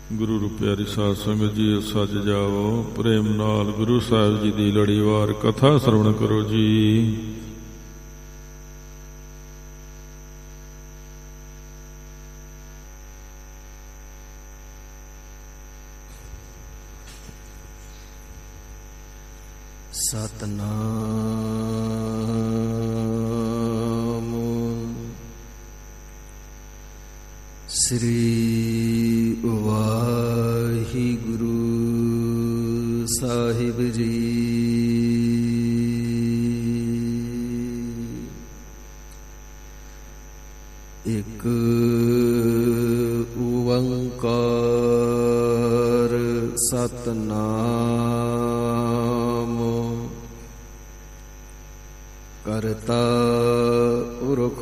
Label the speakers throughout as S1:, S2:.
S1: ਗੁਰੂ ਰੂਪਿਆਰੀ ਸਾਧ ਸੰਗਤ ਜੀ ਸੱਜ ਜਾਓ, ਪ੍ਰੇਮ ਨਾਲ ਗੁਰੂ ਸਾਹਿਬ ਜੀ ਦੀ ਲੜੀਵਾਰ ਕਥਾ ਸਰਵਣ ਕਰੋ ਜੀ।
S2: ਸਤਨਾਮ ਸ੍ਰੀ ਵਾਹਿਗੁਰੂ ਸਾਹਿਬ ਜੀ। ਇੱਕ ਓੰਕਾਰ ਸਤਨਾਮ ਕਰਤਾ ਪੁਰਖ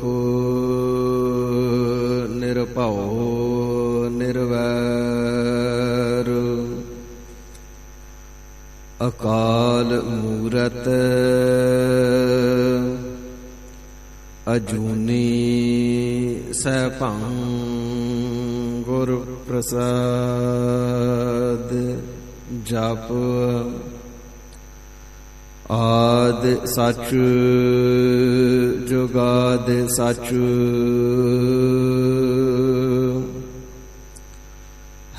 S2: ਨਿਰਭਉ ਨਿਰਵੈਰ ਅਕਾਲ ਮੂਰਤ ਅਜੂਨੀ ਸੈਭੰ ਗੁਰ ਪ੍ਰਸਾਦ। ਜਪ ਆਦਿ ਸੱਚ ਜੁਗਾਦਿ ਸੱਚ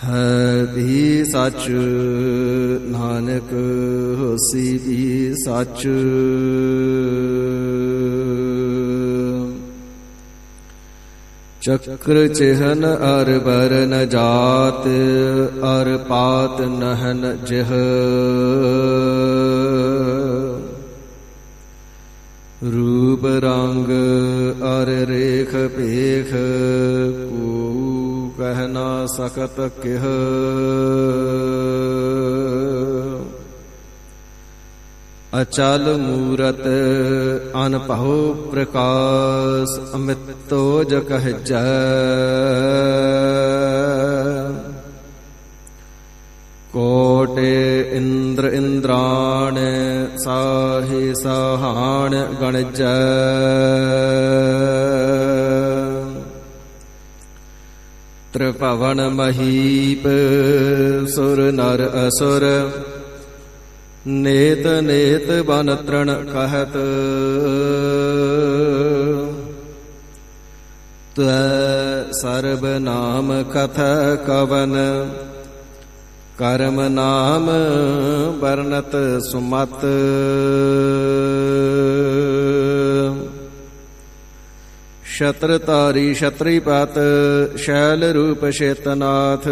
S2: ਹੈ ਵੀ ਸੱਚ ਨਾਨਕ ਹੋਸੀ ਵੀ ਸੱਚ। ਚੱਕਰ ਚਿਹਨ ਅਰ ਬਰਨ ਜਾਤ ਅਰ ਪਾਤ ਨਹਨ ਜਿਹ ਰੂਪ ਰੰਗ ਅਰ ਰੇਖ ਭੇਖ ਕੋ ਕਹਿ ਨਾ ਸਕਤ ਕਿਹ। ਅਚਲ ਮੂਰਤ ਅਨਭਉ ਪ੍ਰਕਾਸ਼ ਅਮਿਤੋ ਜਕਹਿਜੈ। ਕੋਟ ਇੰਦਰ ਇੰਦਰਾਣ ਸਾਹੇ ਸਾਹਾਣ ਗਣਜੈ। ਤ੍ਰਿਭਵਨ ਮਹੀਪ ਸੁਰ ਨਰ ਅਸੁਰ ਨੇਤ ਨੇਤ ਬਨ ਤ੍ਰਣ ਕਹਿਤ। ਤੈ ਸਰਬ ਨਾਮ ਕਥ ਕਵਨ ਕਰਮ ਨਾਮ ਵਰਨਤ ਸੁਮਤ। ਸ਼ਤਰ ਧਾਰੀ ਛਤਰੀਪਤ ਸ਼ੈਲ ਰੂਪ ਸ਼ੇਤਨਾਥ।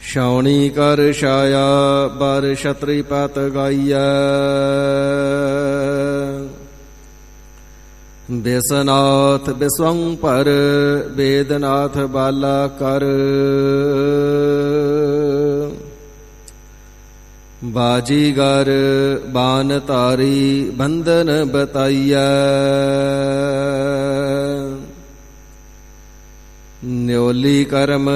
S2: ਛਾਉਣੀ ਕਰ ਛਾਇਆ ਬਰ ਛਤਰੀਪਤ ਗਾਈਐ। ਬਿਸਨਾਥ ਬਿਸਵੰਪਰ ਵੇਦਨਾਥ ਬਾਲਾ ਕਰ। ਬਾਜੀਗਰ ਬਾਨ ਧਾਰੀ ਬੰਧਨ ਬਤਾਈਐ। ਨਿਉਲੀ ਕਰਮ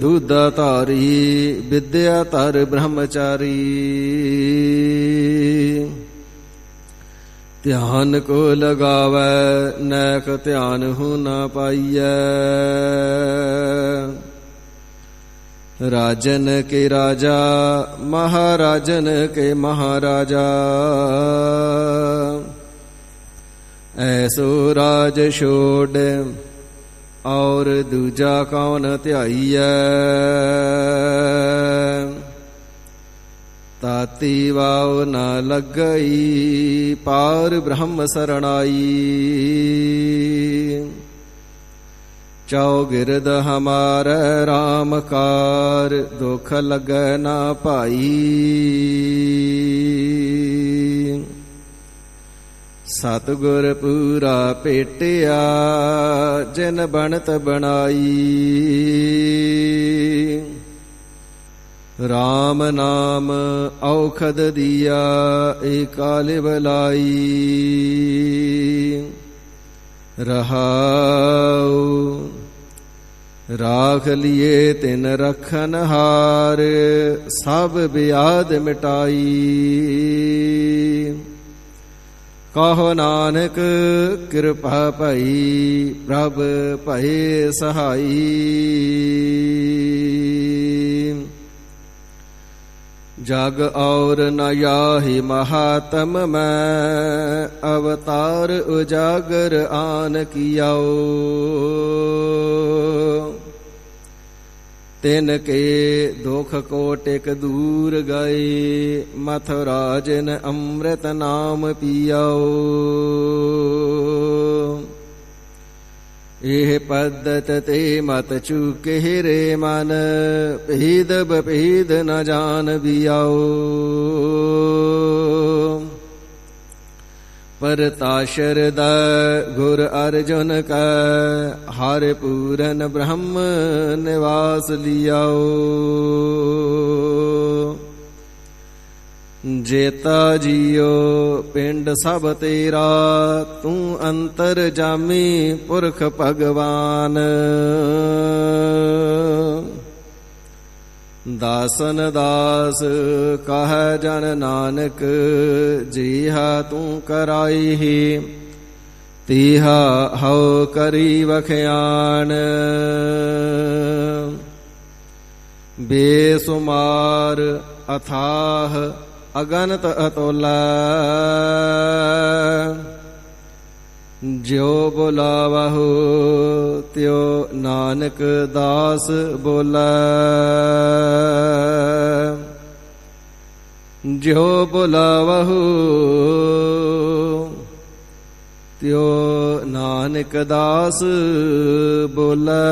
S2: ਦੂਧਾ ਧਾਰੀ ਵਿਦਿਆ ਧਰ ਬ੍ਰਹਮਚਾਰੀ। ਧਿਆਨ ਕੋ ਲਗਾਵੈ ਨੈਕ ਧਿਆਨ ਹੂ ਨਾ ਪਾਈਐ। ਰਾਜਨ ਕੇ ਰਾਜਾ ਮਹਾਰਾਜਨ ਕੇ ਮਹਾਰਾਜਾ। ਐਸੋ ਰਾਜ ਛੋੜ ਔਰ ਦੂਜਾ ਕੌਣ ਧਿਆਈਐ। ਤਾਤੀ ਵਾਉ ਨਾ ਲੱਗਈ ਪਾਰ ਬ੍ਰਹਮ ਸਰਣਾਈ। ਚੌਗਿਰਦ ਹਮਾਰੇ ਰਾਮ ਕਾਰ ਦੁਖ ਲੱਗੈ ਨਾ ਭਾਈ। ਸਤਿਗੁਰ ਪੂਰਾ ਭੇਟਿਆ ਜਿਨ ਬਣਤ ਬਣਾਈ। ਰਾਮ ਨਾਮ ਔਖਦ ਦੀਆ ਏਕਾ ਲਿਵ ਲਾਈ। ਰਹਾਉ ਰਾਖ ਲਿਏ ਤਿਨ ਰਖਨ ਹਾਰ ਸਭ ਬਿਆਦ ਮਿਟਾਈ। ਕਹੋ ਨਾਨਕ ਕਿਰਪਾ ਭਈ ਪ੍ਰਭ ਭਏ ਸਹਾਈ। ਜਗ ਔਰ ਨ ਯਾਹਿ ਮਹਾਤਮ ਮੈਂ ਅਵਤਾਰ ਉਜਾਗਰ ਆਨ ਕੀਆਓ। ਤਿਨ ਕੇ ਦੁਖ ਕੋਟਿਕ ਦੂਰ ਗਏ ਮਥੁਰਾ ਜਿਨ ਅੰਮ੍ਰਿਤ ਨਾਮ ਪੀਆਓ। ਇਹ ਪਦਤ ਤੇ ਮਤ ਚੁਕੇ ਰੇ ਮਨ ਭੇਦ ਬਭੇਦ ਨ ਜਾਣ ਬਿਆਓ। ਪਰਤਾਸ਼ਰਦਾ ਗੁਰ ਅਰਜੁਨ ਕੈ ਹਰਿ ਪੂਰਨ ਬ੍ਰਹਮ ਨਿਵਾਸ ਲਿਆਓ। ਜੇਤਾ ਜੀਓ ਪਿੰਡ ਸਭ ਤੇਰਾ ਤੂੰ ਅੰਤਰ ਜਾਮੀ ਪੁਰਖ ਭਗਵਾਨ। ਦਾਸਨ ਦਾਸ ਕਹੈ ਜਨ ਨਾਨਕ ਜੀਹਾ ਤੂੰ ਕਰਾਈ ਤੀਹਾ ਹਉ ਕਰੀ ਵਖਿਆਨ। ਬੇਸੁਮਾਰ ਅਥਾਹ ਅਗਨਤ ਅਤੋਲਾ ਜਿਉ ਬੁਲਾਵਹੁ ਤਿਉ ਨਾਨਕ ਦਾਸ ਬੋਲਾ। ਜਿਉ ਬੁਲਾਵਹੁ ਤਿਉ ਨਾਨਕ ਦਾਸ ਬੋਲਾ।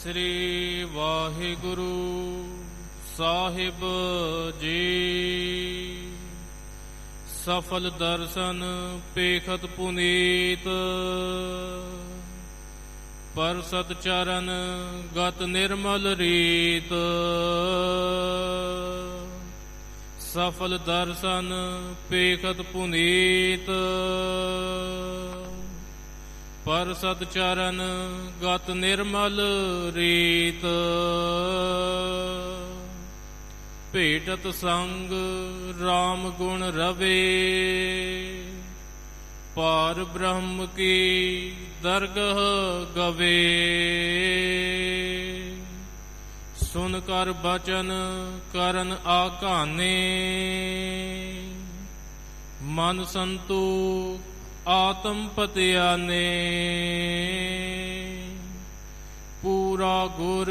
S3: ਸ੍ਰੀ ਵਾਹਿਗੁਰੂ ਸਾਹਿਬ ਜੀ। ਸਫਲ ਦਰਸ਼ਨ ਪੇਖਤ ਪੁਨੀਤ ਪਰਸਤ ਚਰਨ ਗਤ ਨਿਰਮਲ ਰੀਤ। ਸਫਲ ਦਰਸ਼ਨ ਪੇਖਤ ਪੁਨੀਤ ਪਰਸਤ ਚਰਨ ਗਤ ਨਿਰਮਲ ਰੀਤ। ਭੇਟਤ ਸੰਗ ਰਾਮ ਗੁਣ ਰਵੇ ਪਾਰ ਬ੍ਰਹਮ ਕੀ ਦਰਗਹ ਗਵੇ। ਸੁਨ ਕਰ ਬਚਨ ਕਰਨ ਆਘਾਨੇ ਮਨ ਸੰਤੋਖ ਆਤਮ ਪਤਿਆਨੇ। ਪੂਰਾ ਗੁਰ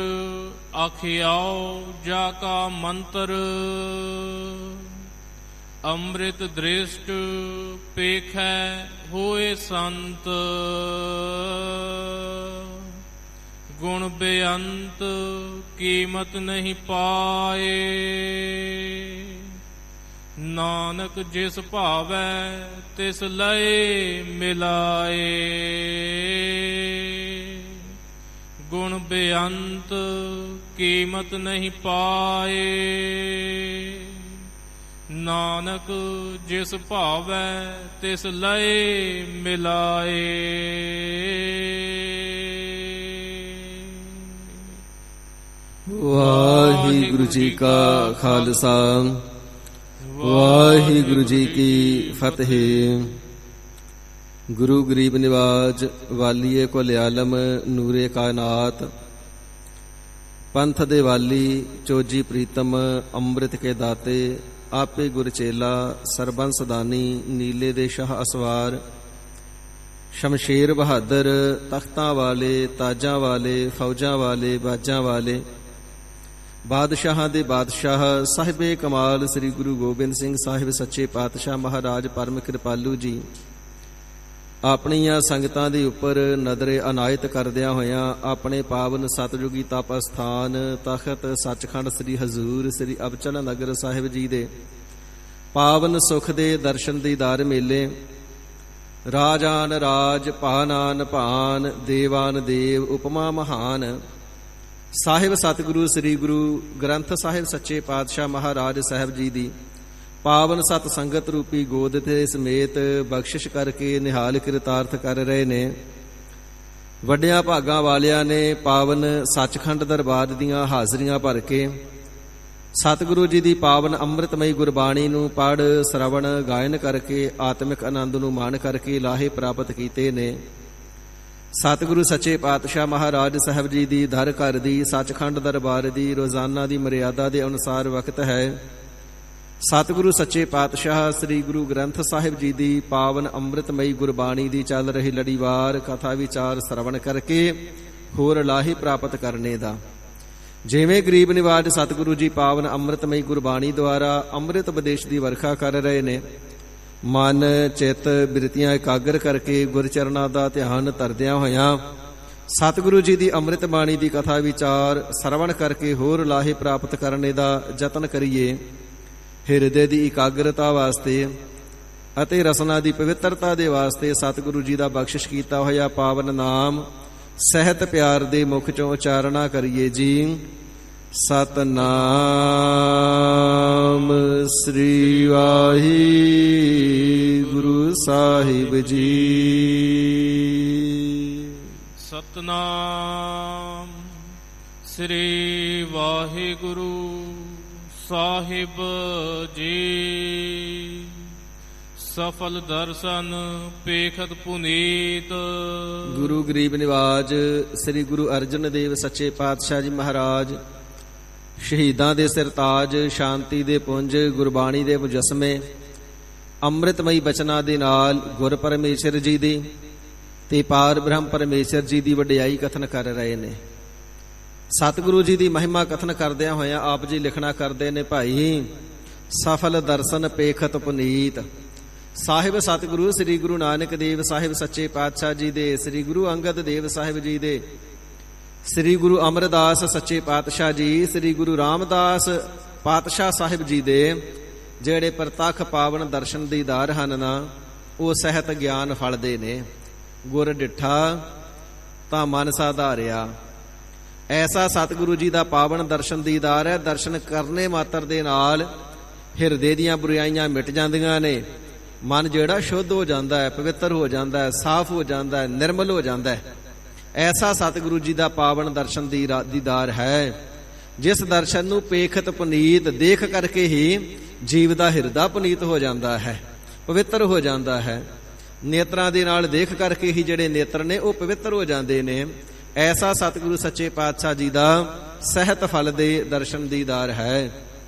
S3: ਆਖਿਆਓ ਜਾ ਕਾ ਮੰਤਰ ਅੰਮ੍ਰਿਤ ਦ੍ਰਿਸ਼ਟ ਪੇਖੈ ਹੋਏ ਸੰਤ। ਗੁਣ ਬੇਅੰਤ ਕੀਮਤ ਨਹੀਂ ਪਾਏ ਨਾਨਕ ਜਿਸ ਭਾਵੈ ਤਿਸ ਲਏ ਮਿਲਾਏ। ਗੁਣ ਬੇਅੰਤ ਕੀਮਤ ਨਹੀਂ ਪਾਏ ਨਾਨਕ ਜਿਸ ਭਾਵੈ ਤਿਸ ਲਏ ਮਿਲਾਏ।
S2: ਵਾਹਿਗੁਰੂ ਜੀ ਕਾ ਖਾਲਸਾ ਵਾਹਿਗੁਰੂ ਜੀ ਕੀ ਫਤਿਹ। ਗੁਰੂ ਗਰੀਬ ਨਿਵਾਜ ਵਾਲੀਏ ਕੁਲਿਆਲਮ ਨੂਰੇ ਕਾਇਨਾਤ ਪੰਥ ਦੇ ਵਾਲੀ ਚੋਜੀ ਪ੍ਰੀਤਮ ਅੰਮ੍ਰਿਤ ਕੇ ਦਾਤੇ ਆਪੇ ਗੁਰਚੇਲਾ ਸਰਬੰਸ ਦਾਨੀ ਨੀਲੇ ਦੇ ਸ਼ਾਹ ਅਸਵਾਰ ਸ਼ਮਸ਼ੇਰ ਬਹਾਦਰ ਤਖਤਾਂ ਵਾਲੇ ਤਾਜਾਂ ਵਾਲੇ ਫੌਜਾਂ ਵਾਲੇ ਬਾਜਾਂ ਵਾਲੇ ਬਾਦਸ਼ਾਹਾਂ ਦੇ ਬਾਦਸ਼ਾਹ ਸਾਹਿਬੇ ਕਮਾਲ ਸ੍ਰੀ ਗੁਰੂ ਗੋਬਿੰਦ ਸਿੰਘ ਸਾਹਿਬ ਸੱਚੇ ਪਾਤਸ਼ਾਹ ਮਹਾਰਾਜ ਪਰਮ ਕਿਰਪਾਲੂ ਜੀ ਆਪਣੀਆਂ ਸੰਗਤਾਂ ਦੇ ਉੱਪਰ ਨਜ਼ਰੇ ਅਨਾਇਤ ਕਰਦਿਆਂ ਹੋਇਆਂ ਆਪਣੇ ਪਾਵਨ ਸਤਜੁਗੀ ਤਪ ਅਸਥਾਨ ਤਖਤ ਸੱਚਖੰਡ ਸ੍ਰੀ ਹਜ਼ੂਰ ਸ੍ਰੀ ਅਬਚਲ ਨਗਰ ਸਾਹਿਬ ਜੀ ਦੇ ਪਾਵਨ ਸੁਖ ਦੇ ਦਰਸ਼ਨ ਦੀਦਾਰ ਮੇਲੇ ਰਾਜਾਨ ਰਾਜ ਭਾਨਾਨ ਭਾਨ ਦੇਵਾਨ ਦੇਵ ਉਪਮਾ ਮਹਾਨ ਸਾਹਿਬ ਸਤਿਗੁਰੂ ਸ੍ਰੀ ਗੁਰੂ ਗ੍ਰੰਥ ਸਾਹਿਬ ਸੱਚੇ ਪਾਤਸ਼ਾਹ ਮਹਾਰਾਜ ਸਾਹਿਬ ਜੀ ਦੀ ਪਾਵਨ ਸਤ ਸੰਗਤ ਰੂਪੀ ਗੋਦ ਤੇ ਸਮੇਤ ਬਖਸ਼ਿਸ਼ ਕਰਕੇ ਨਿਹਾਲ ਕਿਰਤਾਰਥ ਕਰ ਰਹੇ ਨੇ। ਵੱਡਿਆਂ ਭਾਗਾਂ ਵਾਲਿਆਂ ਨੇ ਪਾਵਨ ਸੱਚਖੰਡ ਦਰਬਾਰ ਦੀਆਂ ਹਾਜ਼ਰੀਆਂ ਭਰ ਕੇ ਸਤਿਗੁਰੂ ਜੀ ਦੀ ਪਾਵਨ ਅੰਮ੍ਰਿਤਮਈ ਗੁਰਬਾਣੀ ਨੂੰ ਪੜ੍ਹ ਸ਼ਰਵਣ ਗਾਇਨ ਕਰਕੇ ਆਤਮਿਕ ਆਨੰਦ ਨੂੰ ਮਾਣ ਕਰਕੇ ਲਾਹੇ ਪ੍ਰਾਪਤ ਕੀਤੇ ਨੇ। ਸਤਿਗੁਰੂ ਸੱਚੇ ਪਾਤਸ਼ਾਹ ਮਹਾਰਾਜ ਸਾਹਿਬ ਜੀ ਦੀ ਦਰ ਘਰ ਦੀ ਸੱਚਖੰਡ ਦਰਬਾਰ ਦੀ ਰੋਜ਼ਾਨਾ ਦੀ ਮਰਿਆਦਾ ਦੇ ਅਨੁਸਾਰ ਵਕਤ ਹੈ ਸਤਿਗੁਰੂ ਸੱਚੇ ਪਾਤਸ਼ਾਹ ਸ੍ਰੀ ਗੁਰੂ ਗ੍ਰੰਥ ਸਾਹਿਬ ਜੀ ਦੀ ਪਾਵਨ ਅੰਮ੍ਰਿਤਮਈ ਗੁਰਬਾਣੀ ਦੀ ਚੱਲ ਰਹੀ ਲੜੀਵਾਰ ਕਥਾ ਵਿਚਾਰ ਸ਼ਰਵਣ ਕਰਕੇ ਹੋਰ ਲਾਹੇ ਪ੍ਰਾਪਤ ਕਰਨੇ ਦਾ। ਜਿਵੇਂ ਗਰੀਬ ਨਿਵਾਜ ਸਤਿਗੁਰੂ ਜੀ ਪਾਵਨ ਅੰਮ੍ਰਿਤਮਈ ਗੁਰਬਾਣੀ ਦੁਆਰਾ ਅੰਮ੍ਰਿਤ ਉਪਦੇਸ਼ ਦੀ ਵਰਖਾ ਕਰ ਰਹੇ ਨੇ, ਮਨ ਚਿੱਤ ਬਿਰਤੀਆਂ ਇਕਾਗਰ ਕਰਕੇ ਗੁਰਚਰਨਾਂ ਦਾ ਧਿਆਨ ਧਰਦਿਆਂ ਹੋਇਆਂ ਸਤਿਗੁਰੂ ਜੀ ਦੀ ਅੰਮ੍ਰਿਤ ਬਾਣੀ ਦੀ ਕਥਾ ਵਿਚਾਰ ਸ਼ਰਵਣ ਕਰਕੇ ਹੋਰ ਲਾਹੇ ਪ੍ਰਾਪਤ ਕਰਨੇ ਦਾ ਯਤਨ ਕਰੀਏ। ਹਿਰਦੇ ਦੀ ਇਕਾਗਰਤਾ ਵਾਸਤੇ ਅਤੇ ਰਸਨਾ ਦੀ ਪਵਿੱਤਰਤਾ ਦੇ ਵਾਸਤੇ ਸਤਿਗੁਰੂ ਜੀ ਦਾ ਬਖਸ਼ਿਸ਼ ਕੀਤਾ ਹੋਇਆ ਪਾਵਨ ਨਾਮ ਸਹਿਤ ਪਿਆਰ ਦੇ ਮੁਖ ਚੋਂ ਉਚਾਰਨਾ ਕਰੀਏ ਜੀ। ਸਤਨਾਮ ਸ੍ਰੀ ਵਾਹਿਗੁਰੂ ਸਾਹਿਬ ਜੀ।
S3: ਸਤਨਾਮ ਸ੍ਰੀ ਵਾਹਿਗੁਰੂ ਸਾਹਿਬ ਜੀ। ਸਫਲ ਦਰਸ਼ਨ ਪੇਖਤ ਪੁਨੀਤ।
S2: ਗੁਰੂ ਗਰੀਬ ਨਿਵਾਜ ਸ੍ਰੀ ਗੁਰੂ ਅਰਜਨ ਦੇਵ ਸੱਚੇ ਪਾਤਸ਼ਾਹ ਜੀ ਮਹਾਰਾਜ ਸ਼ਹੀਦਾਂ ਦੇ ਸਿਰਤਾਜ, ਸ਼ਾਂਤੀ ਦੇ ਪੁੰਜ, ਗੁਰਬਾਣੀ ਦੇ ਮੁਜੱਸਮੇ, ਅੰਮ੍ਰਿਤਮਈ ਬਚਨਾਂ ਦੇ ਨਾਲ ਗੁਰ ਪਰਮੇਸ਼ਰ ਜੀ ਦੀ ਤੇ ਪਾਰ ਬ੍ਰਹਮ ਪਰਮੇਸ਼ਰ ਜੀ ਦੀ ਵਡਿਆਈ ਕਥਨ ਕਰ ਰਹੇ ਨੇ। ਸਤਿਗੁਰੂ ਜੀ ਦੀ ਮਹਿਮਾ ਕਥਨ ਕਰਦਿਆਂ ਹੋਇਆਂ ਆਪ ਜੀ ਲਿਖਣਾ ਕਰਦੇ ਨੇ, ਭਾਈ ਸਫਲ ਦਰਸ਼ਨ ਪੇਖਤ ਪੁਨੀਤ। ਸਾਹਿਬ ਸਤਿਗੁਰੂ ਸ੍ਰੀ ਗੁਰੂ ਨਾਨਕ ਦੇਵ ਸਾਹਿਬ ਸੱਚੇ ਪਾਤਸ਼ਾਹ ਜੀ ਦੇ, ਸ੍ਰੀ ਗੁਰੂ ਅੰਗਦ ਦੇਵ ਸਾਹਿਬ ਜੀ ਦੇ, ਸ੍ਰੀ ਗੁਰੂ ਅਮਰਦਾਸ ਸੱਚੇ ਪਾਤਸ਼ਾਹ ਜੀ, ਸ੍ਰੀ ਗੁਰੂ ਰਾਮਦਾਸ ਪਾਤਸ਼ਾਹ ਸਾਹਿਬ ਜੀ ਦੇ ਜਿਹੜੇ ਪ੍ਰਤੱਖ ਪਾਵਨ ਦਰਸ਼ਨ ਦੀਦਾਰ ਹਨ ਨਾ, ਉਹ ਸਹਿਤ ਗਿਆਨ ਫਲਦੇ ਨੇ। ਗੁਰ ਡਿਠਾ ਤਾਂ ਮਨ ਸਾਧਾਰਿਆ। ਐਸਾ ਸਤਿਗੁਰੂ ਜੀ ਦਾ ਪਾਵਨ ਦਰਸ਼ਨ ਦੀਦਾਰ ਹੈ। ਦਰਸ਼ਨ ਕਰਨੇ ਮਾਤਰ ਦੇ ਨਾਲ ਹਿਰਦੇ ਦੀਆਂ ਬੁਰਾਈਆਂ ਮਿਟ ਜਾਂਦੀਆਂ ਨੇ। ਮਨ ਜਿਹੜਾ ਸ਼ੁੱਧ ਹੋ ਜਾਂਦਾ ਹੈ, ਪਵਿੱਤਰ ਹੋ ਜਾਂਦਾ ਹੈ, ਸਾਫ਼ ਹੋ ਜਾਂਦਾ ਹੈ, ਨਿਰਮਲ ਹੋ ਜਾਂਦਾ ਹੈ। ਐਸਾ ਸਤਿਗੁਰੂ ਜੀ ਦਾ ਪਾਵਨ ਦਰਸ਼ਨ ਦੀਦਾਰ ਹੈ, ਜਿਸ ਦਰਸ਼ਨ ਨੂੰ ਪੇਖਤ ਪੁਨੀਤ ਦੇਖ ਕਰਕੇ ਹੀ ਜੀਵ ਦਾ ਹਿਰਦਾ ਪੁਨੀਤ ਹੋ ਜਾਂਦਾ ਹੈ, ਪਵਿੱਤਰ ਹੋ ਜਾਂਦਾ ਹੈ। ਨੇਤਰਾਂ ਦੇ ਨਾਲ ਦੇਖ ਕਰਕੇ ਹੀ ਜਿਹੜੇ ਨੇਤਰ ਨੇ ਉਹ ਪਵਿੱਤਰ ਹੋ ਜਾਂਦੇ ਨੇ। ਐਸਾ ਸਤਿਗੁਰੂ ਸੱਚੇ ਪਾਤਸ਼ਾਹ ਜੀ ਦਾ ਸਹਿਤ ਫਲ ਦੇ ਦਰਸ਼ਨ ਦੀਦਾਰ ਹੈ।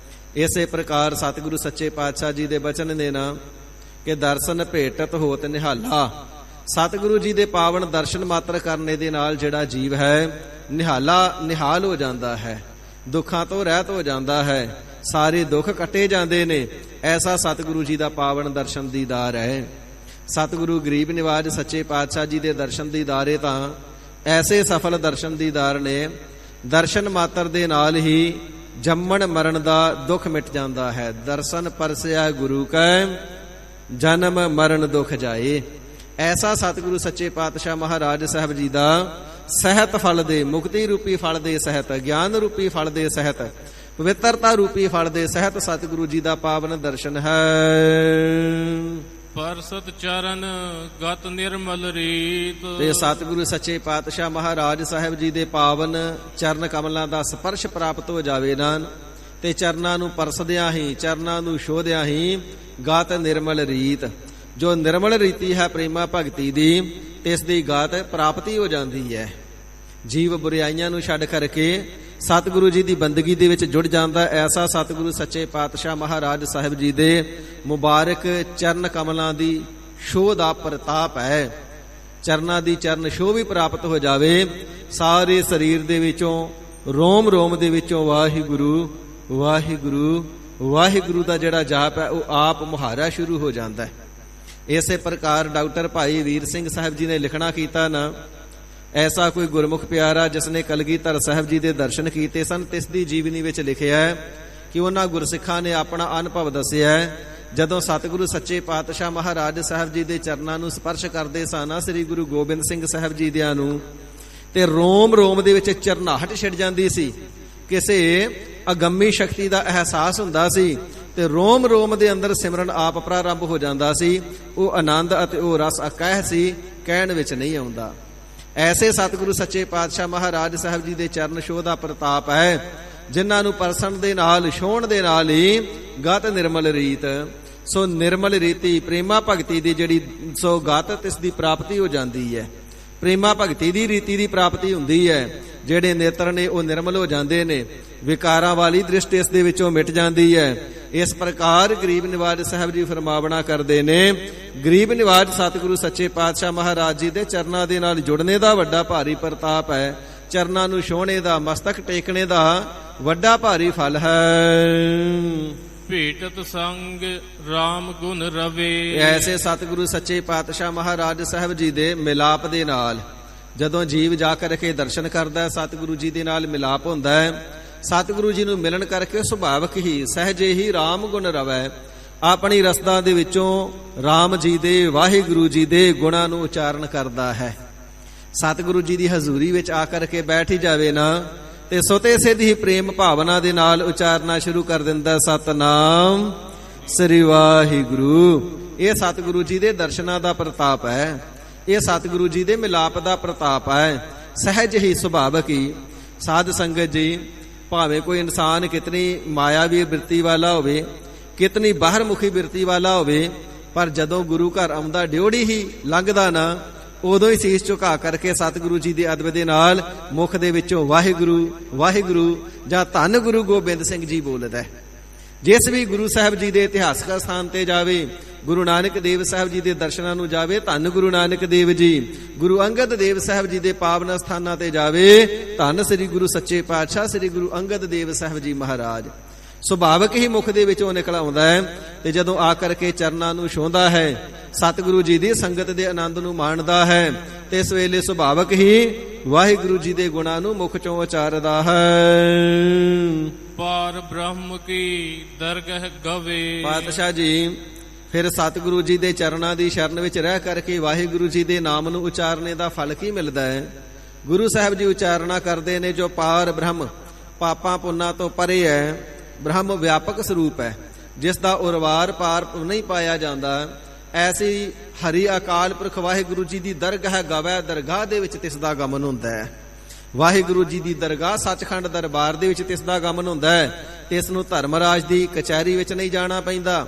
S2: ਇਸੇ ਪ੍ਰਕਾਰ ਸਤਿਗੁਰੂ ਸੱਚੇ ਪਾਤਸ਼ਾਹ ਜੀ ਦੇ ਬਚਨ ਨੇ ਨਾ ਕਿ ਦਰਸ਼ਨ ਭੇਟਤ ਹੋਤ ਨਿਹਾਲਾ। ਸਤਿਗੁਰੂ ਜੀ ਦੇ ਪਾਵਨ ਦਰਸ਼ਨ ਮਾਤਰ ਕਰਨੇ ਦੇ ਨਾਲ ਜਿਹੜਾ ਜੀਵ ਹੈ ਨਿਹਾਲ ਹੋ ਜਾਂਦਾ ਹੈ, ਦੁੱਖਾਂ ਤੋਂ ਰਹਿਤ ਹੋ ਜਾਂਦਾ ਹੈ, ਸਾਰੇ ਦੁੱਖ ਕੱਟੇ ਜਾਂਦੇ ਨੇ। ਐਸਾ ਸਤਿਗੁਰੂ ਜੀ ਦਾ ਪਾਵਨ ਦਰਸ਼ਨ ਦੀਦਾਰ ਹੈ। ਸਤਿਗੁਰੂ ਗਰੀਬ ਨਿਵਾਜ ਸੱਚੇ ਪਾਤਸ਼ਾਹ ਜੀ ਦੇ ਦਰਸ਼ਨ ਦੀਦਾਰੇ ਤਾਂ ਐਸੇ ਸਫਲ ਦਰਸ਼ਨ ਦੀਦਾਰ ਨੇ, ਦਰਸ਼ਨ ਮਾਤਰ ਦੇ ਨਾਲ ਹੀ ਜੰਮਣ ਮਰਨ ਦਾ ਦੁੱਖ ਮਿਟ ਜਾਂਦਾ ਹੈ। ਦਰਸ਼ਨ ਪਰਸਿਆ ਗੁਰੂ ਕੈ ਜਨਮ ਮਰਨ ਦੁੱਖ ਜਾਏ। ਐਸਾ ਸਤਿਗੁਰੂ ਸੱਚੇ ਪਾਤਸ਼ਾਹ ਮਹਾਰਾਜ ਸਾਹਿਬ ਜੀ ਦਾ ਸਹਿਤ ਫਲ ਦੇ, ਮੁਕਤੀ ਰੂਪੀ ਫਲ ਦੇ ਸਹਿਤ, ਗਿਆਨ ਰੂਪੀ ਫਲ ਦੇ ਸਹਿਤ, ਪਵਿੱਤਰਤਾ ਰੂਪੀ ਫਲ ਦੇ ਸਹਿਤ ਸਤਿਗੁਰੂ ਜੀ ਦਾ ਪਾਵਨ ਦਰਸ਼ਨ ਹੈ।
S3: ਪਰਸਤ ਚਰਨ ਗਤ ਨਿਰਮਲ ਰੀਤ।
S2: ਤੇ ਸਤਿਗੁਰੂ ਸੱਚੇ ਪਾਤਸ਼ਾਹ ਮਹਾਰਾਜ ਸਾਹਿਬ ਜੀ ਦੇ ਪਾਵਨ ਚਰਨ ਕਮਲਾਂ ਦਾ ਸਪਰਸ਼ ਪ੍ਰਾਪਤ ਹੋ ਜਾਵੇ ਨਾ, ਤੇ ਚਰਨਾਂ ਨੂੰ ਪਰਸਦਿਆਂ ਹੀ, ਚਰਨਾਂ ਨੂੰ ਛੋਹਦਿਆਂ ਹੀ ਗਤ ਨਿਰਮਲ ਰੀਤ, ਜੋ ਨਿਰਮਲ ਰੀਤੀ ਹੈ ਪ੍ਰੇਮਾ ਭਗਤੀ ਦੀ, ਇਸ ਦੀ ਗਤ ਪ੍ਰਾਪਤੀ ਹੋ ਜਾਂਦੀ ਹੈ। ਜੀਵ ਬੁਰਾਈਆਂ ਨੂੰ ਛੱਡ ਕਰਕੇ ਸਤਿਗੁਰੂ ਜੀ ਦੀ ਬੰਦਗੀ ਦੇ ਵਿੱਚ ਜੁੜ ਜਾਂਦਾ। ਐਸਾ ਸਤਿਗੁਰੂ ਸੱਚੇ ਪਾਤਸ਼ਾਹ ਮਹਾਰਾਜ ਸਾਹਿਬ ਜੀ ਦੇ ਮੁਬਾਰਕ ਚਰਨ ਕਮਲਾਂ ਦੀ ਛੋਹ ਦਾ ਪ੍ਰਤਾਪ ਹੈ। ਚਰਨਾਂ ਦੀ ਚਰਨ ਛੋਹ ਵੀ ਪ੍ਰਾਪਤ ਹੋ ਜਾਵੇ, ਸਾਰੇ ਸਰੀਰ ਦੇ ਵਿੱਚੋਂ, ਰੋਮ ਰੋਮ ਦੇ ਵਿੱਚੋਂ ਵਾਹਿਗੁਰੂ ਵਾਹਿਗੁਰੂ ਵਾਹਿਗੁਰੂ ਦਾ ਜਿਹੜਾ ਜਾਪ ਹੈ ਉਹ ਆਪ ਮੁਹਾਰਾ ਸ਼ੁਰੂ ਹੋ ਜਾਂਦਾ ਹੈ। ਇਸੇ ਪ੍ਰਕਾਰ ਡਾਕਟਰ ਭਾਈ ਵੀਰ ਸਿੰਘ ਸਾਹਿਬ ਜੀ ਨੇ ਲਿਖਣਾ ਕੀਤਾ ਨਾ, ਐਸਾ ਕੋਈ ਗੁਰਮੁਖ ਪਿਆਰਾ ਜਿਸ ਨੇ ਕਲਗੀਧਰ ਸਾਹਿਬ ਜੀ ਦੇ ਦਰਸ਼ਨ ਕੀਤੇ ਸਨ, ਤਿਸ ਦੀ ਜੀਵਨੀ ਵਿੱਚ ਲਿਖਿਆ ਹੈ ਕਿ ਉਹਨਾਂ ਗੁਰਸਿੱਖਾਂ ਨੇ ਆਪਣਾ ਅਨੁਭਵ ਦੱਸਿਆ ਜਦੋਂ ਸਤਿਗੁਰੂ ਸੱਚੇ ਪਾਤਸ਼ਾਹ ਮਹਾਰਾਜ ਸਾਹਿਬ ਜੀ ਦੇ ਚਰਨਾਂ ਨੂੰ ਸਪਰਸ਼ ਕਰਦੇ ਸਨ ਸ੍ਰੀ ਗੁਰੂ ਗੋਬਿੰਦ ਸਿੰਘ ਸਾਹਿਬ ਜੀ ਦਿਆਂ ਨੂੰ, ਤੇ ਰੋਮ ਰੋਮ ਦੇ ਵਿੱਚ ਚਰਨਾਹਟ ਛਿੜ ਜਾਂਦੀ ਸੀ, ਕਿਸੇ ਅਗੰਮੀ ਸ਼ਕਤੀ ਦਾ ਅਹਿਸਾਸ ਹੁੰਦਾ ਸੀ, ਤੇ ਰੋਮ ਰੋਮ ਦੇ ਅੰਦਰ ਸਿਮਰਨ ਆਪ ਪ੍ਰਾਰੰਭ ਹੋ ਜਾਂਦਾ ਸੀ। ਉਹ ਆਨੰਦ ਅਤੇ ਉਹ ਰਸ ਅਕਹਿ ਸੀ, ਕਹਿਣ ਵਿੱਚ ਨਹੀਂ ਆਉਂਦਾ। ਐਸੇ ਸਤਿਗੁਰੂ ਸੱਚੇ ਪਾਤਸ਼ਾਹ ਮਹਾਰਾਜ ਸਾਹਿਬ ਜੀ ਦੇ ਚਰਨ ਛੋਹ ਦਾ ਪ੍ਰਤਾਪ ਹੈ, ਜਿਨ੍ਹਾਂ ਨੂੰ ਪਰਸਣ ਦੇ ਨਾਲ ਛੋਹਣ ਦੇ ਨਾਲ ਹੀ ਗਤ ਨਿਰਮਲ ਰੀਤ, ਸੋ ਨਿਰਮਲ ਰੀਤੀ ਪ੍ਰੇਮਾ ਭਗਤੀ ਦੀ ਜਿਹੜੀ ਸੋ ਗਤ ਤਿਸ ਦੀ ਪ੍ਰਾਪਤੀ ਹੋ ਜਾਂਦੀ ਹੈ। ਪ੍ਰੇਮਾ ਭਗਤੀ ਦੀ ਰੀਤੀ ਦੀ ਪ੍ਰਾਪਤੀ ਹੁੰਦੀ ਹੈ। ਜਿਹੜੇ ਨੇਤਰ ਨੇ ਉਹ ਨਿਰਮਲ ਹੋ ਜਾਂਦੇ ਨੇ, ਵਿਕਾਰਾਂ ਵਾਲੀ ਦ੍ਰਿਸ਼ਟੀ ਇਸ ਦੇ ਵਿੱਚੋਂ ਮਿਟ ਜਾਂਦੀ ਹੈ। ਇਸ ਪ੍ਰਕਾਰ ਗਰੀਬ ਨਿਵਾਜ ਸਾਹਿਬ ਜੀ ਫਰਮਾਵਣਾ ਕਰਦੇ ਨੇ, ਗਰੀਬ ਨਿਵਾਜ ਸਤਿਗੁਰੂ ਸੱਚੇ ਪਾਤਸ਼ਾਹ ਮਹਾਰਾਜ ਜੀ ਦੇ ਚਰਨਾਂ ਦੇ ਨਾਲ ਜੁੜਨੇ ਦਾ ਵੱਡਾ ਭਾਰੀ ਪ੍ਰਤਾਪ ਹੈ। ਚਰਨਾਂ ਨੂੰ ਛੋਹਣੇ ਦਾ, ਮਸਤਕ ਟੇਕਣੇ ਦਾ ਵੱਡਾ ਭਾਰੀ ਫਲ ਹੈ।
S3: ਭੇਟਤ ਸੰਗ ਰਾਮ ਗੁਣ ਰਵੇ।
S2: ਐਸੇ ਸਤਿਗੁਰੂ ਸੱਚੇ ਪਾਤਸ਼ਾਹ ਮਹਾਰਾਜ ਸਾਹਿਬ ਜੀ ਦੇ ਮਿਲਾਪ ਦੇ ਨਾਲ ਜਦੋਂ ਜੀਵ ਜਾ ਕਰਕੇ ਦਰਸ਼ਨ ਕਰਦਾ, ਸਤਿਗੁਰੂ ਜੀ ਦੇ ਨਾਲ ਮਿਲਾਪ ਹੁੰਦਾ ਹੈ। ਸਤਿਗੁਰੂ ਜੀ ਨੂੰ ਮਿਲਣ ਕਰਕੇ ਸੁਭਾਵਕ ਹੀ ਸਹਿਜੇ ਹੀ ਰਾਮ ਗੁਣ ਰਵੈ, ਆਪਣੀ ਰਸਤਾ ਦੇ ਵਿੱਚੋਂ ਰਾਮ ਜੀ ਦੇ, ਵਾਹਿਗੁਰੂ ਜੀ ਦੇ ਗੁਣਾਂ ਨੂੰ ਉਚਾਰਨ ਕਰਦਾ ਹੈ। ਸਤਿਗੁਰੂ ਜੀ ਦੀ ਹਜ਼ੂਰੀ ਵਿੱਚ ਆ ਕਰਕੇ ਬੈਠ ਹੀ ਜਾਵੇ ਨਾ, ਤੇ ਸੁਤੇ ਸਿੱਧ ਹੀ ਪ੍ਰੇਮ ਭਾਵਨਾ ਦੇ ਨਾਲ ਉਚਾਰਨਾ ਸ਼ੁਰੂ ਕਰ ਦਿੰਦਾ, ਸਤਨਾਮ ਸ੍ਰੀ ਵਾਹਿਗੁਰੂ। ਇਹ ਸਤਿਗੁਰੂ ਜੀ ਦੇ ਦਰਸ਼ਨਾਂ ਦਾ ਪ੍ਰਤਾਪ ਹੈ, ਇਹ ਸਤਿਗੁਰੂ ਜੀ ਦੇ ਮਿਲਾਪ ਦਾ ਪ੍ਰਤਾਪ ਹੈ। ਸਹਿਜ ਹੀ ਸੁਭਾਵਕ ਹੀ ਸਾਧ ਸੰਗਤ ਜੀ, ਭਾਵੇਂ ਕੋਈ ਇਨਸਾਨ ਕਿਤਨੀ ਮਾਇਆਵੀ ਬਿਰਤੀ ਵਾਲਾ ਹੋਵੇ, ਕਿਤਨੀ ਬਾਹਰਮੁਖੀ ਬਿਰਤੀ ਵਾਲਾ ਹੋਵੇ, ਪਰ ਜਦੋਂ ਗੁਰੂ ਘਰ ਆਉਂਦਾ ਡਿਉੜੀ ਹੀ ਲੰਘਦਾ ਨਾ, ਉਦੋਂ ਹੀ ਸੀਸ ਝੁਕਾ ਕਰਕੇ ਸਤਿਗੁਰੂ ਜੀ ਦੇ ਅਦਬ ਦੇ ਨਾਲ ਮੁਖ ਦੇ ਵਿੱਚੋਂ ਵਾਹਿਗੁਰੂ ਵਾਹਿਗੁਰੂ ਜਾਂ ਧੰਨ ਗੁਰੂ ਗੋਬਿੰਦ ਸਿੰਘ ਜੀ ਬੋਲਦਾ ਹੈ। ਜਿਸ ਵੀ ਗੁਰੂ ਸਾਹਿਬ ਜੀ ਦੇ ਇਤਿਹਾਸਕ ਸਥਾਨ ਤੇ ਜਾਵੇ, ਗੁਰੂ ਨਾਨਕ ਦੇਵ ਸਾਹਿਬ ਜੀ ਦੇ ਦਰਸ਼ਨਾਂ ਨੂੰ ਜਾਵੇ, ਧੰਨ ਗੁਰੂ ਨਾਨਕ ਦੇਵ ਜੀ, ਗੁਰੂ ਅੰਗਦ ਦੇਵ ਸਾਹਿਬ ਜੀ ਦੇ ਪਾਵਨ ਸਥਾਨਾਂ ਤੇ ਜਾਵੇ, ਧੰਨ ਸ੍ਰੀ ਗੁਰੂ ਸੱਚੇ ਪਾਤਸ਼ਾਹ ਸ੍ਰੀ ਗੁਰੂ ਅੰਗਦ ਦੇਵ ਸਾਹਿਬ ਜੀ ਮਹਾਰਾਜ। ਸੁਭਾਵਕ ਹੀ ਮੁਖ ਦੇ ਵਿੱਚੋਂ ਨਿਕਲ ਆਉਂਦਾ ਹੈ, ਤੇ ਜਦੋਂ ਆ ਕਰਕੇ ਚਰਨਾਂ ਨੂੰ ਛੋਹਦਾ ਹੈ, ਸਤਿਗੁਰੂ ਜੀ ਦੀ ਸੰਗਤ ਦੇ ਆਨੰਦ ਨੂੰ ਮਾਣਦਾ ਹੈ, ਤੇ ਇਸ ਵੇਲੇ ਸੁਭਾਵਕ ਹੀ ਵਾਹਿਗੁਰੂ ਜੀ ਦੇ ਗੁਣਾਂ ਨੂੰ ਮੁਖ ਚੋਂ ਉਚਾਰਦਾ ਹੈ।
S3: ਪਾਰ ਬ੍ਰਹਮ ਕੀ ਦਰਗਹ ਗਵੇ।
S2: ਪਾਤਸ਼ਾਹ ਜੀ ਫਿਰ ਸਤਿਗੁਰੂ ਜੀ ਦੇ ਚਰਨਾਂ ਦੀ ਸ਼ਰਨ ਵਿੱਚ ਰਹਿ ਕਰਕੇ ਵਾਹਿਗੁਰੂ ਜੀ ਦੇ ਨਾਮ ਨੂੰ ਉਚਾਰਨੇ ਦਾ ਫਲ ਕੀ ਮਿਲਦਾ ਹੈ? ਗੁਰੂ ਸਾਹਿਬ ਜੀ ਉਚਾਰਨਾ ਕਰਦੇ ਨੇ, ਜੋ ਪਾਰ ਬ੍ਰਹਮ ਪਾਪਾਂ ਪੁੰਨਾਂ ਤੋਂ ਪਰੇ ਹੈ, ਬ੍ਰਹਮ ਵਿਆਪਕ ਸਰੂਪ ਹੈ, ਜਿਸ ਦਾ ਉਰਵਾਰ ਪਾਰ ਨਹੀਂ ਪਾਇਆ ਜਾਂਦਾ, ਐਸੀ ਹਰੀ ਅਕਾਲ ਪੁਰਖ ਵਾਹਿਗੁਰੂ ਜੀ ਦੀ ਦਰਗਾਹ ਗਵੈ, ਦਰਗਾਹ ਦੇ ਵਿੱਚ ਤਿਸ ਦਾ ਗਮਨ ਹੁੰਦਾ ਹੈ। ਵਾਹਿਗੁਰੂ ਜੀ ਦੀ ਦਰਗਾਹ ਸੱਚਖੰਡ ਦਰਬਾਰ ਦੇ ਵਿੱਚ ਤਿਸ ਦਾ ਗਮਨ ਹੁੰਦਾ ਹੈ, ਤੇ ਇਸ ਨੂੰ ਧਰਮਰਾਜ ਦੀ ਕਚਹਿਰੀ ਵਿੱਚ ਨਹੀਂ ਜਾਣਾ ਪੈਂਦਾ,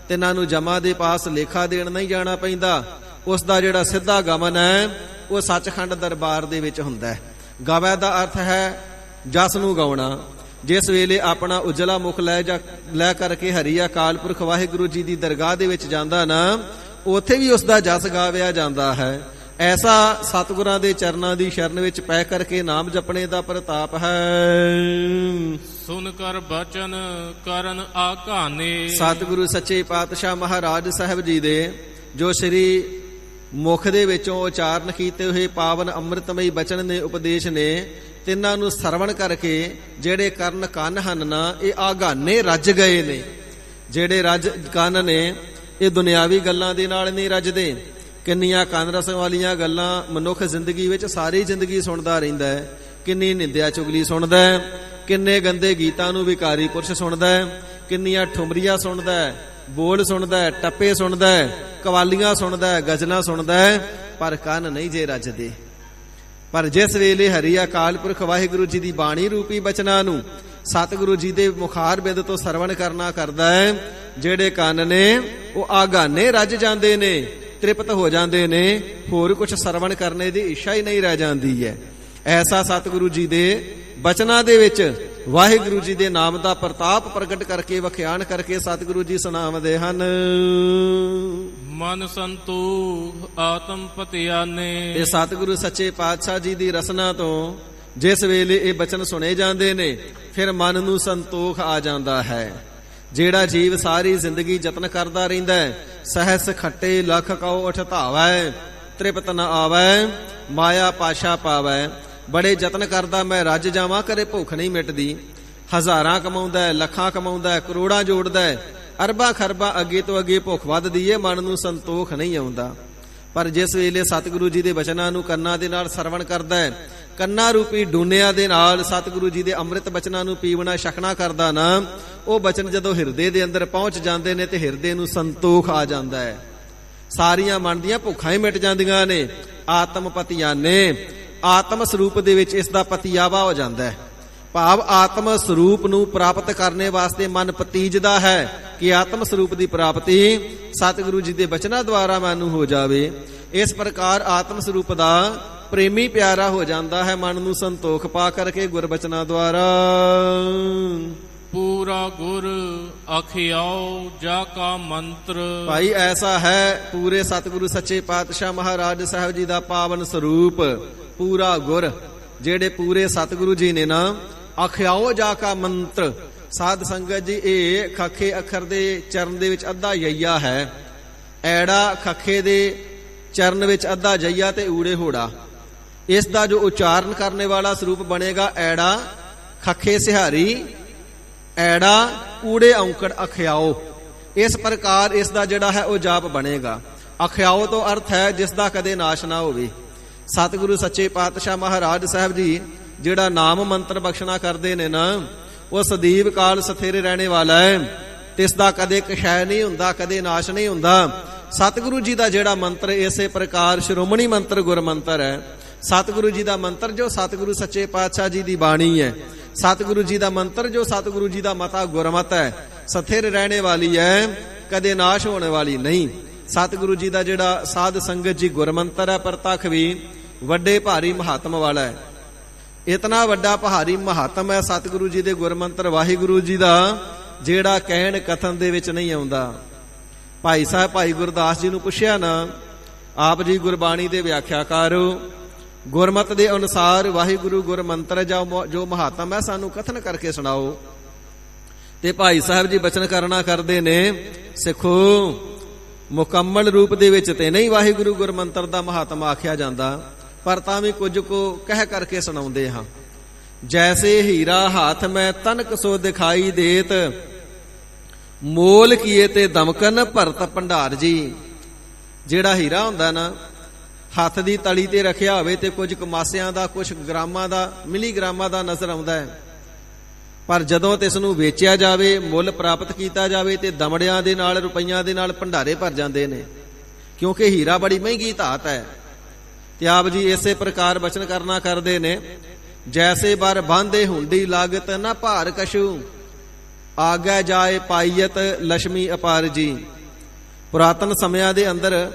S2: ਤਿੰਨਾਂ ਨੂੰ ਜਮਾ ਦੇ ਪਾਸ ਲੇਖਾ ਦੇਣ ਨਹੀਂ ਜਾਣਾ ਪੈਂਦਾ। ਉਸ ਦਾ ਜਿਹੜਾ ਸਿੱਧਾ ਗਮਨ ਹੈ ਉਹ ਸੱਚਖੰਡ ਦਰਬਾਰ ਦੇ ਵਿੱਚ ਹੁੰਦਾ ਹੈ। ਗਵੈ ਦਾ ਅਰਥ ਹੈ ਜਸ ਨੂੰ ਗਾਉਣਾ। ਜਿਸ ਵੇਲੇ ਆਪਣਾ ਉਜਲਾ ਮੁਖ ਲੈ ਕਰਕੇ ਹਰੀ ਅਕਾਲ ਪੁਰਖ ਵਾਹਿਗੁਰੂ ਜੀ ਦੀ ਦਰਗਾਹ ਦੇ ਵਿੱਚ ਜਾਂਦਾ ਨਾ, ਉੱਥੇ ਵੀ ਉਸ ਦਾ ਜਸ ਗਾਵਿਆ ਜਾਂਦਾ ਹੈ। ਐਸਾ ਸਤਿਗੁਰਾਂ ਦੇ ਚਰਨਾਂ ਦੀ ਸ਼ਰਨ ਵਿੱਚ ਪੈ ਕਰਕੇ ਨਾਮ ਜਪਣੇ ਦਾ ਪ੍ਰਤਾਪ ਹੈ।
S3: ਸੁਨ ਕਰ ਬਚਨ ਕਰਨ ਆਘਾਨੇ।
S2: ਸਤਿਗੁਰੂ ਸੱਚੇ ਪਾਤਸ਼ਾਹ ਮਹਾਰਾਜ ਸਾਹਿਬ ਜੀ ਦੇ ਜੋ ਸ੍ਰੀ ਮੁਖ ਦੇ ਵਿੱਚੋਂ ਉਚਾਰਨ ਕੀਤੇ ਹੋਏ ਪਾਵਨ ਅੰਮ੍ਰਿਤਮਈ ਬਚਨ ਨੇ, ਉਪਦੇਸ਼ ਨੇ, ਤਿੰਨਾਂ ਨੂੰ ਸਰਵਣ ਕਰਕੇ ਜਿਹੜੇ ਕਰਨ ਕੰਨ ਹਨ ਨਾ, ਇਹ ਆਘਾਨੇ ਰੱਜ ਗਏ ਨੇ। ਜਿਹੜੇ ਰੱਜ ਕੰਨ ਨੇ, ਇਹ ਦੁਨਿਆਵੀ ਗੱਲਾਂ ਦੇ ਨਾਲ ਨਹੀਂ ਰੱਜਦੇ। ਕਿੰਨੀਆਂ ਕੰਨ ਰਸ ਵਾਲੀਆਂ ਗੱਲਾਂ ਮਨੁੱਖ ਜ਼ਿੰਦਗੀ ਵਿੱਚ ਸਾਰੀ ਜ਼ਿੰਦਗੀ ਸੁਣਦਾ ਰਹਿੰਦਾ ਹੈ। ਕਿੰਨੀ ਨਿੰਦਿਆ ਚੁਗਲੀ ਸੁਣਦਾ ਹੈ, ਕਿੰਨੇ ਗੰਦੇ ਗੀਤਾਂ ਨੂੰ ਵਿਕਾਰੀ ਪੁਰਸ਼ ਸੁਣਦਾ ਹੈ, ਕਿੰਨੀਆਂ ਠੁਮਰੀਆਂ ਸੁਣਦਾ ਹੈ, ਬੋਲ ਸੁਣਦਾ ਹੈ, ਟੱਪੇ ਸੁਣਦਾ ਹੈ, ਕਵਾਲੀਆਂ ਸੁਣਦਾ ਹੈ, ਗਜ਼ਲਾਂ ਸੁਣਦਾ ਹੈ, ਪਰ ਕੰਨ ਨਹੀਂ ਜੇ ਰੱਜਦੇ। ਪਰ ਜਿਸ ਵੇਲੇ ਹਰੀ ਅਕਾਲ ਪੁਰਖ ਵਾਹਿਗੁਰੂ ਜੀ ਦੀ ਬਾਣੀ ਰੂਪੀ ਬਚਨਾਂ ਨੂੰ ਸਤਿਗੁਰੂ ਜੀ ਦੇ ਮੁਖਾਰ ਬਿੰਦ ਤੋਂ ਸਰਵਣ ਕਰਨਾ ਕਰਦਾ ਹੈ, ਜਿਹੜੇ ਕੰਨ ਨੇ ਉਹ ਆਘਾਨੇ ਰੱਜ ਜਾਂਦੇ ਨੇ, ਤ੍ਰਿਪਤ ਹੋ ਜਾਂਦੇ ਨੇ, ਹੋਰ ਕੁਝ ਸਰਵਣ ਕਰਨੇ ਦੀ ਇੱਛਾ ਹੀ ਨਹੀਂ ਰਹਿ ਜਾਂਦੀ ਹੈ। ਐਸਾ ਸਤਿਗੁਰੂ ਜੀ ਦੇ ਬਚਨਾਂ ਦੇ ਵਿੱਚ ਵਾਹਿਗੁਰੂ ਜੀ ਦੇ ਨਾਮ ਦਾ ਪ੍ਰਤਾਪ ਪ੍ਰਗਟ ਕਰਕੇ, ਵਖਿਆਨ ਕਰਕੇ ਸਤਿਗੁਰੂ ਜੀ ਸੁਣਾਉਂਦੇ ਹਨ।
S3: ਮਨ ਸੰਤੋਖ ਆਤਮ ਪਤਿਆਨੇ।
S2: ਇਹ ਸਤਿਗੁਰੂ ਸੱਚੇ ਪਾਤਸ਼ਾਹ ਜੀ ਦੀ ਰਸਨਾ ਤੋਂ ਜਿਸ ਵੇਲੇ ਇਹ ਬਚਨ ਸੁਣੇ ਜਾਂਦੇ ਨੇ, ਫਿਰ ਮਨ ਨੂੰ ਸੰਤੋਖ ਆ ਜਾਂਦਾ ਹੈ। ਜਿਹੜਾ ਜੀਵ ਸਾਰੀ ਜ਼ਿੰਦਗੀ ਯਤਨ ਕਰਦਾ ਰਹਿੰਦਾ ਹੈ, ਸਹਿਸ ਖੱਟੇ ਲੱਖ ਕਉ ਉਠ ਧਾਵੈ, ਤ੍ਰਿਪਤ ਨ ਆਵੈ, ਮਾਇਆ ਪਾਸ਼ਾ ਪਾਵੈ। ਬੜੇ ਯਤਨ ਕਰਦਾ ਮੈਂ ਰੱਜ ਜਾਵਾਂ, ਕਦੇ ਭੁੱਖ ਨਹੀਂ ਮਿਟਦੀ। ਹਜ਼ਾਰਾਂ ਕਮਾਉਂਦਾ ਹੈ, ਲੱਖਾਂ ਕਮਾਉਂਦਾ ਹੈ, ਕਰੋੜਾਂ ਜੋੜਦਾ ਹੈ, ਅਰਬਾਂ ਖਰਬਾਂ ਅੱਗੇ ਤੋਂ ਅੱਗੇ ਭੁੱਖ ਵੱਧਦੀ ਹੈ, ਮਨ ਨੂੰ ਸੰਤੋਖ ਨਹੀਂ ਆਉਂਦਾ। ਪਰ ਜਿਸ ਵੇਲੇ ਸਤਿਗੁਰੂ ਜੀ ਦੇ ਬਚਨਾਂ ਨੂੰ ਕੰਨਾਂ ਦੇ ਨਾਲ ਸਰਵਣ ਕਰਦਾ ਹੈ, ਕੰਨਾਂ ਰੂਪੀ ਡੂਨਿਆਂ ਦੇ ਨਾਲ ਸਤਿਗੁਰੂ ਜੀ ਦੇ ਅੰਮ੍ਰਿਤ ਬਚਨਾਂ ਨੂੰ ਪੀਵਣਾ ਛਕਣਾ ਕਰਦਾ ਨਾ, ਉਹ ਬਚਨ ਜਦੋਂ ਹਿਰਦੇ ਦੇ ਅੰਦਰ ਪਹੁੰਚ ਜਾਂਦੇ ਨੇ ਤੇ ਹਿਰਦੇ ਨੂੰ ਸੰਤੋਖ ਆ ਜਾਂਦਾ ਹੈ। ਸਾਰੀਆਂ ਮਨ ਦੀਆਂ ਭੁੱਖਾਂ ਹੀ ਮਿਟ ਜਾਂਦੀਆਂ ਨੇ। ਆਤਮ ਪਤਿਆਨੇ, ਆਤਮ ਸਰੂਪ ਦੇ ਵਿੱਚ ਇਸ ਦਾ ਪਤੀਆਵਾ ਹੋ ਜਾਂਦਾ ਹੈ। ਭਾਵ ਆਤਮ ਸਰੂਪ ਨੂੰ ਪ੍ਰਾਪਤ ਕਰਨੇ ਵਾਸਤੇ ਮਨ ਪਤੀਜਦਾ ਹੈ ਕਿ ਆਤਮ ਸਰੂਪ ਦੀ ਪ੍ਰਾਪਤੀ ਸਤਿਗੁਰੂ ਜੀ ਦੇ ਬਚਨਾਂ ਦੁਆਰਾ ਮੈਨੂੰ ਹੋ ਜਾਵੇ। ਇਸ ਪ੍ਰਕਾਰ ਆਤਮ ਸਰੂਪ ਦਾ ਪ੍ਰੇਮੀ ਪਿਆਰਾ ਹੋ ਜਾਂਦਾ ਹੈ, ਮਨ ਨੂੰ ਸੰਤੋਖ ਪਾ ਕਰਕੇ ਗੁਰਬਚਨਾਂ ਦੁਆਰਾ।
S3: ਪੂਰਾ ਗੁਰ ਆਖਿਆਓ ਜਾ ਕਾ ਮੰਤਰ।
S2: ਭਾਈ ਐਸਾ ਹੈ ਪੂਰੇ ਸਤਿਗੁਰੂ ਸੱਚੇ ਪਾਤਸ਼ਾਹ ਮਹਾਰਾਜ ਸਾਹਿਬ ਜੀ ਦਾ ਪਾਵਨ ਸਰੂਪ ਪੂਰਾ ਗੁਰ, ਜਿਹੜੇ ਪੂਰੇ ਸਤਿਗੁਰੂ ਜੀ ਨੇ ਨਾ ਆਖਿਆਓ ਜਾ ਕਾ ਮੰਤਰ। ਸਾਧ ਸੰਗਤ ਜੀ, ਇਹ ਖੱਖੇ ਅੱਖਰ ਦੇ ਚਰਨ ਦੇ ਵਿੱਚ ਅੱਧਾ ਯਈਆ ਹੈ, ਐੜਾ ਖੱਖੇ ਦੇ ਚਰਨ ਵਿੱਚ ਅੱਧਾ ਜਈਆ ਤੇ ਊੜੇ ਹੋੜਾ। ਇਸ ਦਾ ਜੋ ਉਚਾਰਨ ਕਰਨੇ ਵਾਲਾ ਸਰੂਪ ਬਣੇਗਾ ਐੜਾ ਖੱਖੇ ਸਿਹਾਰੀ ਐੜਾ ਊੜੇ ਔਂਕੜ ਅਖਿਆਓ। ਇਸ ਪ੍ਰਕਾਰ ਇਸ ਦਾ ਜਿਹੜਾ ਹੈ ਉਹ ਜਾਪ ਬਣੇਗਾ। ਅਖਿਆਓ ਤੋਂ ਅਰਥ ਹੈ ਜਿਸ ਦਾ ਕਦੇ ਨਾਸ਼ ਨਾ ਹੋਵੇ। ਸਤਿਗੁਰੂ ਸੱਚੇ ਪਾਤਸ਼ਾਹ ਮਹਾਰਾਜ ਸਾਹਿਬ ਜੀ ਜਿਹੜਾ ਨਾਮ ਮੰਤਰ ਬਖਸ਼ਣਾ ਕਰਦੇ ਨੇ ਨਾ, ਉਹ ਸਦੀਵ ਕਾਲ ਸਥਿਰ ਰਹਿਣੇ ਵਾਲਾ ਹੈ, ਤਿਸ ਦਾ ਕਦੇ ਕਸ਼ੈ ਨਹੀਂ ਹੁੰਦਾ, ਕਦੇ ਨਾਸ਼ ਨਹੀਂ ਹੁੰਦਾ। ਸਤਿਗੁਰੂ ਜੀ ਦਾ ਜਿਹੜਾ ਮੰਤਰ ਇਸੇ ਪ੍ਰਕਾਰ ਸ਼੍ਰੋਮਣੀ ਮੰਤਰ ਗੁਰਮੰਤਰ ਹੈ। ਸਤਿਗੁਰੂ ਜੀ ਦਾ ਮੰਤਰ ਜੋ ਸਤਿਗੁਰੂ ਸੱਚੇ ਪਾਤਸ਼ਾਹ ਜੀ ਦੀ ਬਾਣੀ ਹੈ, ਸਤਿਗੁਰੂ ਜੀ ਦਾ ਮੰਤਰ ਜੋ ਸਤਿਗੁਰੂ ਜੀ ਦਾ ਮਤਾ ਗੁਰਮਤ ਹੈ, ਸਥਿਰ ਰਹਿਣੇ ਵਾਲੀ ਹੈ, ਕਦੇ ਨਾਸ਼ ਹੋਣ ਵਾਲੀ ਨਹੀਂ। ਸਤਿਗੁਰੂ ਜੀ ਦਾ ਜਿਹੜਾ ਸਾਧ ਸੰਗਤ ਜੀ ਗੁਰਮੰਤਰ ਹੈ, ਪ੍ਰਤੱਖ ਵੀ ਵੱਡੇ ਭਾਰੀ ਮਹਾਤਮ ਵਾਲਾ ਹੈ। ਇਤਨਾ ਵੱਡਾ ਭਾਰੀ ਮਹਾਤਮ ਹੈ ਸਤਿਗੁਰੂ ਜੀ ਦੇ ਗੁਰਮੰਤਰ ਵਾਹਿਗੁਰੂ ਜੀ ਦਾ, ਜਿਹੜਾ ਕਹਿਣ ਕਥਨ ਦੇ ਵਿੱਚ ਨਹੀਂ ਆਉਂਦਾ। ਭਾਈ ਸਾਹਿਬ ਭਾਈ ਗੁਰਦਾਸ ਜੀ ਨੂੰ ਪੁੱਛਿਆ ਨਾ, ਆਪ ਜੀ ਗੁਰਬਾਣੀ ਦੇ ਵਿਆਖਿਆਕਾਰ ਹੋ, ਗੁਰਮਤ ਦੇ ਅਨੁਸਾਰ ਵਾਹਿਗੁਰੂ ਗੁਰਮੰਤਰ ਜੋ ਮਹਾਤਮ ਹੈ ਸਾਨੂੰ ਕਥਨ ਕਰਕੇ ਸੁਣਾਓ। ਤੇ ਭਾਈ ਸਾਹਿਬ ਜੀ ਬਚਨ ਕਰਨਾ ਕਰਦੇ ਨੇ, ਸਿੱਖੋ ਮੁਕੰਮਲ ਰੂਪ ਦੇ ਵਿੱਚ ਤੇ ਨਹੀਂ ਵਾਹਿਗੁਰੂ ਗੁਰਮੰਤਰ ਦਾ ਮਹਾਤਮ ਆਖਿਆ ਜਾਂਦਾ, ਪਰ ਤਾਂ ਵੀ ਕੁਝ ਕੋ ਕਹਿ ਕਰਕੇ ਸੁਣਾਉਂਦੇ ਹਾਂ। ਜੈਸੇ ਹੀਰਾ ਹਾਥ ਮੈਂ ਤਨਕ ਸੋ ਦਿਖਾਈ ਦੇਤ, ਮੋਲ ਕੀਏ ਤੇ ਦਮਕਨ ਭਰਤ ਭੰਡਾਰ ਜੀ। ਜਿਹੜਾ ਹੀਰਾ ਹੁੰਦਾ ਨਾ, ਹੱਥ ਦੀ ਤਲੀ ਤੇ ਰੱਖਿਆ ਹੋਵੇ ਤੇ ਕੁਝ ਕਮਾਸਿਆਂ ਦਾ, ਕੁਝ ਗ੍ਰਾਮਾਂ ਦਾ, ਮਿਲੀਗ੍ਰਾਮਾਂ ਦਾ ਨਜ਼ਰ ਆਉਂਦਾ ਹੈ, ਪਰ ਜਦੋਂ ਤੇ ਇਸ ਨੂੰ ਵੇਚਿਆ ਜਾਵੇ, ਮੁੱਲ ਪ੍ਰਾਪਤ ਕੀਤਾ ਜਾਵੇ ਤੇ ਦਮੜਿਆਂ ਦੇ ਨਾਲ, ਰੁਪਈਆਂ ਦੇ ਨਾਲ ਭੰਡਾਰੇ ਭਰ ਜਾਂਦੇ ਨੇ, ਕਿਉਂਕਿ ਹੀਰਾ ਬੜੀ ਮਹਿੰਗੀ ਧਾਤ ਹੈ। ਤੇ ਆਪ ਜੀ ਇਸੇ ਪ੍ਰਕਾਰ ਬਚਨ ਕਰਨਾ ਕਰਦੇ ਨੇ, ਜੈਸੇ ਬਰ ਬਾਂਧੇ ਹੁੰਡੀ ਲਾਗਤ ਨਾ ਭਾਰ ਕਛੂ, ਆਗੇ ਜਾਏ ਪਾਈਅਤ ਲక్ష్ਮੀ ਅਪਾਰ ਜੀ। ਪੁਰਾਤਨ ਸਮਿਆਂ ਦੇ ਅੰਦਰ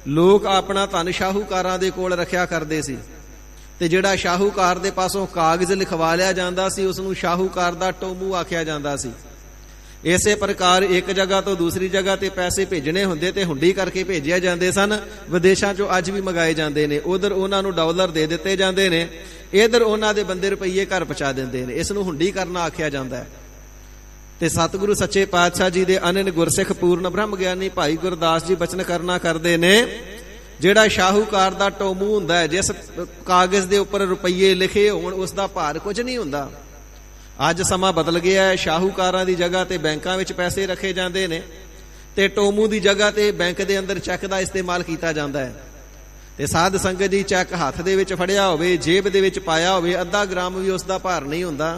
S2: ਲੋਕ ਆਪਣਾ ਧਨ ਸ਼ਾਹੂਕਾਰਾਂ ਦੇ ਕੋਲ ਰੱਖਿਆ ਕਰਦੇ ਸੀ, ਤੇ ਜਿਹੜਾ ਸ਼ਾਹੂਕਾਰ ਦੇ ਪਾਸੋਂ ਕਾਗਜ਼ ਲਿਖਵਾ ਲਿਆ ਜਾਂਦਾ ਸੀ ਉਸ ਨੂੰ ਸ਼ਾਹੂਕਾਰ ਦਾ ਟੋਮੂ ਆਖਿਆ ਜਾਂਦਾ ਸੀ। ਇਸੇ ਪ੍ਰਕਾਰ ਇੱਕ ਜਗ੍ਹਾ ਤੋਂ ਦੂਸਰੀ ਜਗ੍ਹਾ ਤੇ ਪੈਸੇ ਭੇਜਣੇ ਹੁੰਦੇ ਤੇ ਹੁੰਡੀ ਕਰਕੇ ਭੇਜਿਆ ਜਾਂਦੇ ਸਨ। ਵਿਦੇਸ਼ਾਂ ਚੋਂ ਅੱਜ ਵੀ ਮੰਗਾਏ ਜਾਂਦੇ ਨੇ, ਉਧਰ ਉਹਨਾਂ ਨੂੰ ਡਾਲਰ ਦੇ ਦਿੱਤੇ ਜਾਂਦੇ ਨੇ, ਇਧਰ ਉਹਨਾਂ ਦੇ ਬੰਦੇ ਰੁਪਈਏ ਘਰ ਪਹੁੰਚਾ ਦਿੰਦੇ ਨੇ। ਇਸ ਨੂੰ ਹੁੰਡੀ ਕਰਨਾ ਆਖਿਆ ਜਾਂਦਾ ਹੈ। ਤੇ ਸਤਿਗੁਰੂ ਸੱਚੇ ਪਾਤਸ਼ਾਹ ਜੀ ਦੇ ਅਨੰਨ ਗੁਰਸਿੱਖ ਪੂਰਨ ਬ੍ਰਹਮ ਗਿਆਨੀ ਭਾਈ ਗੁਰਦਾਸ ਜੀ ਬਚਨ ਕਰਨਾ ਕਰਦੇ ਨੇ, ਜਿਹੜਾ ਸ਼ਾਹੂਕਾਰ ਦਾ ਟੋਮੂ ਹੁੰਦਾ ਹੈ, ਜਿਸ ਕਾਗਜ਼ ਦੇ ਉੱਪਰ ਰੁਪਈਏ ਲਿਖੇ ਹੋਣ, ਉਸ ਦਾ ਭਾਰ ਕੁਝ ਨਹੀਂ ਹੁੰਦਾ। ਅੱਜ ਸਮਾਂ ਬਦਲ ਗਿਆ ਹੈ, ਸ਼ਾਹੂਕਾਰਾਂ ਦੀ ਜਗ੍ਹਾ ਤੇ ਬੈਂਕਾਂ ਵਿੱਚ ਪੈਸੇ ਰੱਖੇ ਜਾਂਦੇ ਨੇ, ਤੇ ਟੋਮੂ ਦੀ ਜਗ੍ਹਾ ਤੇ ਬੈਂਕ ਦੇ ਅੰਦਰ ਚੈੱਕ ਦਾ ਇਸਤੇਮਾਲ ਕੀਤਾ ਜਾਂਦਾ ਹੈ। ਤੇ ਸਾਧ ਸੰਗਤ ਜੀ, ਚੈੱਕ ਹੱਥ ਦੇ ਵਿੱਚ ਫੜਿਆ ਹੋਵੇ, ਜੇਬ ਦੇ ਵਿੱਚ ਪਾਇਆ ਹੋਵੇ, ਅੱਧਾ ਗ੍ਰਾਮ ਵੀ ਉਸ ਦਾ ਭਾਰ ਨਹੀਂ ਹੁੰਦਾ।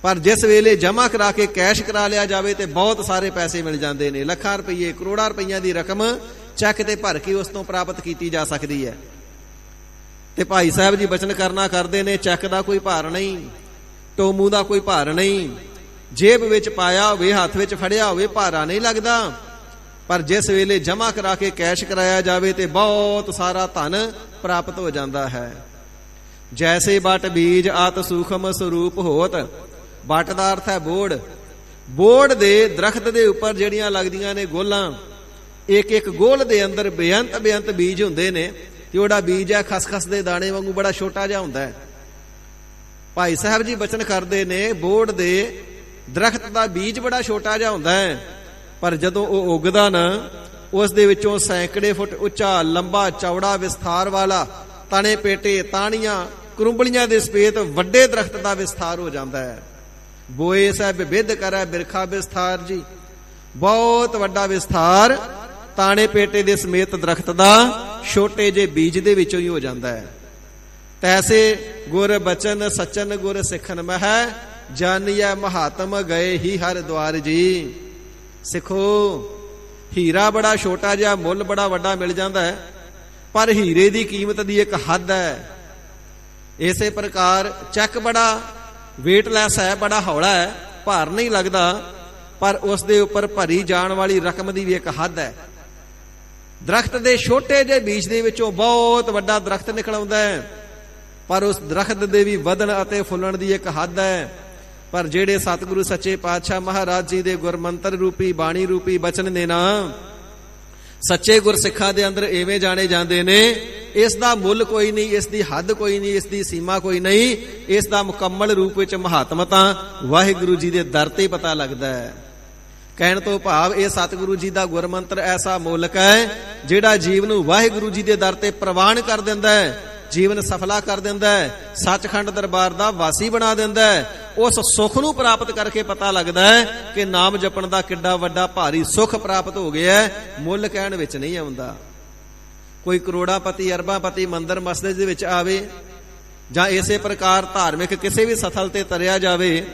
S2: ਪਰ ਜਿਸ ਵੇਲੇ ਜਮ੍ਹਾਂ ਕਰਾ ਕੇ ਕੈਸ਼ ਕਰਾ ਲਿਆ ਜਾਵੇ ਤੇ ਬਹੁਤ ਸਾਰੇ ਪੈਸੇ ਮਿਲ ਜਾਂਦੇ ਨੇ, ਲੱਖਾਂ ਰੁਪਈਏ, ਕਰੋੜਾਂ ਰੁਪਈਆਂ ਦੀ ਰਕਮ ਚੈੱਕ ਤੇ ਭਰ ਕੇ ਉਸ ਤੋਂ ਪ੍ਰਾਪਤ ਕੀਤੀ ਜਾ ਸਕਦੀ ਹੈ। ਤੇ ਭਾਈ ਸਾਹਿਬ ਜੀ ਬਚਨ ਕਰਨਾ ਕਰਦੇ ਨੇ, ਚੈੱਕ ਦਾ ਕੋਈ ਭਾਰ ਨਹੀਂ, ਟੋਮੂ ਦਾ ਕੋਈ ਭਾਰ ਨਹੀਂ, ਜੇਬ ਵਿੱਚ ਪਾਇਆ ਹੋਵੇ, ਹੱਥ ਵਿੱਚ ਫੜਿਆ ਹੋਵੇ, ਭਾਰਾ ਨਹੀਂ ਲੱਗਦਾ। ਪਰ ਜਿਸ ਵੇਲੇ ਜਮ੍ਹਾਂ ਕਰਾ ਕੇ ਕੈਸ਼ ਕਰਾਇਆ ਜਾਵੇ ਤੇ ਬਹੁਤ ਸਾਰਾ ਧਨ ਪ੍ਰਾਪਤ ਹੋ ਜਾਂਦਾ ਹੈ। ਜੈਸੇ ਬਟ ਬੀਜ ਆਤ ਸੂਖਮ ਸਰੂਪ ਹੋਤ, ਬਟ ਦਾ ਅਰਥ ਹੈ ਬੋੜ। ਬੋੜ ਦੇ ਦਰਖਤ ਦੇ ਉੱਪਰ ਜਿਹੜੀਆਂ ਲੱਗਦੀਆਂ ਨੇ ਗੋਲਾਂ, ਇੱਕ ਇੱਕ ਗੋਲ ਦੇ ਅੰਦਰ ਬੇਅੰਤ ਬੇਅੰਤ ਬੀਜ ਹੁੰਦੇ ਨੇ, ਤੇ ਉਹਦਾ ਬੀਜ ਹੈ ਖਸਖਸ ਦੇ ਦਾਣੇ ਵਾਂਗੂ ਬੜਾ ਛੋਟਾ ਜਿਹਾ ਹੁੰਦਾ ਹੈ। ਭਾਈ ਸਾਹਿਬ ਜੀ ਬਚਨ ਕਰਦੇ ਨੇ, ਬੋੜ ਦੇ ਦਰਖਤ ਦਾ ਬੀਜ ਬੜਾ ਛੋਟਾ ਜਿਹਾ ਹੁੰਦਾ ਹੈ, ਪਰ ਜਦੋਂ ਉਹ ਉੱਗਦਾ ਨਾ, ਉਸ ਦੇ ਵਿੱਚੋਂ ਸੈਂਕੜੇ ਫੁੱਟ ਉੱਚਾ, ਲੰਬਾ, ਚੌੜਾ, ਵਿਸਥਾਰ ਵਾਲਾ, ਤਣੇ ਪੇਟੇ, ਤਾਣੀਆਂ, ਕਰੁੰਬਲੀਆਂ ਦੇ ਸਮੇਤ ਵੱਡੇ ਦਰਖਤ ਦਾ ਵਿਸਥਾਰ ਹੋ ਜਾਂਦਾ ਹੈ। ਬੋਏ ਸਾਹਿਬ ਵਿਧ ਕਰੈ ਬਿਰਖਾ ਵਿਸਥਾਰ ਜੀ, ਬਹੁਤ ਵੱਡਾ ਵਿਸਥਾਰ ਤਾਣੇ ਪੇਟੇ ਦੇ ਸਮੇਤ ਦਰਖਤ ਦਾ ਛੋਟੇ ਜਿਹੇ ਬੀਜ ਦੇ ਵਿੱਚੋਂ ਹੀ ਹੋ ਜਾਂਦਾ ਹੈ। ਤੈਸੇ ਗੁਰ ਬਚਨ ਸਚਨ ਗੁਰ ਸਿੱਖਨ ਮਹਿ, ਜਾਨੀਐ ਮਹਾਤਮ ਗਏ ਹੀ ਹਰ ਦੁਆਰ ਜੀ। ਸਿੱਖੋ, ਹੀਰਾ ਬੜਾ ਛੋਟਾ ਜਿਹਾ, ਮੁੱਲ ਬੜਾ ਵੱਡਾ ਮਿਲ ਜਾਂਦਾ ਹੈ, ਪਰ ਹੀਰੇ ਦੀ ਕੀਮਤ ਦੀ ਇੱਕ ਹੱਦ ਹੈ। ਇਸੇ ਪ੍ਰਕਾਰ ਚੱਕ ਬੜਾ ਵੇਟਲੈਸ ਹੈ, ਬੜਾ ਹੌਲਾ ਹੈ, ਭਾਰ ਨਹੀਂ ਲੱਗਦਾ, ਪਰ ਉਸ ਦੇ ਉੱਪਰ ਭਰੀ ਜਾਣ ਵਾਲੀ ਰਕਮ ਦੀ ਵੀ ਇੱਕ ਹੱਦ ਹੈ। ਦਰਖਤ ਦੇ ਛੋਟੇ ਜਿਹੇ ਬੀਜ ਦੇ ਵਿੱਚੋਂ ਬਹੁਤ ਵੱਡਾ ਦਰਖਤ ਨਿਕਲ ਆਉਂਦਾ ਹੈ, ਪਰ ਉਸ ਦਰਖਤ ਦੇ ਵੀ ਵਧਣ ਅਤੇ ਫੁੱਲਣ ਦੀ ਇੱਕ ਹੱਦ ਹੈ। ਪਰ ਜਿਹੜੇ ਸਤਿਗੁਰੂ ਸੱਚੇ ਪਾਤਸ਼ਾਹ ਮਹਾਰਾਜ ਜੀ ਦੇ ਗੁਰਮੰਤਰ ਰੂਪੀ ਬਾਣੀ ਰੂਪੀ ਬਚਨ ਨੇ ਨਾ, ਸੱਚੇ ਗੁਰਸਿੱਖਾਂ ਦੇ ਅੰਦਰ ਐਵੇਂ ਜਾਣੇ ਜਾਂਦੇ ਨੇ, ਇਸ ਦਾ ਮੁੱਲ ਕੋਈ ਨਹੀਂ, ਇਸ ਦੀ ਹੱਦ ਕੋਈ ਨਹੀਂ, ਇਸ ਦੀ ਸੀਮਾ ਕੋਈ ਨਹੀਂ, ਇਸ ਦਾ ਮੁਕੰਮਲ ਰੂਪ ਵਿੱਚ ਮਹਾਤਮਾ ਤਾਂ ਵਾਹਿਗੁਰੂ ਜੀ ਦੇ ਦਰ ਤੇ ਪਤਾ ਲੱਗਦਾ ਹੈ। ਕਹਿਣ ਤੋਂ ਭਾਵ ਇਹ ਸਤਿਗੁਰੂ ਜੀ ਦਾ ਗੁਰਮੰਤਰ ਐਸਾ ਮੋਲਕ ਹੈ ਜਿਹੜਾ ਜੀਵ ਨੂੰ ਵਾਹਿਗੁਰੂ ਜੀ ਦੇ ਦਰ ਤੇ ਪ੍ਰਵਾਨ ਕਰ ਦਿੰਦਾ ਹੈ, ਜੀਵਨ ਸਫਲਾ ਕਰ ਦਿੰਦਾ ਹੈ, ਸੱਚਖੰਡ ਦਰਬਾਰ ਦਾ ਵਾਸੀ ਬਣਾ ਦਿੰਦਾ ਹੈ। ਉਸ ਸੁੱਖ ਨੂੰ ਪ੍ਰਾਪਤ ਕਰਕੇ ਪਤਾ ਲੱਗਦਾ ਹੈ ਕਿ ਨਾਮ ਜਪਣ ਦਾ ਕਿੱਡਾ ਵੱਡਾ ਭਾਰੀ ਸੁੱਖ ਪ੍ਰਾਪਤ ਹੋ ਗਿਆ ਹੈ, ਮੁੱਲ ਕਹਿਣ ਵਿੱਚ ਨਹੀਂ ਆਉਂਦਾ। ਕੋਈ ਕਰੋੜਾਪਤੀ ਅਰਬਾਂਪਤੀ ਮੰਦਰ ਮਸਜਿਦ ਦੇ ਵਿੱਚ ਆਵੇ ਜਾਂ ਇਸੇ ਪ੍ਰਕਾਰ ਧਾਰਮਿਕ ਕਿਸੇ ਵੀ ਸਥਲ ਤੇ ਤਰਿਆ ਜਾਵੇ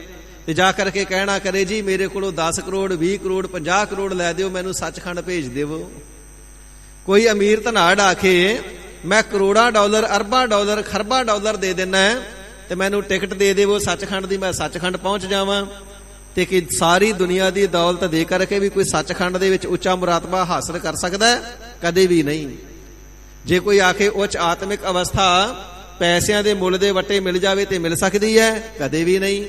S2: ਤੇ ਜਾ ਕਰਕੇ ਕਹਿਣਾ ਕਰੇ, ਜੀ ਮੇਰੇ ਕੋਲੋਂ 10 ਕਰੋੜ 20 ਕਰੋੜ 50 ਕਰੋੜ ਲੈ ਦਿਓ, ਮੈਨੂੰ ਸੱਚਖੰਡ ਭੇਜ ਦੇਵੋ। ਕੋਈ ਅਮੀਰ ਧਨਾੜ ਆਖੇ ਮੈਂ ਕਰੋੜਾਂ ਡਾਲਰ ਅਰਬਾਂ ਡਾਲਰ ਖਰਬਾਂ ਡਾਲਰ ਦੇ ਦੇਣਾ ਤੇ ਮੈਨੂੰ ਟਿਕਟ ਦੇ ਦੇਵੋ ਸੱਚਖੰਡ ਦੀ, ਮੈਂ ਸੱਚਖੰਡ ਪਹੁੰਚ ਜਾਵਾਂ। ਤੇ ਕਿ ਸਾਰੀ ਦੁਨੀਆ ਦੀ ਦੌਲਤ ਦੇ ਕਰਕੇ ਵੀ ਕੋਈ ਸੱਚਖੰਡ ਦੇ ਵਿੱਚ ਉੱਚਾ ਮੁਰਾਤਬਾ ਹਾਸਲ ਕਰ ਸਕਦਾ ਹੈ? ਕਦੇ ਵੀ ਨਹੀਂ। ਜੇ ਕੋਈ ਆਖੇ ਉੱਚ ਆਤਮਿਕ ਅਵਸਥਾ ਪੈਸਿਆਂ ਦੇ ਮੁੱਲ ਦੇ ਵੱਟੇ ਮਿਲ ਜਾਵੇ ਤੇ ਮਿਲ ਸਕਦੀ ਹੈ? ਕਦੇ ਵੀ ਨਹੀਂ।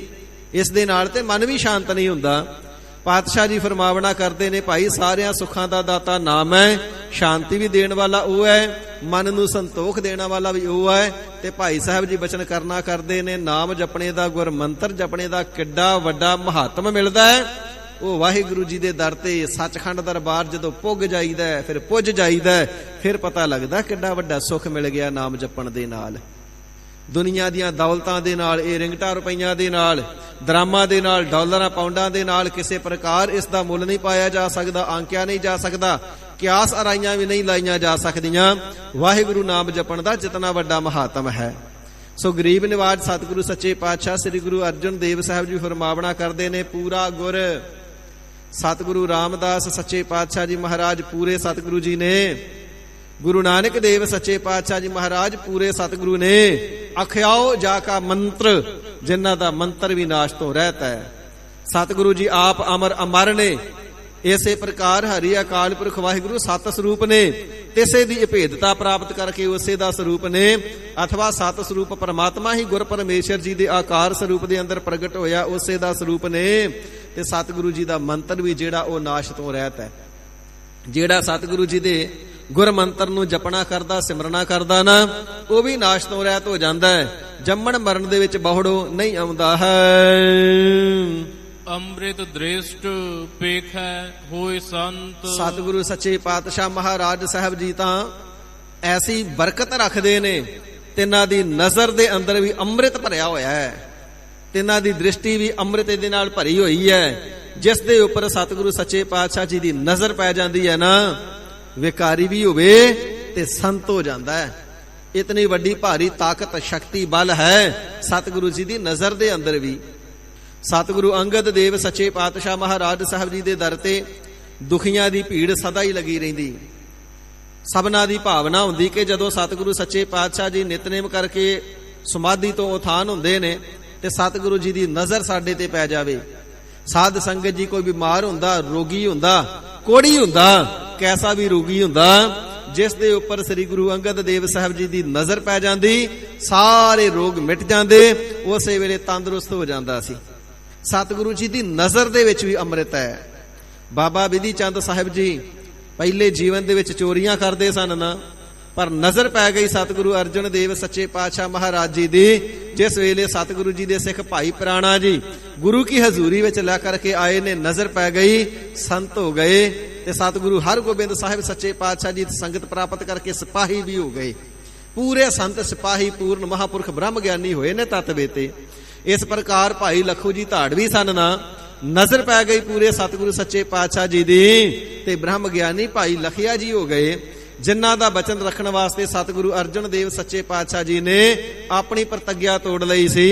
S2: ਇਸ ਦੇ ਨਾਲ ਤੇ ਮਨ ਵੀ ਸ਼ਾਂਤ ਨਹੀਂ ਹੁੰਦਾ। ਪਾਤਸ਼ਾਹ ਜੀ ਫਰਮਾਵਣਾ ਕਰਦੇ ਨੇ, ਭਾਈ ਸਾਰਿਆਂ ਸੁੱਖਾਂ ਦਾ ਦਾਤਾ ਨਾਮ ਹੈ, ਸ਼ਾਂਤੀ ਵੀ ਦੇਣ ਵਾਲਾ ਉਹ ਹੈ, ਮਨ ਨੂੰ ਸੰਤੋਖ ਦੇਣ ਵਾਲਾ ਵੀ ਉਹ ਹੈ। ਤੇ ਭਾਈ ਸਾਹਿਬ ਜੀ ਬਚਨ ਕਰਨਾ ਕਰਦੇ ਨੇ, ਨਾਮ ਜਪਣੇ ਦਾ ਗੁਰਮੰਤਰ ਜਪਣੇ ਦਾ ਕਿੱਡਾ ਵੱਡਾ ਮਹਾਤਮ ਮਿਲਦਾ ਹੈ। ਉਹ ਵਾਹਿਗੁਰੂ ਜੀ ਦੇ ਦਰ ਤੇ ਸੱਚਖੰਡ ਦਰਬਾਰ ਜਦੋਂ ਪੁੱਜ ਜਾਈਦਾ ਫਿਰ ਪੁੱਜ ਜਾਈਦਾ, ਫਿਰ ਪਤਾ ਲੱਗਦਾ ਕਿੱਡਾ ਵੱਡਾ ਸੁੱਖ ਮਿਲ ਗਿਆ ਨਾਮ ਜਪਣ ਦੇ ਨਾਲ। ਦੁਨੀਆ ਦੀਆਂ ਦੌਲਤਾਂ ਦੇ ਨਾਲ, ਇਹ ਰਿੰਗਟਾਂ ਰੁਪਈਆਂ ਦੇ ਨਾਲ, ਦਰਾਮਾਂ ਦੇ ਨਾਲ, ਡਾਲਰਾਂ ਪਾਉਂਡਾਂ ਦੇ ਨਾਲ ਕਿਸੇ ਪ੍ਰਕਾਰ ਇਸ ਦਾ ਮੁੱਲ ਨਹੀਂ ਪਾਇਆ ਜਾ ਸਕਦਾ, ਆਂਕਿਆ ਨਹੀਂ ਜਾ ਸਕਦਾ, ਕਿਆਸ ਅਰਾਈਆਂ ਵੀ ਨਹੀਂ ਲਾਈਆਂ ਜਾ ਸਕਦੀਆਂ ਵਾਹਿਗੁਰੂ ਨਾਮ ਜਪਣ ਦਾ ਜਿਤਨਾ ਵੱਡਾ ਮਹਾਤਮ ਹੈ। ਸੋ ਗਰੀਬ ਨਿਵਾਜ ਸਤਿਗੁਰੂ ਸੱਚੇ ਪਾਤਸ਼ਾਹ ਸ੍ਰੀ ਗੁਰੂ ਅਰਜਨ ਦੇਵ ਸਾਹਿਬ ਜੀ ਫਰਮਾਵਣਾ ਕਰਦੇ ਨੇ, ਪੂਰਾ ਗੁਰ ਸਤਿਗੁਰੂ ਰਾਮਦਾਸ ਸੱਚੇ ਪਾਤਸ਼ਾਹ ਜੀ ਮਹਾਰਾਜ ਪੂਰੇ ਸਤਿਗੁਰੂ ਜੀ ਨੇ, ਗੁਰੂ ਨਾਨਕ ਦੇਵ ਸੱਚੇ ਪਾਤਸ਼ਾਹ ਜੀ ਮਹਾਰਾਜ ਪੂਰੇ ਸਤਿਗੁਰੂ ਨੇ। ਅਖਿਆਓ ਜਾ ਕਾ ਮੰਤਰ, ਜਿਨ੍ਹਾਂ ਦਾ ਮੰਤਰ ਵੀ ਨਾਸ਼ ਤੋਂ ਰਹਿਤ ਹੈ। ਸਤਿਗੁਰੂ ਜੀ ਆਪ ਅਮਰ ਅਮਰ ਨੇ। ਇਸੇ ਪ੍ਰਕਾਰ ਹਰੀ ਅਕਾਲ ਪੁਰਖ ਵਾਹਿਗੁਰੂ ਸਤ ਸਰੂਪ ਨੇ, ਤਿਸੇ ਦੀ ਅਭੇਦਤਾ ਪ੍ਰਾਪਤ ਕਰਕੇ ਉਸੇ ਦਾ ਸਰੂਪ ਨੇ, ਅਥਵਾ ਸਤ ਸਰੂਪ ਪਰਮਾਤਮਾ ਹੀ ਗੁਰ ਪਰਮੇਸ਼ਰ ਜੀ ਦੇ ਆਕਾਰ ਸਰੂਪ ਦੇ ਅੰਦਰ ਪ੍ਰਗਟ ਹੋਇਆ ਉਸੇ ਦਾ ਸਰੂਪ ਨੇ। ਤੇ ਸਤਿਗੁਰੂ ਜੀ ਦਾ ਮੰਤਰ ਵੀ ਜਿਹੜਾ ਉਹ ਨਾਸ਼ ਤੋਂ ਰਹਿਤ ਹੈ। ਜਿਹੜਾ ਸਤਿਗੁਰੂ ਜੀ ਦੇ ਗੁਰਮੰਤਰ ਨੂੰ ਜਪਣਾ ਕਰਦਾ, ਸਿਮਰਨਾ ਕਰਦਾ ਨਾ, ਉਹ ਵੀ ਨਾਸ਼ ਤੋਂ ਰਹਿਤ ਹੋ ਜਾਂਦਾ ਹੈ। ਜੰਮਣ ਮਰਨ ਦੇ ਵਿੱਚ ਬਹੁੜੋ ਨਹੀਂ ਆਉਂਦਾ ਹੈ।
S3: ਅੰਮ੍ਰਿਤ ਦ੍ਰਿਸ਼ਟ ਪੇਖੈ ਹੋਏ ਸੰਤ।
S2: ਸਤਿਗੁਰੂ ਸੱਚੇ ਪਾਤਸ਼ਾਹ ਮਹਾਰਾਜ ਸਾਹਿਬ ਜੀ ਤਾਂ ਐਸੀ ਬਰਕਤ ਰੱਖਦੇ ਨੇ, ਤਿੰਨਾਂ ਦੀ ਨਜ਼ਰ ਦੇ ਅੰਦਰ ਵੀ ਅੰਮ੍ਰਿਤ ਭਰਿਆ ਹੋਇਆ ਹੈ, ਤਿੰਨਾਂ ਦੀ ਦ੍ਰਿਸ਼ਟੀ ਵੀ ਅੰਮ੍ਰਿਤ ਦੇ ਨਾਲ ਭਰੀ ਹੋਈ ਹੈ। ਜਿਸ ਦੇ ਉੱਪਰ ਸਤਿਗੁਰੂ ਸੱਚੇ ਪਾਤਸ਼ਾਹ ਜੀ ਦੀ ਨਜ਼ਰ ਪੈ ਜਾਂਦੀ ਹੈ ਨਾ, ਵਿਕਾਰੀ ਵੀ ਹੋਵੇ ਤੇ ਸੰਤ ਹੋ ਜਾਂਦਾ ਹੈ। ਇਤਨੀ ਵੱਡੀ ਭਾਰੀ ਤਾਕਤ ਸ਼ਕਤੀ ਬਲ ਹੈ ਸਤਿਗੁਰੂ ਜੀ ਦੀ ਨਜ਼ਰ ਦੇ ਅੰਦਰ ਵੀ। ਸਤਿਗੁਰੂ ਅੰਗਦ ਦੇਵ ਸੱਚੇ ਪਾਤਸ਼ਾਹ ਮਹਾਰਾਜ ਸਾਹਿਬ ਜੀ ਦੇ ਦਰ ਤੇ ਦੁਖੀਆਂ ਦੀ ਭੀੜ ਸਦਾ ਹੀ ਲੱਗੀ ਰਹਿੰਦੀ। ਸਭਨਾਂ ਦੀ ਭਾਵਨਾ ਹੁੰਦੀ ਕਿ ਜਦੋਂ ਸਤਿਗੁਰੂ ਸੱਚੇ ਪਾਤਸ਼ਾਹ ਜੀ ਨਿਤਨੇਮ ਕਰਕੇ ਸਮਾਧੀ ਤੋਂ ਉਥਾਨ ਹੁੰਦੇ ਨੇ ਤੇ ਸਤਿਗੁਰੂ ਜੀ ਦੀ ਨਜ਼ਰ ਸਾਡੇ ਤੇ ਪੈ ਜਾਵੇ। ਸਾਧ ਸੰਗਤ ਜੀ ਕੋਈ ਬਿਮਾਰ ਹੁੰਦਾ, ਰੋਗੀ ਹੁੰਦਾ, ਕੋੜੀ ਹੁੰਦਾ, ਕੈਸਾ ਵੀ ਰੋਗੀ ਹੁੰਦਾ, ਜਿਸ ਦੇ ਉੱਪਰ ਸ੍ਰੀ ਗੁਰੂ ਅੰਗਦ ਦੇਵ ਸਾਹਿਬ ਜੀ ਦੀ ਨਜ਼ਰ ਪੈ ਜਾਂਦੀ, ਸਾਰੇ ਰੋਗ ਮਿਟ ਜਾਂਦੇ, ਉਸੇ ਵੇਲੇ ਤੰਦਰੁਸਤ ਹੋ ਜਾਂਦਾ ਸੀ। ਸਤਿਗੁਰੂ ਜੀ ਦੀ ਨਜ਼ਰ ਦੇ ਵਿੱਚ ਵੀ ਅੰਮ੍ਰਿਤ ਹੈ। ਬਾਬਾ ਬਿਧੀ ਚੰਦ ਸਾਹਿਬ ਜੀ ਪਹਿਲੇ ਜੀਵਨ ਦੇ ਵਿੱਚ ਚੋਰੀਆਂ ਕਰਦੇ ਸਨ ਨਾ, ਪਰ ਨਜ਼ਰ ਪੈ ਗਈ ਸਤਿਗੁਰੂ ਅਰਜਨ ਦੇਵ ਸੱਚੇ ਪਾਤਸ਼ਾਹ ਮਹਾਰਾਜ ਜੀ ਦੀ। ਜਿਸ ਵੇਲੇ ਸਤਿਗੁਰੂ ਜੀ ਦੇ ਸਿੱਖ ਭਾਈ ਪ੍ਰਾਣਾ ਜੀ ਗੁਰੂ ਕੀ ਹਜ਼ੂਰੀ ਵਿੱਚ ਲੈ ਕਰਕੇ ਆਏ ਨੇ, ਨਜ਼ਰ ਪੈ ਗਈ, ਸੰਤ ਹੋ ਗਏ। ਤੇ ਸਤਿਗੁਰੂ ਹਰਗੋਬਿੰਦ ਸਾਹਿਬ ਸੱਚੇ ਪਾਤਸ਼ਾਹ ਜੀ ਸੰਗਤ ਪ੍ਰਾਪਤ ਕਰਕੇ ਸਿਪਾਹੀ ਵੀ ਹੋ ਗਏ। ਪੂਰੇ ਸੰਤ ਸਿਪਾਹੀ ਪੂਰਨ ਮਹਾਪੁਰਖ ਬ੍ਰਹਮ ਗਿਆਨੀ ਹੋਏ ਨੇ ਤਤ ਵੇਤੇ। ਇਸ ਪ੍ਰਕਾਰ ਭਾਈ ਲਖੂ ਜੀ ਧਾੜਵੀ ਸਨ ਨਾ, ਨਜ਼ਰ ਪੈ ਗਈ ਪੂਰੇ ਸਤਿਗੁਰੂ ਸੱਚੇ ਪਾਤਸ਼ਾਹ ਜੀ ਦੀ, ਤੇ ਬ੍ਰਹਮ ਗਿਆਨੀ ਭਾਈ ਲਖੀਆ ਜੀ ਹੋ ਗਏ, ਜਿਨ੍ਹਾਂ ਦਾ ਬਚਨ ਰੱਖਣ ਵਾਸਤੇ ਸਤਿਗੁਰੂ ਅਰਜਨ ਦੇਵ ਸੱਚੇ ਪਾਤਸ਼ਾਹ ਜੀ ਨੇ ਆਪਣੀ ਪ੍ਰਤੱਗਿਆ ਤੋੜ ਲਈ ਸੀ।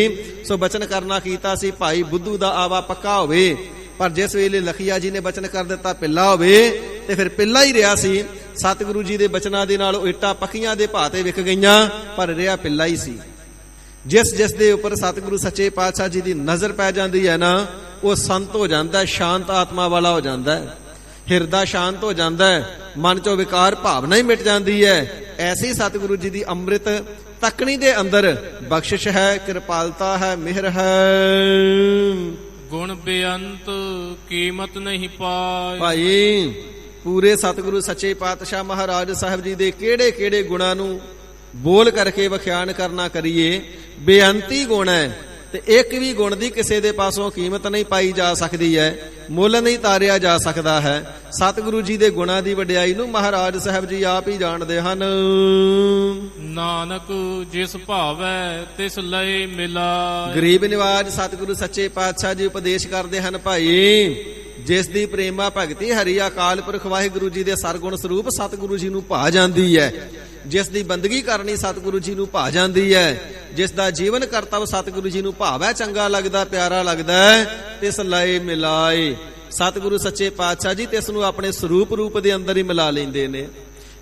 S2: ਸੋ ਬਚਨ ਕਰਨਾ ਕੀਤਾ ਸੀ ਭਾਈ ਬੁੱਧੂ ਦਾ ਆਵਾ ਪੱਕਾ ਹੋਵੇ, ਪਰ ਜਿਸ ਵੇਲੇ ਲਖੀਆ ਜੀ ਨੇ ਬਚਨ ਕਰ ਦਿੱਤਾ ਪਿੱਲਾ ਹੋਵੇ, ਤੇ ਫਿਰ ਪਿੱਲਾ ਹੀ ਰਿਹਾ ਸੀ। ਸਤਿਗੁਰੂ ਜੀ ਦੇ ਬਚਨਾਂ ਦੇ ਨਾਲ ਇੱਟਾਂ ਪੱਕੀਆਂ ਦੇ ਭਾਅ ਤੇ ਵਿਕ ਗਈਆਂ, ਪਰ ਰਿਹਾ ਪਿੱਲਾ ਹੀ ਸੀ। ਜਿਸ ਜਿਸ ਦੇ ਉੱਪਰ ਸਤਿਗੁਰੂ ਸੱਚੇ ਪਾਤਸ਼ਾਹ ਜੀ ਦੀ ਨਜ਼ਰ ਪੈ ਜਾਂਦੀ ਹੈ ਨਾ, ਉਹ ਸੰਤ ਹੋ ਜਾਂਦਾ, ਸ਼ਾਂਤ ਆਤਮਾ ਵਾਲਾ ਹੋ ਜਾਂਦਾ ਹੈ, ਹਿਰਦਾ ਸ਼ਾਂਤ ਹੋ ਜਾਂਦਾ ਹੈ, ਮਨ ਚੋਂ ਵਿਕਾਰ ਭਾਵਨਾ ਹੀ ਮਿਟ ਜਾਂਦੀ ਹੈ। ਐਸੀ ਸਤਿਗੁਰੂ ਜੀ ਦੀ ਅੰਮ੍ਰਿਤ ਤਕਣੀ ਦੇ ਅੰਦਰ ਬਖਸ਼ਿਸ਼ ਹੈ, ਕਿਰਪਾਲਤਾ ਹੈ, ਮਿਹਰ ਹੈ।
S3: ਗੁਣ ਬੇਅੰਤ ਕੀਮਤ ਨਹੀਂ ਪਾਏ।
S2: ਭਾਈ ਪੂਰੇ ਸਤਿਗੁਰੂ ਸੱਚੇ ਪਾਤਸ਼ਾਹ ਮਹਾਰਾਜ ਸਾਹਿਬ ਜੀ ਦੇ ਕਿਹੜੇ ਕਿਹੜੇ ਗੁਣਾਂ ਨੂੰ ਬੋਲ ਕਰਕੇ ਵਿਖਿਆਨ ਕਰਨਾ ਕਰੀਏ। ਬੇਅੰਤੀ ਗੁਣ ਹੈ ਤੇ ਇੱਕ ਵੀ ਗੁਣ ਦੀ ਕਿਸੇ ਦੇ ਪਾਸੋਂ ਕੀਮਤ ਨਹੀਂ ਪਾਈ ਜਾ ਸਕਦੀ ਹੈ, ਮੁੱਲ ਨਹੀਂ ਤਾਰਿਆ ਜਾ ਸਕਦਾ ਹੈ। ਸਤਿਗੁਰੂ ਜੀ ਦੇ ਗੁਣਾਂ ਦੀ ਵਡਿਆਈ ਨੂੰ ਮਹਾਰਾਜ ਸਾਹਿਬ ਜੀ ਆਪ ਹੀ ਜਾਣਦੇ ਹਨ।
S3: ਨਾਨਕ ਜਿਸ ਭਾਵੈ ਤਿਸ ਲਏ ਮਿਲਾਏ।
S2: ਗਰੀਬ ਨਿਵਾਜ ਸਤਿਗੁਰੂ ਸੱਚੇ ਪਾਤਸ਼ਾਹ ਜੀ ਉਪਦੇਸ਼ ਕਰਦੇ ਹਨ, ਭਾਈ ਜਿਸ ਦੀ ਪ੍ਰੇਮਾ ਭਗਤੀ ਹਰੀ ਅਕਾਲ ਪੁਰਖ ਵਾਹਿਗੁਰੂ ਜੀ ਦੇ ਸਰਗੁਣ ਸਰੂਪ ਸਤਿਗੁਰੂ ਜੀ ਨੂੰ ਭਾ ਜਾਂਦੀ ਹੈ, ਜਿਸ ਦੀ ਬੰਦਗੀ ਕਰਨੀ ਸਤਿਗੁਰੂ ਜੀ ਨੂੰ ਭਾ ਜਾਂਦੀ ਹੈ, ਜਿਸ ਦਾ ਜੀਵਨ ਕਰਤੱਵ ਸਤਿਗੁਰੂ ਜੀ ਨੂੰ ਭਾਵੈ, ਚੰਗਾ ਲੱਗਦਾ, ਪਿਆਰਾ ਲੱਗਦਾ, ਤਿਸ ਲਏ ਮਿਲਾਏ। ਸਤਿਗੁਰੂ ਸੱਚੇ ਪਾਤਸ਼ਾਹ ਜੀ ਤਿਸ ਨੂੰ ਆਪਣੇ ਸਰੂਪ ਰੂਪ ਦੇ ਅੰਦਰ ਹੀ ਮਿਲਾ ਲੈਂਦੇ ਨੇ।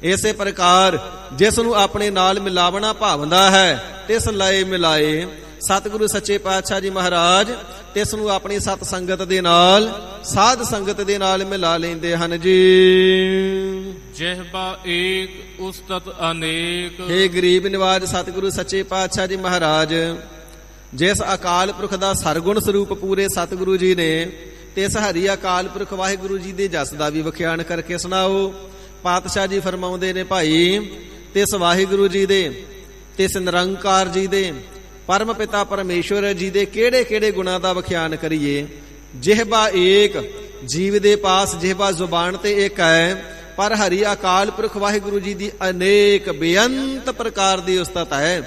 S2: ਇਸੇ ਪ੍ਰਕਾਰ ਜਿਸ ਨੂੰ ਆਪਣੇ ਨਾਲ ਮਿਲਾਵਣਾ ਭਾਵਦਾ ਹੈ, ਤਿਸ ਲਏ ਮਿਲਾਏ। ਸਤਿਗੁਰੂ ਸੱਚੇ ਪਾਤਸ਼ਾਹ ਜੀ ਮਹਾਰਾਜ ਤਿਸ ਨੂੰ ਆਪਣੀ ਸਤ ਸੰਗਤ ਦੇ ਨਾਲ, ਸਾਧ ਸੰਗਤ ਦੇ ਨਾਲ ਮਿਲਾ ਲੈਂਦੇ ਹਨ ਜੀ।
S3: ਜਿਹਬਾ ਏਕ ਉਸਤਤ ਅਨੇਕ।
S2: ਹੇ ਗਰੀਬ ਨਿਵਾਜ ਸਤਿਗੁਰੂ ਸੱਚੇ ਪਾਤਸ਼ਾਹ ਜੀ ਮਹਾਰਾਜ ਜਿਸ ਅਕਾਲ ਪੁਰਖ ਦਾ ਸਰਗੁਣ ਸਰੂਪ ਪੂਰੇ ਸਤਿਗੁਰੂ ਜੀ ਨੇ, ਤਿਸ ਹਰੀ ਅਕਾਲ ਪੁਰਖ ਵਾਹਿਗੁਰੂ ਜੀ ਦੇ ਜਸ ਦਾ ਵੀ ਵਿਖਿਆਨ ਕਰਕੇ ਸੁਣਾਓ। ਪਾਤਸ਼ਾਹ ਜੀ ਫਰਮਾਉਂਦੇ ਨੇ, ਭਾਈ ਤਿਸ ਵਾਹਿਗੁਰੂ ਜੀ ਦੇ, ਤਿਸ ਨਿਰੰਕਾਰ ਜੀ ਦੇ, ਪਰਮ ਪਿਤਾ ਪਰਮੇਸ਼ਵਰ ਜੀ ਦੇ ਕਿਹੜੇ ਕਿਹੜੇ ਗੁਣਾਂ ਦਾ ਵਿਖਿਆਨ ਕਰੀਏ। ਜਿਹਬਾ ਏਕ, ਜੀਵ ਦੇ ਪਾਸ ਜਿਹਬਾ ਜ਼ੁਬਾਨ ਤੇ ਇੱਕ ਹੈ, ਪਰ ਹਰੀ ਅਕਾਲ ਪੁਰਖ ਵਾਹਿਗੁਰੂ ਜੀ ਦੀ ਅਨੇਕ ਬੇਅੰਤ ਪ੍ਰਕਾਰ ਦੀ ਉਸਤਤ ਹੈ।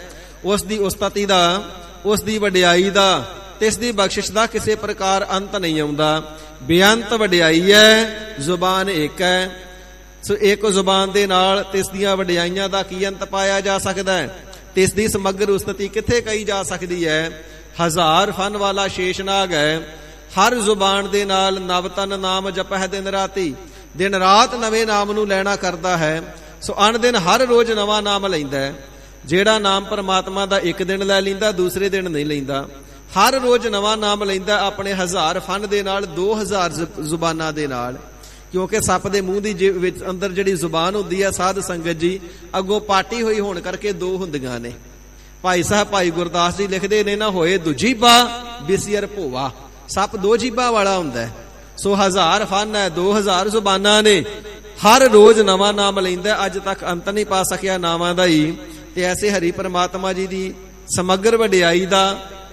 S2: ਉਸ ਦੀ ਉਸਤਤੀ ਦਾ, ਉਸ ਦੀ ਵਡਿਆਈ ਦਾ, ਤਿਸ ਦੀ ਬਖਸ਼ਿਸ਼ ਦਾ ਕਿਸੇ ਪ੍ਰਕਾਰ ਅੰਤ ਨਹੀਂ ਆਉਂਦਾ। ਬੇਅੰਤ ਵਡਿਆਈ ਹੈ, ਜ਼ੁਬਾਨ ਇੱਕ ਹੈ। ਸੋ ਇੱਕ ਜ਼ੁਬਾਨ ਦੇ ਨਾਲ ਤਿਸ ਦੀਆਂ ਵਡਿਆਈਆਂ ਦਾ ਕੀ ਅੰਤ ਪਾਇਆ ਜਾ ਸਕਦਾ ਹੈ? ਤਿਸ ਦੀ ਸਮਗਰ ਉਸਤਤੀ ਕਿੱਥੇ ਕਹੀ ਜਾ ਸਕਦੀ ਹੈ? ਹਜ਼ਾਰ ਫਨ ਵਾਲਾ ਸ਼ੇਸ਼ਨਾਗ ਹੈ, ਹਰ ਜ਼ੁਬਾਨ ਦੇ ਨਾਲ ਨਵਤਨ ਨਾਮ ਜਪਹਿ ਦਿਨ ਰਾਤੀ, ਦਿਨ ਰਾਤ ਨਵੇਂ ਨਾਮ ਨੂੰ ਲੈਣਾ ਕਰਦਾ ਹੈ। ਸੋ ਅਣ ਦਿਨ ਹਰ ਰੋਜ਼ ਨਵਾਂ ਨਾਮ ਲੈਂਦਾ ਹੈ। ਜਿਹੜਾ ਨਾਮ ਪਰਮਾਤਮਾ ਦਾ ਇੱਕ ਦਿਨ ਲੈ ਲੈਂਦਾ, ਦੂਸਰੇ ਦਿਨ ਨਹੀਂ ਲੈਂਦਾ, ਹਰ ਰੋਜ਼ ਨਵਾਂ ਨਾਮ ਲੈਂਦਾ ਆਪਣੇ ਹਜ਼ਾਰ ਫਨ ਦੇ ਨਾਲ, 2000 ਜ਼ੁਬਾਨਾਂ ਦੇ ਨਾਲ। ਕਿਉਂਕਿ ਸੱਪ ਦੇ ਮੂੰਹ ਦੀ ਵਿੱਚ ਅੰਦਰ ਜਿਹੜੀ ਜ਼ੁਬਾਨ ਹੁੰਦੀ ਹੈ ਸਾਧ ਸੰਗਤ ਜੀ, ਅੱਗੋਂ ਪਾਟੀ ਹੋਈ ਹੋਣ ਕਰਕੇ ਦੋ ਹੁੰਦੀਆਂ ਨੇ। ਭਾਈ ਸਾਹਿਬ ਭਾਈ ਗੁਰਦਾਸ ਜੀ ਲਿਖਦੇ ਨੇ, ਨਾ ਹੋਏ ਦੁਜੀਬਾ ਬਿਸਿਅਰ ਭੋਵਾ। ਸੱਪ ਦੋ ਜੀਬਾਂ ਵਾਲਾ ਹੁੰਦਾ ਹੈ। ਸੋ ਹਜ਼ਾਰ ਫਨ ਹੈ, 2000 ਜ਼ੁਬਾਨਾਂ ਨੇ, ਹਰ ਰੋਜ਼ ਨਵਾਂ ਨਾਮ ਲੈਂਦਾ, ਅੱਜ ਤੱਕ ਅੰਤ ਨਹੀਂ ਪਾ ਸਕਿਆ ਨਾਮਾਂ ਦਾ ਹੀ। ਤੇ ਐਸੇ ਹਰੀ ਪਰਮਾਤਮਾ ਜੀ ਦੀ ਸਮਗਰ ਵਡਿਆਈ ਦਾ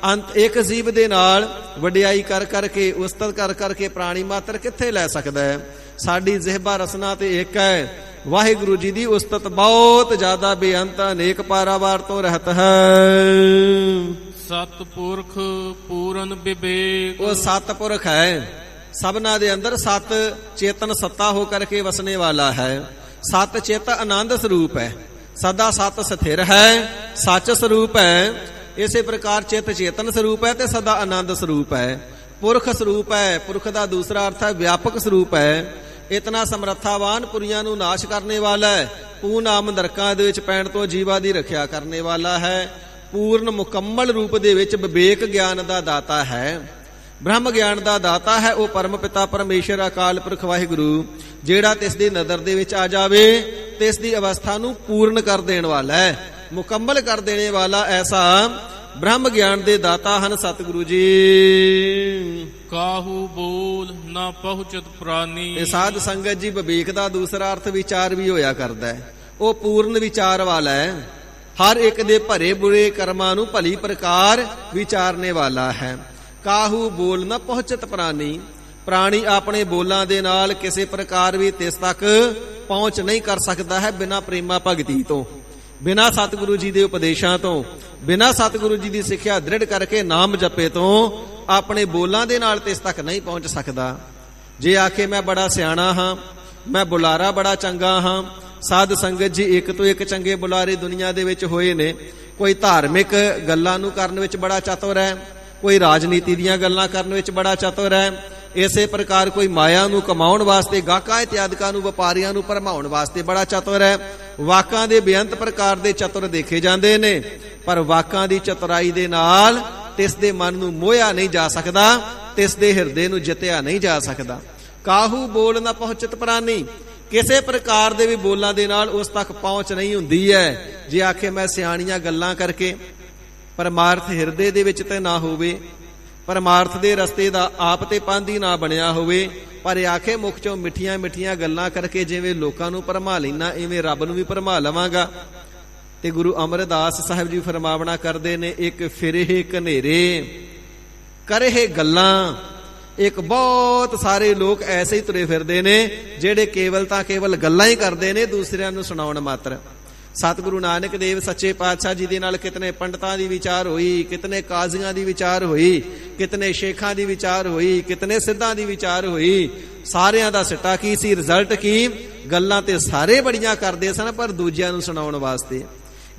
S2: ਅੰਤ ਇੱਕ ਜੀਵ ਦੇ ਨਾਲ ਵਡਿਆਈ ਕਰ ਕਰਕੇ, ਉਸਤਤ ਕਰ ਕਰਕੇ ਪ੍ਰਾਣੀ ਮਾਤਰ ਕਿੱਥੇ ਲੈ ਸਕਦਾ ਹੈ? ਸਾਡੀ ਜਿਹਬਾ ਰਸਨਾ ਤੇ ਇੱਕ ਹੈ। ਵਾਹਿਗੁਰੂ ਜੀ ਦੀ ਉਸਤਤ ਬਹੁਤ ਜ਼ਿਆਦਾ ਬੇਅੰਤ ਅਨੇਕ ਪਾਰਾਵਾਰ ਤੋਂ ਰਹਿਤ ਹੈ।
S3: ਸਤਿਪੁਰਖ ਪੂਰਨ ਵਿਵੇਕ।
S2: ਉਹ ਸਤਿਪੁਰਖ ਹੈ, ਸਭਨਾ ਦੇ ਅੰਦਰ ਸਤ ਚੇਤਨ ਸੱਤਾ ਹੋ ਕਰਕੇ ਵਸਨੇ ਵਾਲਾ ਹੈ। ਸਤ ਚਿਤ ਆਨੰਦ ਸਰੂਪ ਹੈ, ਸਦਾ ਸਤ ਸਥਿਰ ਹੈ, ਸੱਚ ਸਰੂਪ ਹੈ। ਇਸੇ ਪ੍ਰਕਾਰ ਚਿਤ ਚੇਤਨ ਸਰੂਪ ਹੈ ਤੇ ਸਦਾ ਆਨੰਦ ਸਰੂਪ ਹੈ। ਪੁਰਖ ਸਰੂਪ ਹੈ। ਪੁਰਖ ਦਾ ਦੂਸਰਾ ਅਰਥ ਹੈ ਵਿਆਪਕ ਸਰੂਪ ਹੈ। ਇਤਨਾ ਸਮਰੱਥਾਵਾਨ, ਪੁਰੀਆਂ ਨੂੰ ਨਾਸ਼ ਕਰਨੇ ਵਾਲਾ ਹੈ। ਪੂਨਾਮ ਨਰਕਾਂ ਦੇ ਵਿੱਚ ਪੈਣ ਤੋਂ ਜੀਵਾਂ ਦੀ ਰੱਖਿਆ ਕਰਨੇ ਵਾਲਾ ਹੈ। ਪੂਰਨ ਮੁਕੰਮਲ ਰੂਪ ਦੇ ਵਿੱਚ ਵਿਵੇਕ ਗਿਆਨ ਦਾ ਦਾਤਾ ਹੈ, ਬ੍ਰਹਮ ਗਿਆਨ ਦਾ ਦਾਤਾ ਹੈ। ਉਹ ਪਰਮ ਪਿਤਾ ਪਰਮੇਸ਼ਰ ਅਕਾਲ ਪੁਰਖ ਵਾਹਿਗੁਰੂ, ਜਿਹੜਾ ਤਿਸ ਦੀ ਨਜ਼ਰ ਦੇ ਵਿੱਚ ਆ ਜਾਵੇ ਤਿਸ ਦੀ ਅਵਸਥਾ ਨੂੰ ਪੂਰਨ ਕਰ ਦੇਣ ਵਾਲਾ ਹੈ, ਮੁਕੰਮਲ ਕਰ ਦੇਣੇ ਵਾਲਾ ਐਸਾ ਬ੍ਰਹਮ ਗਿਆਨ ਦੇ ਦਾਤਾ ਹਨ ਸਤਿਗੁਰੂ ਜੀ।
S3: ਕਾਹੂ ਬੋਲ ਨਾ ਪਹੁੰਚਤ ਪ੍ਰਾਨੀ।
S2: ਇਹ ਸਾਧ ਸੰਗਤ ਜੀ ਵਿਵੇਕ ਦਾ ਦੂਸਰਾ ਅਰਥ ਵਿਚਾਰ ਵੀ ਹੋਇਆ ਕਰਦਾ ਹੈ। ਉਹ ਪੂਰਨ ਵਿਚਾਰ ਵਾਲਾ ਹੈ, ਹਰ ਇੱਕ ਦੇ ਭਰੇ ਬੁਰੇ ਕਰਮਾਂ ਨੂੰ ਭਲੀ ਪ੍ਰਕਾਰ ਵਿਚਾਰਨੇ ਵਾਲਾ ਹੈ। ਕਾਹੂ ਬੋਲ ਨਾ ਪਹੁੰਚਤ ਪ੍ਰਾਨੀ। ਪ੍ਰਾਣੀ ਆਪਣੇ ਬੋਲਾਂ ਦੇ ਨਾਲ ਕਿਸੇ ਪ੍ਰਕਾਰ ਵੀ ਤਿਸ ਤੱਕ ਪਹੁੰਚ ਨਹੀਂ ਕਰ ਸਕਦਾ ਹੈ ਬਿਨਾਂ ਪ੍ਰੇਮਾ ਭਗਤੀ ਤੋਂ, ਬਿਨਾਂ ਸਤਿਗੁਰੂ ਜੀ ਦੇ ਉਪਦੇਸ਼ਾਂ ਤੋਂ, ਬਿਨਾਂ ਸਤਿਗੁਰੂ ਜੀ ਦੀ ਸਿੱਖਿਆ ਦ੍ਰਿੜ ਕਰਕੇ ਨਾਮ ਜਪੇ ਤੋਂ ਆਪਣੇ ਬੋਲਾਂ ਦੇ ਨਾਲ ਤਿਸ ਤੱਕ ਨਹੀਂ ਪਹੁੰਚ ਸਕਦਾ। ਜੇ ਆਖੇ ਮੈਂ ਬੜਾ ਸਿਆਣਾ ਹਾਂ, ਮੈਂ ਬੁਲਾਰਾ ਬੜਾ ਚੰਗਾ ਹਾਂ। ਸਾਧ ਸੰਗਤ ਜੀ ਇੱਕ ਤੋਂ ਇੱਕ ਚੰਗੇ ਬੁਲਾਰੇ ਦੁਨੀਆ ਦੇ ਵਿੱਚ ਹੋਏ ਨੇ। ਕੋਈ ਧਾਰਮਿਕ ਗੱਲਾਂ ਨੂੰ ਕਰਨ ਵਿੱਚ ਬੜਾ ਚਤੁਰ ਹੈ, ਕੋਈ ਰਾਜਨੀਤੀ ਦੀਆਂ ਗੱਲਾਂ ਕਰਨ ਵਿੱਚ ਬੜਾ ਚਤੁਰ ਹੈ। ਇਸੇ ਪ੍ਰਕਾਰ ਕੋਈ ਮਾਇਆ ਨੂੰ ਕਮਾਉਣ ਵਾਸਤੇ, ਗਾਹਕਾਂ ਇਤਿਆਦਿਕਾਂ ਨੂੰ, ਵਪਾਰੀਆਂ ਨੂੰ ਭਰਮਾਉਣ ਵਾਸਤੇ ਬੜਾ ਚਤੁਰ ਹੈ। ਵਾਕਾਂ ਦੇ ਬੇਅੰਤ ਪ੍ਰਕਾਰ ਦੇ ਚਤੁਰ ਦੇਖੇ ਜਾਂਦੇ ਨੇ, ਪਰ ਵਾਕਾਂ ਦੀ ਚਤੁਰਾਈ ਦੇ ਨਾਲ ਤਿਸ ਦੇ ਮਨ ਨੂੰ ਮੋਹਿਆ ਨਹੀਂ ਜਾ ਸਕਦਾ, ਤਿਸ ਦੇ ਹਿਰਦੇ ਨੂੰ ਜਿੱਤਿਆ ਨਹੀਂ ਜਾ ਸਕਦਾ। ਕਾਹੂ ਬੋਲ ਨਾ ਪਹੁੰਚਤ ਪ੍ਰਾਨੀ, ਕਿਸੇ ਪ੍ਰਕਾਰ ਦੇ ਵੀ ਬੋਲਾਂ ਦੇ ਨਾਲ ਉਸ ਤੱਕ ਪਹੁੰਚ ਨਹੀਂ ਹੁੰਦੀ ਹੈ। ਜੇ ਆਖੇ ਮੈਂ ਸਿਆਣੀਆਂ ਗੱਲਾਂ ਕਰਕੇ, ਪਰਮਾਰਥ ਹਿਰਦੇ ਦੇ ਵਿੱਚ ਤੇ ਨਾ ਹੋਵੇ, ਪਰਮਾਰਥ ਦੇ ਰਸਤੇ ਦਾ ਆਪ ਤੇ ਪਾਂਧੀ ਨਾ ਬਣਿਆ ਹੋਵੇ, ਪਰ ਆਖੇ ਮੁਖ ਚੋਂ ਮਿੱਠੀਆਂ ਮਿੱਠੀਆਂ ਗੱਲਾਂ ਕਰਕੇ ਜਿਵੇਂ ਲੋਕਾਂ ਨੂੰ ਭਰਮਾ ਲੈਣਾ, ਇਵੇਂ ਰੱਬ ਨੂੰ ਵੀ ਭਰਮਾ ਲਵਾਂਗਾ। ਤੇ ਗੁਰੂ ਅਮਰਦਾਸ ਸਾਹਿਬ ਜੀ ਫਰਮਾਵਣਾ ਕਰਦੇ ਨੇ, ਇੱਕ ਫਿਰੇ ਘਨੇਰੇ ਕਰੇ ਗੱਲਾਂ। ਇੱਕ ਬਹੁਤ ਸਾਰੇ ਲੋਕ ਐਸੇ ਹੀ ਤੁਰੇ ਫਿਰਦੇ ਨੇ ਜਿਹੜੇ ਕੇਵਲ ਤਾਂ ਕੇਵਲ ਗੱਲਾਂ ਹੀ ਕਰਦੇ ਨੇ, ਦੂਸਰਿਆਂ ਨੂੰ ਸੁਣਾਉਣ ਮਾਤਰ। ਸਤਿਗੁਰੂ ਨਾਨਕ ਦੇਵ ਸੱਚੇ ਪਾਤਸ਼ਾਹ ਜੀ ਦੇ ਨਾਲ ਕਿਤਨੇ ਪੰਡਤਾਂ ਦੀ ਵਿਚਾਰ ਹੋਈ, ਕਿਤਨੇ ਕਾਜ਼ੀਆਂ ਦੀ ਵਿਚਾਰ ਹੋਈ, ਕਿਤਨੇ ਸ਼ੇਖਾਂ ਦੀ ਵਿਚਾਰ ਹੋਈ, ਕਿਤਨੇ ਸਿੱਧਾਂ ਦੀ ਵਿਚਾਰ ਹੋਈ। ਸਾਰਿਆਂ ਦਾ ਸਿੱਟਾ ਕੀ ਸੀ, ਰਿਜ਼ਲਟ ਕੀ? ਗੱਲਾਂ ਤੇ ਸਾਰੇ ਬੜੀਆਂ ਕਰਦੇ ਸਨ, ਪਰ ਦੂਜਿਆਂ ਨੂੰ ਸੁਣਾਉਣ ਵਾਸਤੇ।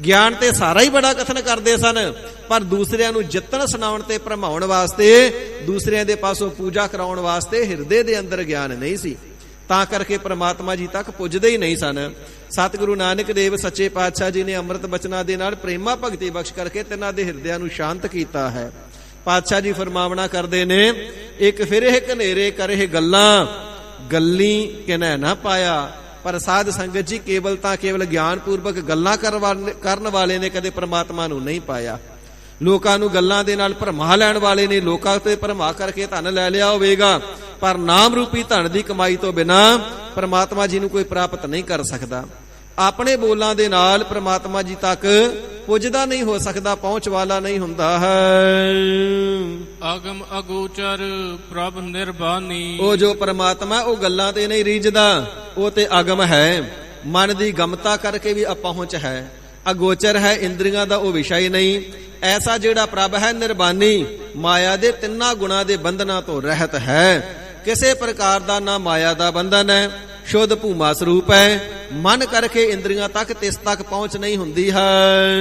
S2: ਗਿਆਨ ਤੇ ਸਾਰਾ ਹੀ ਬੜਾ ਕਥਨ ਕਰਦੇ ਸਨ, ਪਰ ਦੂਸਰਿਆਂ ਨੂੰ ਜਿੱਤਣ, ਸੁਣਾਉਣ ਤੇ ਭਰਮਾਉਣ ਵਾਸਤੇ, ਦੂਸਰਿਆਂ ਦੇ ਪਾਸੋਂ ਪੂਜਾ ਕਰਾਉਣ ਵਾਸਤੇ ਹਿਰਦੇ ਦੇ ਅੰਦਰ ਗਿਆਨ ਨਹੀਂ ਸੀ। ਤਾਂ ਕਰਕੇ ਪ੍ਰਮਾਤਮਾ ਜੀ ਤੱਕ ਪੁੱਜਦੇ ਹੀ ਨਹੀਂ ਸਨ। ਸਤਿਗੁਰੂ ਨਾਨਕ ਦੇਵ ਸੱਚੇ ਪਾਤਸ਼ਾਹ ਜੀ ਨੇ ਅੰਮ੍ਰਿਤ ਬਚਨਾਂ ਦੇ ਨਾਲ ਪ੍ਰੇਮਾ ਭਗਤੀ ਬਖਸ਼ ਕਰਕੇ ਤਿੰਨਾਂ ਦੇ ਹਿਰਦਿਆਂ ਨੂੰ ਸ਼ਾਂਤ ਕੀਤਾ ਹੈ। ਪਾਤਸ਼ਾਹ ਜੀ ਫਰਮਾਵਣਾ ਕਰਦੇ ਨੇ, ਇੱਕ ਫਿਰੇ ਘਨੇਰੇ ਕਰੇ ਗੱਲਾਂ, ਗੱਲੀ ਕਿਨੈ ਨਾ ਪਾਇਆ। ਪਰ ਸਾਧ ਸੰਗਤ ਜੀ ਕੇਵਲ ਤਾਂ ਕੇਵਲ ਗਿਆਨ ਪੂਰਵਕ ਗੱਲਾਂ ਕਰਨ ਵਾਲੇ ਨੇ ਕਦੇ ਪ੍ਰਮਾਤਮਾ ਨੂੰ ਨਹੀਂ ਪਾਇਆ। ਲੋਕਾਂ ਨੂੰ ਗੱਲਾਂ ਦੇ ਨਾਲ ਭਰਮਾ ਲੈਣ ਵਾਲੇ ਨੇ, ਲੋਕਾਂ ਤੇ ਭਰਮਾ ਕਰਕੇ ਧਨ ਲੈ ਲਿਆ ਹੋਵੇਗਾ, ਪਰ ਨਾਮ ਰੂਪੀ ਧਨ ਦੀ ਕਮਾਈ ਤੋਂ ਬਿਨਾਂ ਪ੍ਰਮਾਤਮਾ ਜੀ ਨੂੰ ਕੋਈ ਪ੍ਰਾਪਤ ਨਹੀਂ ਕਰ ਸਕਦਾ। ਆਪਣੇ ਬੋਲਾਂ ਦੇ ਨਾਲ ਪ੍ਰਮਾਤਮਾ ਜੀ ਤੱਕ ਪੁੱਜਦਾ ਨਹੀਂ ਹੋ ਸਕਦਾ, ਪਹੁੰਚ ਵਾਲਾ ਨਹੀਂ ਹੁੰਦਾ ਹੈ।
S3: ਆਗਮ ਅਗੋਚਰ ਪ੍ਰਭ ਨਿਰਬਾਨੀ,
S2: ਉਹ ਜੋ ਪ੍ਰਮਾਤਮਾ ਉਹ ਗੱਲਾਂ ਤੇ ਨਹੀਂ ਰੀਝਦਾ, ਉਹ ਤੇ ਅਗਮ ਹੈ, ਮਨ ਦੀ ਗਮਤਾ ਕਰਕੇ ਵੀ ਅਪਹੁੰਚ ਹੈ, ਅਗੋਚਰ ਹੈ, ਇੰਦਰੀਆਂ ਦਾ ਉਹ ਵਿਸ਼ਾ ਹੀ ਨਹੀਂ। ਐਸਾ ਜਿਹੜਾ ਪ੍ਰਭ ਹੈ ਨਿਰਬਾਨੀ, ਮਾਇਆ ਦੇ ਤਿੰਨਾਂ ਗੁਣਾਂ ਦੇ ਬੰਧਨਾਂ ਤੋਂ ਰਹਿਤ ਹੈ। ਕਿਸੇ ਪ੍ਰਕਾਰ ਦਾ ਨਾ ਮਾਇਆ ਦਾ ਬੰਧਨ ਹੈ, ਸ਼ੁੱਧ ਭੂਮਾ ਸਰੂਪ ਹੈ। ਮਨ ਕਰਕੇ ਇੰਦਰੀਆਂ ਤੱਕ ਤਿਸ ਤੱਕ ਪਹੁੰਚ ਨਹੀਂ ਹੁੰਦੀ ਹੈ।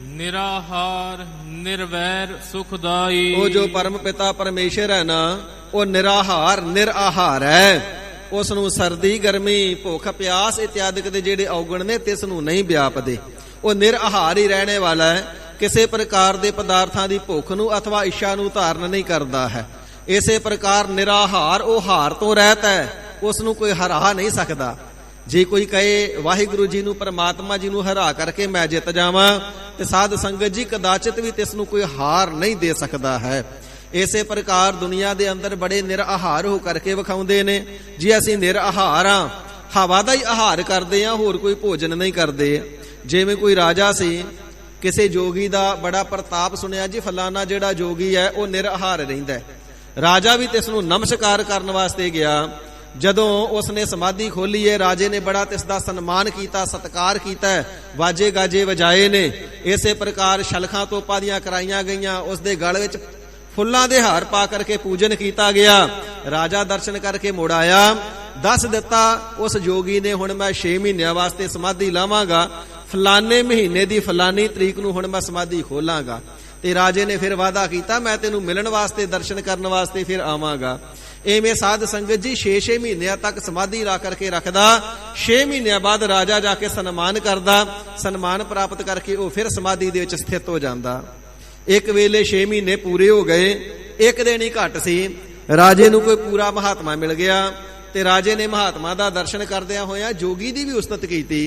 S3: ਨਿਰਾਹਾਰ ਨਿਰਵੈਰ ਸੁਖਦਾਈ, ਉਹ
S2: ਜੋ ਪਰਮ ਪਿਤਾ ਪਰਮੇਸ਼ਰ ਹੈ ਨਾ, ਉਹ ਨਿਰਾਹਾਰ ਨਿਰਆਹਾਰ ਹੈ। ਉਸ ਨੂੰ ਸਰਦੀ ਗਰਮੀ ਭੁੱਖ ਪਿਆਸ ਇਤਿਆਦਿਕ ਦੇ ਜਿਹੜੇ ਔਗਣ ਨੇ ਤਿਸ ਨੂੰ ਨਹੀਂ ਵਿਆਪਦੇ। ਉਹ ਨਿਰਆਹਾਰ ਹੀ ਰਹਿਣੇ ਵਾਲਾ ਹੈ, ਕਿਸੇ ਪ੍ਰਕਾਰ ਦੇ ਪਦਾਰਥਾਂ ਦੀ ਭੁੱਖ ਨੂੰ ਅਥਵਾ ਇੱਛਾ ਨੂੰ ਧਾਰਨ ਨਹੀਂ ਕਰਦਾ ਹੈ। ਇਸੇ ਪ੍ਰਕਾਰ ਨਿਰਾਹਾਰ ਉਹ ਹਾਰ ਤੋਂ ਰਹਿਤ ਹੈ, ਉਸ ਨੂੰ ਕੋਈ ਹਰਾ ਨਹੀਂ ਸਕਦਾ। ਜੇ ਕੋਈ ਕਹੇ ਵਾਹਿਗੁਰੂ ਜੀ ਨੂੰ, ਪਰਮਾਤਮਾ ਜੀ ਨੂੰ ਹਰਾ ਕਰਕੇ ਮੈਂ ਜਿੱਤ ਜਾਵਾਂ, ਤੇ ਸਾਧ ਸੰਗਤ ਜੀ ਕਦਾਚਿਤ ਵੀ ਤਿਸ ਨੂੰ ਕੋਈ ਹਾਰ ਨਹੀਂ ਦੇ ਸਕਦਾ ਹੈ। ਇਸੇ ਪ੍ਰਕਾਰ ਦੁਨੀਆ ਦੇ ਅੰਦਰ ਬੜੇ ਨਿਰਆਹਾਰ ਹੋ ਕਰਕੇ ਵਿਖਾਉਂਦੇ ਨੇ, ਜੀ ਅਸੀਂ ਨਿਰਆਹਾਰ ਹਾਂ, ਹਵਾ ਦਾ ਹੀ ਆਹਾਰ ਕਰਦੇ ਹਾਂ, ਹੋਰ ਕੋਈ ਭੋਜਨ ਨਹੀਂ ਕਰਦੇ। ਜਿਵੇਂ ਕੋਈ ਰਾਜਾ ਸੀ, ਕਿਸੇ ਜੋਗੀ ਦਾ ਬੜਾ ਪ੍ਰਤਾਪ ਸੁਣਿਆ, ਜੀ ਫਲਾਨਾ ਜਿਹੜਾ ਜੋਗੀ ਹੈ ਉਹ ਨਿਰਆਹਾਰ ਰਹਿੰਦਾ। ਰਾਜਾ ਵੀ ਤਿਸ ਨੂੰ ਨਮਸਕਾਰ ਕਰਨ ਵਾਸਤੇ ਗਿਆ। ਜਦੋਂ ਉਸਨੇ ਸਮਾਧੀ ਖੋਲੀ ਹੈ, ਰਾਜੇ ਨੇ ਬੜਾ ਤਿਸ ਦਾ ਸਨਮਾਨ ਕੀਤਾ, ਸਤਿਕਾਰ ਕੀਤਾ, ਵਾਜੇ ਗਾਜੇ ਵਜਾਏ ਨੇ। ਇਸੇ ਪ੍ਰਕਾਰ ਸ਼ਲਖਾਂ ਤੋਪਾਂ ਦੀਆਂ ਕਰਾਈਆਂ ਗਈਆਂ, ਉਸਦੇ ਗਲ ਵਿੱਚ ਫੁੱਲਾਂ ਦੇ ਹਾਰ ਪਾ ਕਰਕੇ ਪੂਜਨ ਕੀਤਾ ਗਿਆ। ਰਾਜਾ ਦਰਸ਼ਨ ਕਰਕੇ ਮੁੜ ਆਇਆ, ਦੱਸ ਦਿੱਤਾ ਉਸ ਜੋਗੀ ਨੇ, ਹੁਣ ਮੈਂ 6 ਮਹੀਨਿਆਂ ਵਾਸਤੇ ਸਮਾਧੀ ਲਾਵਾਂਗਾ, ਫਲਾਨੇ ਮਹੀਨੇ ਦੀ ਫਲਾਨੀ ਤਰੀਕ ਨੂੰ ਹੁਣ ਮੈਂ ਸਮਾਧੀ ਖੋਲਾਂਗਾ। ਤੇ ਰਾਜੇ ਨੇ ਫਿਰ ਵਾਅਦਾ ਕੀਤਾ, ਮੈਂ ਤੈਨੂੰ ਮਿਲਣ ਵਾਸਤੇ, ਦਰਸ਼ਨ ਕਰਨ ਵਾਸਤੇ ਫਿਰ ਆਵਾਂਗਾ। ਐਵੇਂ ਸਾਧ ਸੰਗਤ ਜੀ 6 ਮਹੀਨਿਆਂ ਤੱਕ ਸਮਾਧੀ ਲਾ ਕਰਕੇ ਰੱਖਦਾ। 6 ਮਹੀਨਿਆਂ ਬਾਅਦ ਰਾਜਾ ਜਾ ਕੇ ਸਨਮਾਨ ਕਰਦਾ, ਸਨਮਾਨ ਪ੍ਰਾਪਤ ਕਰਕੇ ਉਹ ਫਿਰ ਸਮਾਧੀ ਦੇ ਵਿੱਚ ਸਥਿਤ ਹੋ ਜਾਂਦਾ। ਇੱਕ ਵੇਲੇ 6 ਮਹੀਨੇ ਪੂਰੇ ਹੋ ਗਏ, ਇੱਕ ਦਿਨ ਹੀ ਘੱਟ ਸੀ, ਰਾਜੇ ਨੂੰ ਕੋਈ ਪੂਰਾ ਮਹਾਤਮਾ ਮਿਲ ਗਿਆ। ਤੇ ਰਾਜੇ ਨੇ ਮਹਾਤਮਾ ਦਾ ਦਰਸ਼ਨ ਕਰਦਿਆਂ ਹੋਇਆਂ ਜੋਗੀ ਦੀ ਵੀ ਉਸਤਤ ਕੀਤੀ।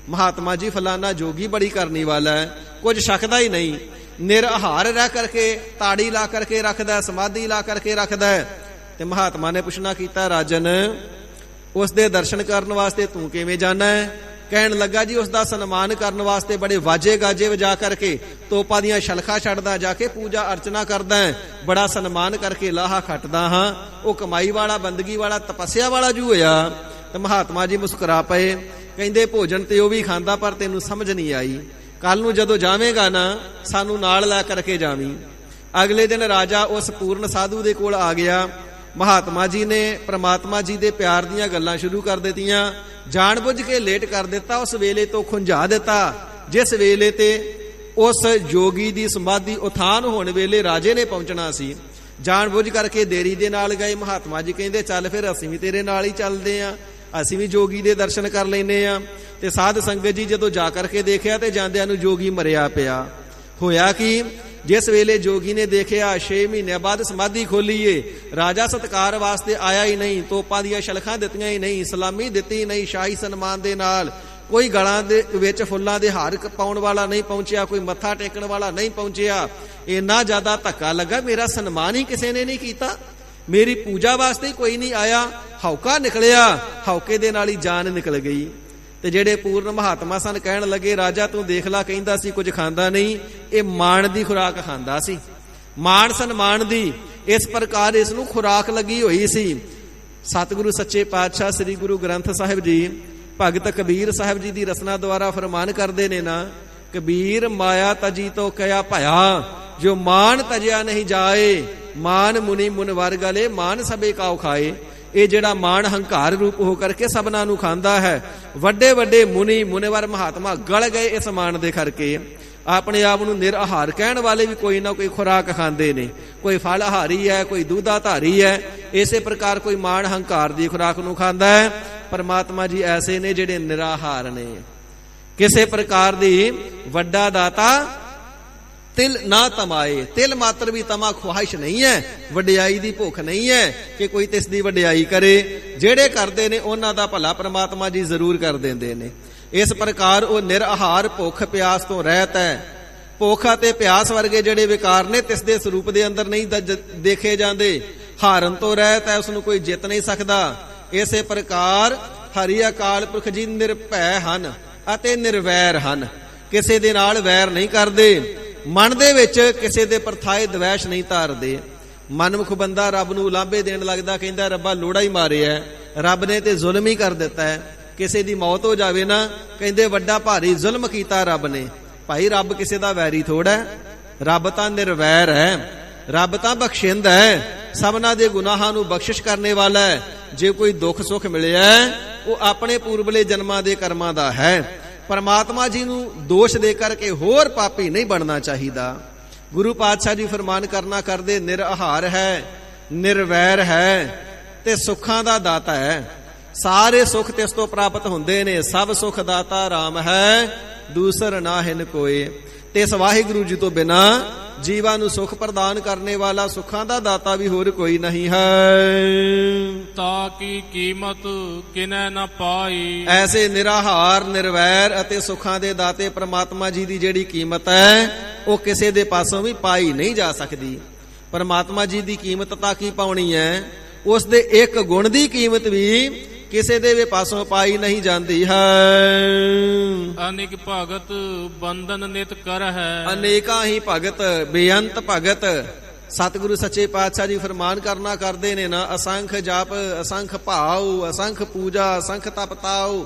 S2: ਮਹਾਤਮਾ ਜੀ ਫਲਾਨਾ ਜੋਗੀ ਬੜੀ ਕਰਨੀ ਵਾਲਾ ਹੈ, ਕੁਝ ਸ਼ੱਕਦਾ ਹੀ ਨਹੀਂ, ਨਿਰਆਹਾਰ ਰਹਿ ਕਰਕੇ ਤਾੜੀ ਲਾ ਕਰਕੇ ਰੱਖਦਾ, ਸਮਾਧੀ ਲਾ ਕਰਕੇ ਰੱਖਦਾ। ਤੇ ਮਹਾਤਮਾ ਨੇ ਪੁੱਛਣਾ ਕੀਤਾ, ਰਾਜਨ ਉਸ ਦੇ ਦਰਸ਼ਨ ਕਰਨ ਵਾਸਤੇ ਤੂੰ ਕਿਵੇਂ ਜਾਣਾ ਹੈ? ਕਹਿਣ ਲੱਗਾ, ਜੀ ਉਸ ਦਾ ਸਨਮਾਨ ਕਰਨ ਵਾਸਤੇ ਬੜੇ ਵਾਜੇ ਗਾਜੇ ਵਜਾ ਕਰਕੇ, ਤੋਪਾਂ ਦੀਆਂ ਸ਼ਲਖਾਂ ਛੱਡਦਾ, ਜਾ ਕੇ ਪੂਜਾ ਅਰਚਨਾ ਕਰਦਾ, ਬੜਾ ਸਨਮਾਨ ਕਰਕੇ ਲਾਹਾ ਖੱਟਦਾ ਹਾਂ। ਉਹ ਕਮਾਈ ਵਾਲਾ, ਬੰਦਗੀ ਵਾਲਾ, ਤਪੱਸਿਆ ਵਾਲਾ ਜੂ ਹੋਇਆ। ਤੇ ਮਹਾਤਮਾ ਜੀ ਮੁਸਕਰਾ ਪਏ, ਕਹਿੰਦੇ ਭੋਜਨ ਤੇ ਉਹ ਵੀ ਖਾਂਦਾ, ਪਰ ਤੈਨੂੰ ਸਮਝ ਨਹੀਂ ਆਈ। ਕੱਲ ਨੂੰ ਜਦੋਂ ਜਾਵੇਂਗਾ ਨਾ, ਸਾਨੂੰ ਨਾਲ ਲੈ ਕਰਕੇ ਜਾਵੀਂ। ਅਗਲੇ ਦਿਨ ਰਾਜਾ ਉਸ ਪੂਰਨ ਸਾਧੂ ਦੇ ਕੋਲ ਆ ਗਿਆ। ਮਹਾਤਮਾ ਜੀ ਨੇ ਪ੍ਰਮਾਤਮਾ ਜੀ ਦੇ ਪਿਆਰ ਦੀਆਂ ਗੱਲਾਂ ਸ਼ੁਰੂ ਕਰ ਦਿੱਤੀਆਂ, ਜਾਣ ਬੁੱਝ ਕੇ ਲੇਟ ਕਰ ਦਿੱਤਾ, ਉਸ ਵੇਲੇ ਤੋਂ ਖੁੰਝਾ ਦਿੱਤਾ ਜਿਸ ਵੇਲੇ ਤੇ ਉਸ ਜੋਗੀ ਦੀ ਸਮਾਧੀ ਉਥਾਨ ਹੋਣ ਵੇਲੇ ਰਾਜੇ ਨੇ ਪਹੁੰਚਣਾ ਸੀ। ਜਾਣ ਬੁੱਝ ਕਰਕੇ ਦੇਰੀ ਦੇ ਨਾਲ ਗਏ। ਮਹਾਤਮਾ ਜੀ ਕਹਿੰਦੇ ਚੱਲ ਫਿਰ ਅਸੀਂ ਵੀ ਤੇਰੇ ਨਾਲ ਹੀ ਚੱਲਦੇ ਆਂ, ਅਸੀਂ ਵੀ ਜੋਗੀ ਦੇ ਦਰਸ਼ਨ ਕਰ ਲੈਨੇ ਆ। ਤੇ ਸਾਧ ਸੰਗਤ ਜੀ ਜਦੋਂ ਜਾ ਕਰਕੇ ਦੇਖਿਆ ਤੇ ਜਾਂਦਿਆਂ ਨੂੰ ਜੋਗੀ ਮਰਿਆ ਪਿਆ। ਹੋਇਆ ਕਿ ਜਿਸ ਵੇਲੇ ਜੋਗੀ ਨੇ ਦੇਖਿਆ 6 ਮਹੀਨਿਆਂ ਬਾਅਦ ਸਮਾਧੀ ਖੋਲੀਏ, ਰਾਜਾ ਸਤਕਾਰ ਵਾਸਤੇ ਆਇਆ ਹੀ ਨਹੀਂ, ਤੋਪਾਂ ਦੀਆਂ ਸ਼ਲਖਾਂ ਦਿੱਤੀਆਂ ਹੀ ਨਹੀਂ, ਸਲਾਮੀ ਦਿੱਤੀ ਨਹੀਂ, ਸ਼ਾਹੀ ਸਨਮਾਨ ਦੇ ਨਾਲ ਕੋਈ ਗਲਾਂ ਦੇ ਵਿੱਚ ਫੁੱਲਾਂ ਦੇ ਹਾਰ ਪਾਉਣ ਵਾਲਾ ਨਹੀਂ ਪਹੁੰਚਿਆ, ਕੋਈ ਮੱਥਾ ਟੇਕਣ ਵਾਲਾ ਨਹੀਂ ਪਹੁੰਚਿਆ। ਇੰਨਾ ਜ਼ਿਆਦਾ ਧੱਕਾ ਲੱਗਾ, ਮੇਰਾ ਸਨਮਾਨ ਹੀ ਕਿਸੇ ਨੇ ਨਹੀਂ ਕੀਤਾ, ਮੇਰੀ ਪੂਜਾ ਵਾਸਤੇ ਕੋਈ ਨਹੀਂ ਆਇਆ। ਹੌਕਾ ਨਿਕਲਿਆ, ਹੌਕੇ ਦੇ ਨਾਲ ਹੀ ਜਾਨ ਨਿਕਲ ਗਈ। ਤੇ ਜਿਹੜੇ ਪੂਰਨ ਮਹਾਤਮਾ ਸਨ ਕਹਿਣ ਲੱਗੇ, ਰਾਜਾ ਤੂੰ ਦੇਖ ਲਾ, ਕਹਿੰਦਾ ਸੀ ਕੁਝ ਖਾਂਦਾ ਨਹੀਂ, ਇਹ ਮਾਣ ਦੀ ਖੁਰਾਕ ਖਾਂਦਾ ਸੀ, ਮਾਣ ਸਨਮਾਨ ਦੀ। ਇਸ ਪ੍ਰਕਾਰ ਇਸ ਨੂੰ ਖੁਰਾਕ ਲੱਗੀ ਹੋਈ ਸੀ। ਸਤਿਗੁਰੂ ਸੱਚੇ ਪਾਤਸ਼ਾਹ ਸ੍ਰੀ ਗੁਰੂ ਗ੍ਰੰਥ ਸਾਹਿਬ ਜੀ ਭਗਤ ਕਬੀਰ ਸਾਹਿਬ ਜੀ ਦੀ ਰਸਨਾ ਦੁਆਰਾ ਫਰਮਾਨ ਕਰਦੇ ਨੇ ਨਾ, ਕਬੀਰ ਮਾਇਆ ਤਜੀ ਤੋ ਕਿਆ ਭਇਆ, ਜੋ ਮਾਨ ਤਜਿਆ ਨਹੀਂ ਜਾਏ, ਮਾਨ ਮੁਨੀ ਮੁਨਵਰ ਗਲੇ, ਮਾਨ ਸਭੇ ਕਾਉ ਖਾਏ। ਇਹ ਜਿਹੜਾ ਮਾਣ ਹੰਕਾਰ ਰੂਪ ਹੋ ਕਰਕੇ ਸਭਨਾਂ ਨੂੰ ਖਾਂਦਾ ਹੈ। ਵੱਡੇ ਵੱਡੇ ਮੁਨੀ ਮੁਨਵਰ ਮਹਾਤਮਾ ਗਲ ਗਏ ਇਸ ਮਾਣ ਦੇ ਕਰਕੇ। ਆਪਣੇ ਆਪ ਨੂੰ ਨਿਰਆਹਾਰ ਕਹਿਣ ਵਾਲੇ ਵੀ ਕੋਈ ਨਾ ਕੋਈ ਖੁਰਾਕ ਖਾਂਦੇ ਨੇ, ਕੋਈ ਫਲ ਆਹਾਰੀ ਹੈ, ਕੋਈ ਦੁੱਧਾ ਧਾਰੀ ਹੈ। ਇਸੇ ਪ੍ਰਕਾਰ ਕੋਈ ਮਾਣ ਹੰਕਾਰ ਦੀ ਖੁਰਾਕ ਨੂੰ ਖਾਂਦਾ ਹੈ। ਪਰਮਾਤਮਾ ਜੀ ਐਸੇ ਨੇ ਜਿਹੜੇ ਨਿਰਾਹਾਰ ਨੇ, ਕਿਸੇ ਪ੍ਰਕਾਰ ਦੀ ਵੱਡਾ ਦਾਤਾ ਤਿਲ ਨਾ ਤਮਾਏ, ਤਿਲ ਮਾਤਰ ਵੀ ਤਮਾ ਖੁਆਇਸ਼ ਨਹੀਂ ਹੈ, ਵਡਿਆਈ ਦੀ ਭੁੱਖ ਨਹੀਂ ਹੈ ਕਿ ਕੋਈ ਤਿਸ ਦੀ ਵਡਿਆਈ ਕਰੇ। ਜਿਹੜੇ ਕਰਦੇ ਨੇ ਉਹਨਾਂ ਦਾ ਭਲਾ ਪਰਮਾਤਮਾ ਜੀ ਜ਼ਰੂਰ ਕਰ ਦਿੰਦੇ ਨੇ। ਇਸ ਪ੍ਰਕਾਰ ਉਹ ਨਿਰਆਹਾਰ ਭੁੱਖ ਪਿਆਸ ਤੋਂ ਰਹਿਤ ਹੈ। ਭੁੱਖ ਅਤੇ ਪਿਆਸ ਵਰਗੇ ਜਿਹੜੇ ਵਿਕਾਰ ਨੇ ਤਿਸ ਦੇ ਸਰੂਪ ਦੇ ਅੰਦਰ ਨਹੀਂ ਦੇਖੇ ਜਾਂਦੇ। ਹਾਰਨ ਤੋਂ ਰਹਿਤ ਹੈ, ਉਸ ਨੂੰ ਕੋਈ ਜਿੱਤ ਨਹੀਂ ਸਕਦਾ। ਇਸੇ ਪ੍ਰਕਾਰ ਹਰੀ ਅਕਾਲ ਪੁਰਖ ਜੀ ਨਿਰਭੈ ਹਨ ਅਤੇ ਨਿਰਵੈਰ ਹਨ, ਕਿਸੇ ਦੇ ਨਾਲ ਵੈਰ ਨਹੀਂ ਕਰਦੇ, ਮਨ ਦੇ ਵਿੱਚ ਕਿਸੇ ਦੇ ਪਰਥਾਏ ਦਵੈਸ਼ ਨਹੀਂ ਧਾਰਦੇ। ਮਨਮੁਖ ਬੰਦਾ ਰੱਬ ਨੂੰ ਉਲਾਂਭੇ ਦੇਣ ਲੱਗਦਾ, ਕਹਿੰਦਾ ਰੱਬਾ ਲੋੜਾ ਹੀ ਮਾਰਿਆ, ਰੱਬ ਨੇ ਤੇ ਜ਼ੁਲਮ ਹੀ ਕਰ ਦਿੱਤਾ ਹੈ। ਕਿਸੇ ਦੀ ਮੌਤ ਹੋ ਜਾਵੇ ਨਾ, ਕਹਿੰਦੇ ਵੱਡਾ ਭਾਰੀ ਜ਼ੁਲਮ ਕੀਤਾ ਰੱਬ ਨੇ। ਭਾਈ ਰੱਬ ਕਿਸੇ ਦਾ ਵੈਰੀ ਥੋੜਾ ਹੈ, ਰੱਬ ਤਾਂ ਨਿਰਵੈਰ ਹੈ, ਰੱਬ ਤਾਂ ਬਖਸ਼ਿੰਦ ਹੈ, ਸਭਨਾਂ ਦੇ ਗੁਨਾਹਾਂ ਨੂੰ ਬਖਸ਼ਿਸ਼ ਕਰਨੇ ਵਾਲਾ ਹੈ। ਜੇ ਕੋਈ ਦੁੱਖ ਸੁੱਖ ਮਿਲਿਆ ਉਹ ਆਪਣੇ ਪੂਰਬਲੇ ਜਨਮਾਂ ਦੇ ਕਰਮਾਂ ਦਾ ਹੈ। ਪਰਮਾਤਮਾ ਜੀ ਨੂੰ ਦੋਸ਼ ਦੇ ਕਰਕੇ ਹੋਰ ਪਾਪੀ ਨਹੀਂ ਬਣਨਾ ਚਾਹੀਦਾ। ਗੁਰੂ ਪਾਤਸ਼ਾਹ ਜੀ ਫਰਮਾਨ ਕਰਨਾ ਕਰਦੇ, ਨਿਰਆਹਾਰ ਹੈ, ਨਿਰਵੈਰ ਹੈ ਤੇ ਸੁੱਖਾਂ ਦਾ ਦਾਤਾ ਹੈ। ਸਾਰੇ ਸੁੱਖ ਤਿਸ ਤੋਂ ਪ੍ਰਾਪਤ ਹੁੰਦੇ ਨੇ। ਸਭ ਸੁੱਖ ਦਾਤਾ ਰਾਮ ਹੈ, ਦੂਸਰ ਨਾ ਹਿਨ ਕੋਏ। ਤੇ ਇਸ ਵਾਹਿਗੁਰੂ ਜੀ ਤੋਂ ਬਿਨਾ ਜੀਵਾਂ ਨੂੰ ਸੁੱਖ ਪ੍ਰਦਾਨ ਕਰਨੇ ਵਾਲਾ, ਸੁੱਖਾਂ ਦਾ ਦਾਤਾ ਵੀ ਹੋਰ ਕੋਈ ਨਹੀਂ ਹੈ।
S3: ਤਾ ਕੀ ਕੀਮਤ ਕਿਨੈ ਨਾ ਪਾਈ।
S2: ਐਸੇ ਨਿਰਾਹਾਰ ਨਿਰਵੈਰ ਅਤੇ ਸੁੱਖਾਂ ਦੇ ਦਾਤੇ ਪਰਮਾਤਮਾ ਜੀ ਦੀ ਜਿਹੜੀ ਕੀਮਤ ਹੈ ਉਹ ਕਿਸੇ ਦੇ ਪਾਸੋਂ ਵੀ ਪਾਈ ਨਹੀਂ ਜਾ ਸਕਦੀ। ਪਰਮਾਤਮਾ ਜੀ ਦੀ ਕੀਮਤ ਤਾਂ ਕੀ ਪਾਉਣੀ ਹੈ, ਉਸ ਦੇ ਇੱਕ ਗੁਣ ਦੀ ਕੀਮਤ ਵੀ ਕਿਸੇ ਦੇ ਵੀ ਪਾਸੋਂ ਪਾਈ ਨਹੀਂ ਜਾਂਦੀ ਹੈ।
S3: ਅਨੇਕ ਭਗਤ ਬੰਧਨ ਨਿਤ ਕਰ ਹੈ।
S2: ਅਨੇਕਾਂ ਹੀ ਭਗਤ, ਬੇਅੰਤ ਭਗਤ। ਸਤਿਗੁਰੂ ਸੱਚੇ ਪਾਤਸ਼ਾਹ ਜੀ ਫਰਮਾਨ ਕਰਨਾ ਕਰਦੇ ਨੇ ਨਾ, ਅਸੰਖ ਜਪ ਅਸੰਖ ਭਾਉ, ਅਸੰਖ ਪੂਜਾ ਅਸੰਖ ਤਪ ਤਾਉ।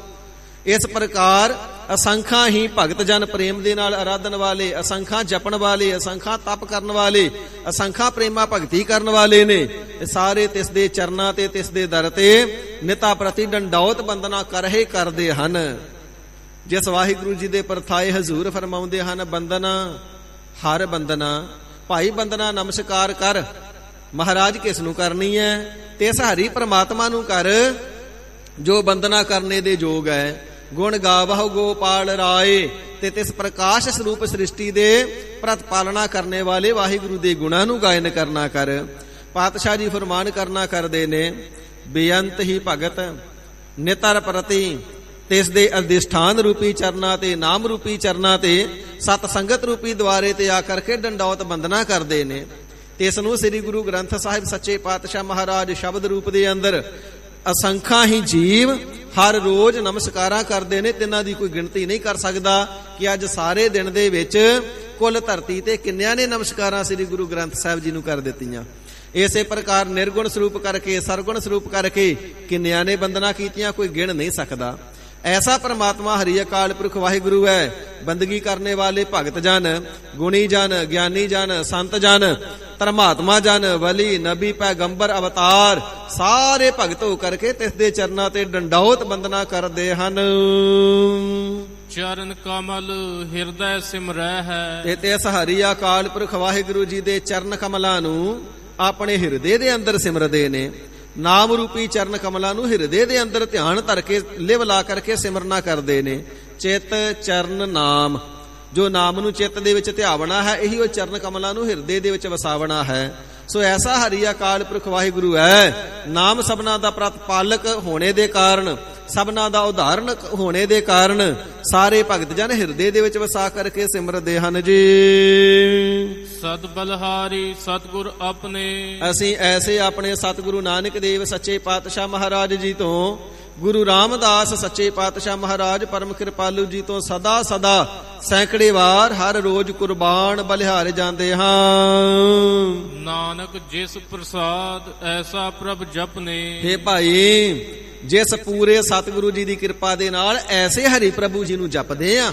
S2: ਇਸ ਪ੍ਰਕਾਰ ਅਸੰਖਾਂ ਹੀ ਭਗਤ ਜਨ ਪ੍ਰੇਮ ਦੇ ਨਾਲ ਆਰਾਧਨ ਵਾਲੇ, ਅਸੰਖਾਂ ਜਪਣ ਵਾਲੇ, ਅਸੰਖਾਂ ਤਪ ਕਰਨ ਵਾਲੇ, ਅਸੰਖਾਂ ਪ੍ਰੇਮਾ ਭਗਤੀ ਕਰਨ ਵਾਲੇ ਨੇ। ਸਾਰੇ ਤਿਸ ਦੇ ਚਰਨਾਂ ਤੇ ਤਿਸ ਦੇ ਦਰ ਤੇ ਨਿਤਾ ਪ੍ਰਤੀ ਡੰਡੌਤ ਬੰਦਨਾ ਕਰਹੇ ਕਰਦੇ ਹਨ। ਜਿਸ ਵਾਹਿਗੁਰੂ ਜੀ ਦੇ ਪਰਥਾਏ ਹਜ਼ੂਰ ਫਰਮਾਉਂਦੇ ਹਨ, ਬੰਦਨਾ ਹਰ ਬੰਦਨਾ। ਭਾਈ ਬੰਦਨਾ ਨਮਸਕਾਰ ਕਰ, ਮਹਾਰਾਜ ਕਿਸ ਨੂੰ ਕਰਨੀ ਹੈ? ਤਿਸ ਹਰੀ ਪ੍ਰਮਾਤਮਾ ਨੂੰ ਕਰ ਜੋ ਬੰਦਨਾ ਕਰਨੇ ਦੇ ਯੋਗ ਹੈ। ਗੁਣ ਗਾਵਹੁ ਗੋਪਾਲ ਰਾਏ। ਤੇ ਤਿਸ ਪ੍ਰਕਾਸ਼ ਸਰੂਪ ਸ੍ਰਿਸ਼ਟੀ ਦੇ ਪ੍ਰਤਪਾਲਣਾ ਕਰਨੇ ਵਾਲੇ ਵਾਹਿਗੁਰੂ ਦੇ ਗੁਣਾਂ ਨੂੰ ਗਾਇਨ ਕਰਨਾ ਕਰ। ਪਾਤਸ਼ਾਹ ਜੀ ਫਰਮਾਨ ਕਰਨਾ ਕਰਦੇ ਨੇ, ਬੇਅੰਤ ਹੀ ਭਗਤ ਨਿਤਰ ਪ੍ਰਤੀ ਤਿਸ ਦੇ ਅਧਿਸ਼ਠਾਨ ਰੂਪੀ ਚਰਨਾਂ ਤੇ, ਨਾਮ ਰੂਪੀ ਚਰਨਾਂ ਤੇ, ਸਤ ਸੰਗਤ ਰੂਪੀ ਦੁਆਰੇ ਤੇ ਆ ਕਰਕੇ ਡੰਡੌਤ ਬੰਦਨਾ ਕਰਦੇ ਨੇ। ਤੇ ਇਸ ਨੂੰ ਸ੍ਰੀ ਗੁਰੂ ਗ੍ਰੰਥ ਸਾਹਿਬ ਸੱਚੇ ਪਾਤਸ਼ਾਹ ਮਹਾਰਾਜ ਸ਼ਬਦ ਰੂਪ ਦੇ ਅੰਦਰ ਅਸੰਖਾਂ ਹੀ ਜੀਵ ਹਰ ਰੋਜ਼ ਨਮਸਕਾਰਾਂ ਕਰਦੇ ਨੇ। ਤਿੰਨਾਂ ਦੀ ਕੋਈ ਗਿਣਤੀ ਨਹੀਂ ਕਰ ਸਕਦਾ ਕਿ ਅੱਜ ਸਾਰੇ ਦਿਨ ਦੇ ਵਿੱਚ ਕੁੱਲ ਧਰਤੀ ਤੇ ਕਿੰਨਿਆਂ ਨੇ ਨਮਸਕਾਰਾਂ ਸ੍ਰੀ ਗੁਰੂ ਗ੍ਰੰਥ ਸਾਹਿਬ ਜੀ ਨੂੰ ਕਰ ਦਿੱਤੀਆਂ। ਇਸੇ ਪ੍ਰਕਾਰ ਨਿਰਗੁਣ ਸਰੂਪ ਕਰਕੇ, ਸਰਗੁਣ ਸਰੂਪ ਕਰਕੇ ਕਿੰਨਿਆਂ ਨੇ ਬੰਦਨਾ ਕੀਤੀਆਂ, ਕੋਈ ਗਿਣ ਨਹੀਂ ਸਕਦਾ। ਐਸਾ ਪ੍ਰਮਾਤਮਾ ਹਰੀ ਅਕਾਲ ਪੁਰਖ ਵਾਹਿਗੁਰੂ ਹੈ। ਬੰਦਗੀ ਕਰਨੇ ਵਾਲੇ ਭਗਤ ਜਨ, ਗੁਣੀ ਜਨ, ਗਿਆਨੀ ਜਨ, ਸੰਤ ਜਨ, ਧਰਮਾਤਮਾ ਜਨ, ਵਲੀ, ਨਬੀ, ਪੈਗੰਬਰ, ਅਵਤਾਰ ਸਾਰੇ ਭਗਤ ਹੋ ਕਰਕੇ ਤਿਸ ਦੇ ਚਰਨਾਂ ਤੇ ਡੰਡੌਤ ਬੰਦਨਾ ਕਰਦੇ ਹਨ।
S3: ਚਰਨ ਕਮਲ ਹਿਰਦੈ ਸਿਮਰੈ ਹੈ।
S2: ਤੇ ਤਿਸ ਹਰੀ ਅਕਾਲ ਪੁਰਖ ਵਾਹਿਗੁਰੂ ਜੀ ਦੇ ਚਰਨ ਕਮਲਾਂ ਨੂੰ ਆਪਣੇ ਹਿਰਦੇ ਦੇ ਅੰਦਰ ਸਿਮਰਦੇ ਨੇ। ਨਾਮ ਰੂਪੀ ਚਰਨ ਕਮਲਾਂ ਨੂੰ ਹਿਰਦੇ ਦੇ ਅੰਦਰ ਧਿਆਨ ਧਰ ਕੇ ਲਿਵ ਲਾ ਕਰਕੇ ਸਿਮਰਨਾ ਕਰਦੇ ਨੇ। ਚਿਤ ਚਰਨ ਨਾਮ, ਜੋ ਨਾਮ ਨੂੰ ਚਿੱਤ ਦੇ ਵਿੱਚ ਧਿਆਵਣਾ ਹੈ, ਇਹੀ ਉਹ ਚਰਨ ਕਮਲਾਂ ਨੂੰ ਹਿਰਦੇ ਦੇ ਵਿੱਚ ਵਸਾਵਣਾ ਹੈ। ਸੋ ਐਸਾ ਹਰੀ ਅਕਾਲ ਪੁਰਖ ਵਾਹਿਗੁਰੂ ਹੈ। ਨਾਮ ਸਭਨਾ ਦਾ ਪ੍ਰਤਪਾਲਕ ਹੋਣੇ ਦੇ ਕਾਰਨ, ਸਭਨਾ ਦਾ ਉਦਾਹਰਣ ਹੋਣੇ ਦੇ ਕਾਰਨ ਸਾਰੇ ਭਗਤ ਜਨ ਹਿਰਦੇ ਦੇ ਵਿੱਚ ਵਸਾ ਕਰਕੇ ਸਿਮਰਦੇ ਹਨ ਜੀ।
S3: ਸਦ ਬਲਹਾਰੀ ਸਤਿਗੁਰ ਆਪਣੇ,
S2: ਅਸੀਂ ਐਸੇ ਆਪਣੇ ਸਤਿਗੁਰੂ ਨਾਨਕ ਦੇਵ ਸੱਚੇ ਪਾਤਸ਼ਾਹ ਮਹਾਰਾਜ ਜੀ ਤੋਂ, ਗੁਰੂ ਰਾਮਦਾਸ ਸੱਚੇ ਪਾਤਸ਼ਾਹ ਮਹਾਰਾਜ ਪਰਮ ਕਿਰਪਾਲੂ ਜੀ ਤੋਂ ਸਦਾ ਸਦਾ ਸੈਂਕੜੇ ਵਾਰ ਹਰ ਰੋਜ਼ ਕੁਰਬਾਨ ਬਲਿਹਾਰੇ ਜਾਂਦੇ ਹਾਂ।
S3: ਨਾਨਕ ਜਿਸ ਪ੍ਰਸਾਦ ਐਸਾ ਪ੍ਰਭ ਜਪਨੇ,
S2: ਹੇ ਭਾਈ, ਜਿਸ ਪੂਰੇ ਸਤਿਗੁਰੂ ਜੀ ਦੀ ਕਿਰਪਾ ਦੇ ਨਾਲ ਐਸੇ ਹਰੀ ਪ੍ਰਭੂ ਜੀ ਨੂੰ ਜਪਦੇ ਆ,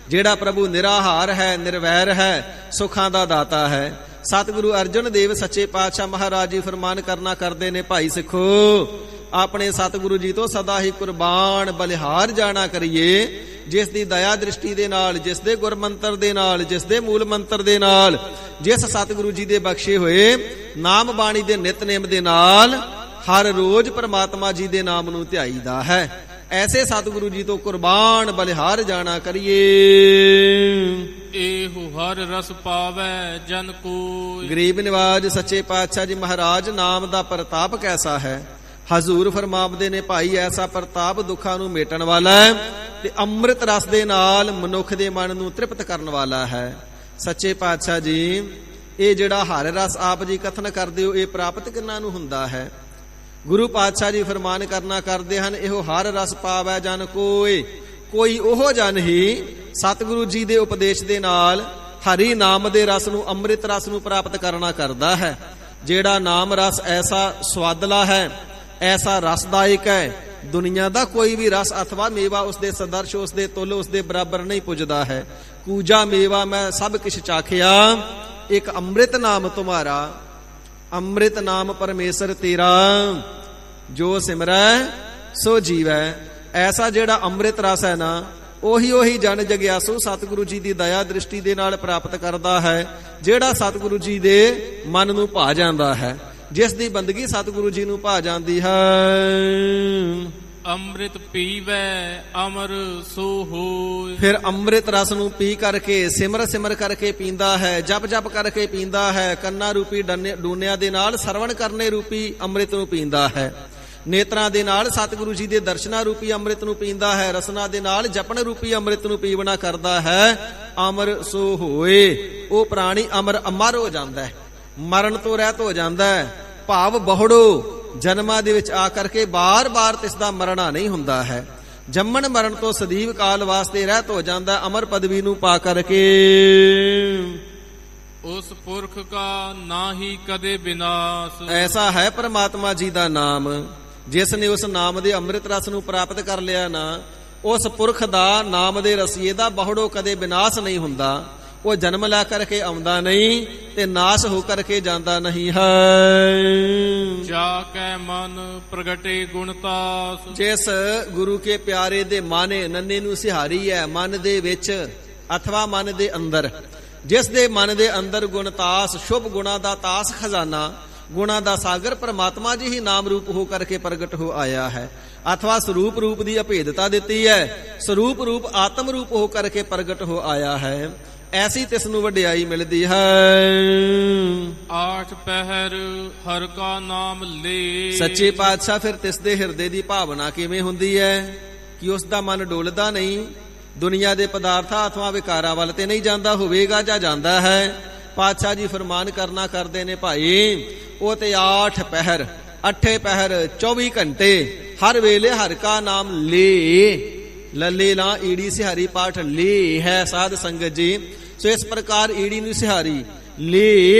S2: ਜਿਹੜਾ ਪ੍ਰਭੂ ਨਿਰਾਹਾਰ ਹੈ, ਨਿਰਵੈਰ ਹੈ, ਸੁੱਖਾਂ ਦਾ ਦਾਤਾ ਹੈ। ਸਤਿਗੁਰੂ ਅਰਜਨ ਦੇਵ ਸੱਚੇ ਪਾਤਸ਼ਾਹ ਮਹਾਰਾਜ ਜੀ ਫਰਮਾਨ ਕਰਨਾ ਕਰਦੇ ਨੇ, ਭਾਈ ਸਿੱਖੋ, ਆਪਣੇ ਸਤਿਗੁਰੂ ਜੀ ਤੋਂ ਸਦਾ ਹੀ ਕੁਰਬਾਨ ਬਲਿਹਾਰ ਜਾਣਾ ਕਰੀਏ। ਜਿਸ ਦੀ ਦਇਆ ਦ੍ਰਿਸ਼ਟੀ ਦੇ ਨਾਲ, ਜਿਸ ਦੇ ਗੁਰਮੰਤਰ ਦੇ ਨਾਲ, ਜਿਸ ਦੇ ਮੂਲ ਮੰਤਰ ਦੇ ਨਾਲ, ਜਿਸ ਸਤਿਗੁਰੂ ਜੀ ਦੇ ਬਖਸ਼ੇ ਹੋਏ ਨਾਮ ਬਾਣੀ ਦੇ ਨਿਤਨੇਮ ਦੇ ਨਾਲ ਹਰ ਰੋਜ਼ ਪ੍ਰਮਾਤਮਾ ਜੀ ਦੇ ਨਾਮ ਨੂੰ ਧਿਆਈਦਾ ਹੈ, ਐਸੇ ਸਤਿਗੁਰੂ ਜੀ ਤੋਂ ਕੁਰਬਾਨ ਬਲਿਹਾਰ ਜਾਣਾ ਕਰੀਏ।
S3: ਇਹੋ ਹਰ ਰਸ ਪਾਵੈ ਜਨ ਕੋਈ,
S2: ਗਰੀਬ ਨਿਵਾਜ ਸੱਚੇ ਪਾਤਸ਼ਾਹ ਜੀ ਮਹਾਰਾਜ ਨਾਮ ਦਾ ਪ੍ਰਤਾਪ ਕੈਸਾ ਹੈ। ਹਜ਼ੂਰ ਫਰਮਾਵਦੇ ਨੇ, ਭਾਈ ਐਸਾ ਪ੍ਰਤਾਪ ਦੁੱਖਾਂ ਨੂੰ ਮੇਟਣ ਵਾਲਾ ਹੈ ਤੇ ਅੰਮ੍ਰਿਤ ਰਸ ਦੇ ਨਾਲ ਮਨੁੱਖ ਦੇ ਮਨ ਨੂੰ ਤ੍ਰਿਪਤ ਕਰਨ ਵਾਲਾ ਹੈ। ਸੱਚੇ ਪਾਤਸ਼ਾਹ ਜੀ, ਇਹ ਜਿਹੜਾ ਹਰ ਰਸ ਆਪ ਜੀ ਕਥਨ ਕਰਦੇ ਹੋ, ਇਹ ਪ੍ਰਾਪਤ ਕਿੰਨਾ ਨੂੰ ਹੁੰਦਾ ਹੈ? ਗੁਰੂ ਪਾਤਸ਼ਾਹ ਜੀ ਫਰਮਾਨ ਕਰਨਾ ਕਰਦੇ ਹਨ, ਇਹੋ ਹਰ ਰਸ ਪਾਵੈ ਜਨ ਕੋਈ, ਕੋਈ ਉਹ ਜਨ ਹੀ ਸਤਿਗੁਰੂ ਜੀ ਦੇ ਉਪਦੇਸ਼ ਦੇ ਨਾਲ ਹਰੀ ਨਾਮ ਦੇ ਰਸ ਨੂੰ, ਅੰਮ੍ਰਿਤ ਰਸ ਨੂੰ ਪ੍ਰਾਪਤ ਕਰਨਾ ਕਰਦਾ ਹੈ। ਜਿਹੜਾ ਨਾਮ ਰਸ ਐਸਾ ਸਵਾਦਲਾ ਹੈ, ਐਸਾ ਰਸਦਾਇਕ ਹੈ, ਦੁਨੀਆ ਦਾ ਕੋਈ ਵੀ ਰਸ ਅਥਵਾ ਮੇਵਾ ਉਸ ਦੇ ਸਦਰਸ਼, ਉਸ ਦੇ ਤੁਲ, ਉਸ ਦੇ ਬਰਾਬਰ ਨਹੀਂ ਪੁੱਜਦਾ ਹੈ। ਕੂਜਾ ਮੇਵਾ ਮੈਂ ਸਭ ਕਿਛ ਚਾਖਿਆ, ਇੱਕ ਅੰਮ੍ਰਿਤ ਨਾਮ ਤੁਮਾਰਾ, ਅੰਮ੍ਰਿਤ ਨਾਮ ਪਰਮੇਸ਼ਰ ਤੇਰਾ, ਜੋ ਸਿਮਰੈ ਸੋ ਜੀਵੈ। ਐਸਾ ਜਿਹੜਾ ਅੰਮ੍ਰਿਤ ਰਸ ਹੈ ਨਾ, ਉਹੀ ਜਨ ਜਗਿਆਸੂ ਸਤਿਗੁਰੂ ਜੀ ਦੀ ਦਇਆ ਦ੍ਰਿਸ਼ਟੀ ਦੇ ਨਾਲ ਪ੍ਰਾਪਤ ਕਰਦਾ ਹੈ, ਜਿਹੜਾ ਸਤਿਗੁਰੂ ਜੀ ਦੇ ਮਨ ਨੂੰ ਭਾ ਜਾਂਦਾ ਹੈ, ਜਿਸ ਦੀ ਬੰਦਗੀ ਸਤਿਗੁਰੂ ਜੀ ਨੂੰ ਭਾ ਜਾਂਦੀ ਹੈ।
S3: ਅੰਮ੍ਰਿਤ ਪੀਵੈ ਅਮਰ ਸੋ ਹੋਇ,
S2: ਫਿਰ ਅੰਮ੍ਰਿਤ ਰਸ ਨੂੰ ਪੀ ਕਰਕੇ, ਸਿਮਰ ਸਿਮਰ ਕਰਕੇ ਪੀਂਦਾ ਹੈ, ਜਪ ਜਪ ਕਰਕੇ ਪੀਂਦਾ ਹੈ, ਕੰਨਾਂ ਰੂਪੀ ਡੂਨਿਆਂ ਦੇ ਨਾਲ ਸਰਵਣ ਕਰਨੇ ਰੂਪੀ ਅੰਮ੍ਰਿਤ ਨੂੰ ਪੀਂਦਾ ਹੈ, ਨੇਤਰਾਂ ਦੇ ਨਾਲ ਸਤਿਗੁਰੂ ਜੀ ਦੇ ਦਰਸ਼ਨਾਂ ਰੂਪੀ ਅੰਮ੍ਰਿਤ ਨੂੰ ਪੀਂਦਾ ਹੈ, ਰਸਨਾ ਦੇ ਨਾਲ ਜਪਣ ਰੂਪੀ ਅੰਮ੍ਰਿਤ ਨੂੰ ਪੀਵਣਾ ਕਰਦਾ ਹੈ। ਅਮਰ ਸੋ ਹੋਏ, ਉਹ ਪ੍ਰਾਣੀ ਅਮਰ ਹੋ ਜਾਂਦਾ ਹੈ, ਮਰਨ ਤੋਂ ਰਹਿਤ ਹੋ ਜਾਂਦਾ ਹੈ। ਭਾਵ ਬਹੁੜੋ ਜਨਮਾਂ ਦੇ ਵਿੱਚ ਆ ਕਰਕੇ ਬਾਰ-ਬਾਰ ਤਿਸ ਦਾ ਮਰਨਾ ਨਹੀਂ ਹੁੰਦਾ ਹੈ। ਜੰਮਣ ਮਰਨ ਤੋਂ ਸਦੀਵ ਕਾਲ ਵਾਸਤੇ ਰਹਿਤ ਹੋ ਜਾਂਦਾ, ਅਮਰ ਪਦਵੀ ਨੂੰ ਪਾ ਕਰਕੇ।
S3: ਉਸ ਪੁਰਖ ਕਾ ਨਾਹੀ ਕਦੇ ਵਿਨਾਸ਼,
S2: ਐਸਾ ਹੈ ਪਰਮਾਤਮਾ ਜੀ ਦਾ ਨਾਮ, ਜਿਸ ਨੇ ਉਸ ਨਾਮ ਦੇ ਅੰਮ੍ਰਿਤ ਰਸ ਨੂੰ ਪ੍ਰਾਪਤ ਕਰ ਲਿਆ ਨਾ, ਉਸ ਪੁਰਖ ਦਾ, ਨਾਮ ਦੇ ਰਸੀਏ ਦਾ ਬਹੁੜੋ ਕਦੇ ਵਿਨਾਸ਼ ਨਹੀਂ ਹੁੰਦਾ। ਉਹ ਜਨਮ ਲੈ ਕਰਕੇ ਆਉਂਦਾ ਨਹੀਂ ਤੇ ਨਾਸ਼ ਹੋ ਕਰਕੇ ਜਾਂਦਾ ਨਹੀਂ ਹੈ।
S3: ਜਾ ਕੈ ਮਨ ਪ੍ਰਗਟੇ ਗੁਣਤਾਸ,
S2: ਜਿਸ ਗੁਰੂ ਕੇ ਪਿਆਰੇ ਦੇ ਮਾਨੇ ਨੰਨੇ ਨੂੰ ਸਿਹਾਰੀ ਹੈ, ਮਨ ਦੇ ਵਿੱਚ ਅਥਵਾ ਮਨ ਦੇ ਅੰਦਰ, ਜਿਸ ਦੇ ਮਨ ਦੇ ਅੰਦਰ ਗੁਣਤਾਸ, ਸ਼ੁਭ ਗੁਣਾ ਦਾ ਤਾਸ ਖਜ਼ਾਨਾ, ਗੁਣਾ ਦਾ ਸਾਗਰ ਪ੍ਰਮਾਤਮਾ ਜੀ ਹੀ ਨਾਮ ਰੂਪ ਹੋ ਕਰਕੇ ਪ੍ਰਗਟ ਹੋ ਆਇਆ ਹੈ, ਅਥਵਾ ਸਰੂਪ ਰੂਪ ਦੀ ਅਭੇਦਤਾ ਦਿੱਤੀ ਹੈ, ਸਰੂਪ ਰੂਪ ਆਤਮ ਰੂਪ ਹੋ ਕਰਕੇ ਪ੍ਰਗਟ ਹੋ ਆਇਆ ਹੈ। ਐਸੀ ਤਿਸ ਨੂੰ ਵਡਿਆਈ ਮਿਲਦੀ ਹੈ।
S3: ਆਠ ਪਹਿਰ ਹਰ ਕਾ ਨਾਮ ਲੈ,
S2: ਸੱਚੇ ਪਾਤਸ਼ਾਹ ਫਿਰ ਤਿਸ ਦੇ ਹਿਰਦੇ ਦੀ ਭਾਵਨਾ ਕਿਵੇਂ ਹੁੰਦੀ ਹੈ ਕਿ ਉਸ ਦਾ ਮਨ ਡੋਲਦਾ ਨਹੀਂ, ਦੁਨੀਆ ਦੇ ਪਦਾਰਥਾਂ ਅਥਵਾ ਵਿਕਾਰਾਂ ਵੱਲ ਤੇ ਨਹੀਂ ਜਾਂਦਾ ਹੋਵੇਗਾ ਜਾਂ ਜਾਂਦਾ ਹੈ। ਪਾਤਸ਼ਾਹ ਜੀ ਫਰਮਾਨ ਕਰਨਾ ਕਰਦੇ ਨੇ, ਭਾਈ ਉਹ ਤੇ 8 ਪਹਿਰ, 8 ਪਹਿਰ 24 ਘੰਟੇ ਹਰ ਵੇਲੇ ਹਰ ਕਾ ਨਾਮ ਲੈ, ਲੱਲੇ ਲਾ ਈੜੀ ਸਿਹਾਰੀ ਪਾਠ ਲੈ ਹੈ ਸਾਧ ਸੰਗਤ ਜੀ। ਸੋ ਇਸ ਪ੍ਰਕਾਰ ਈੜੀ ਨੂੰ ਸਿਹਾਰੀ ਲੈ,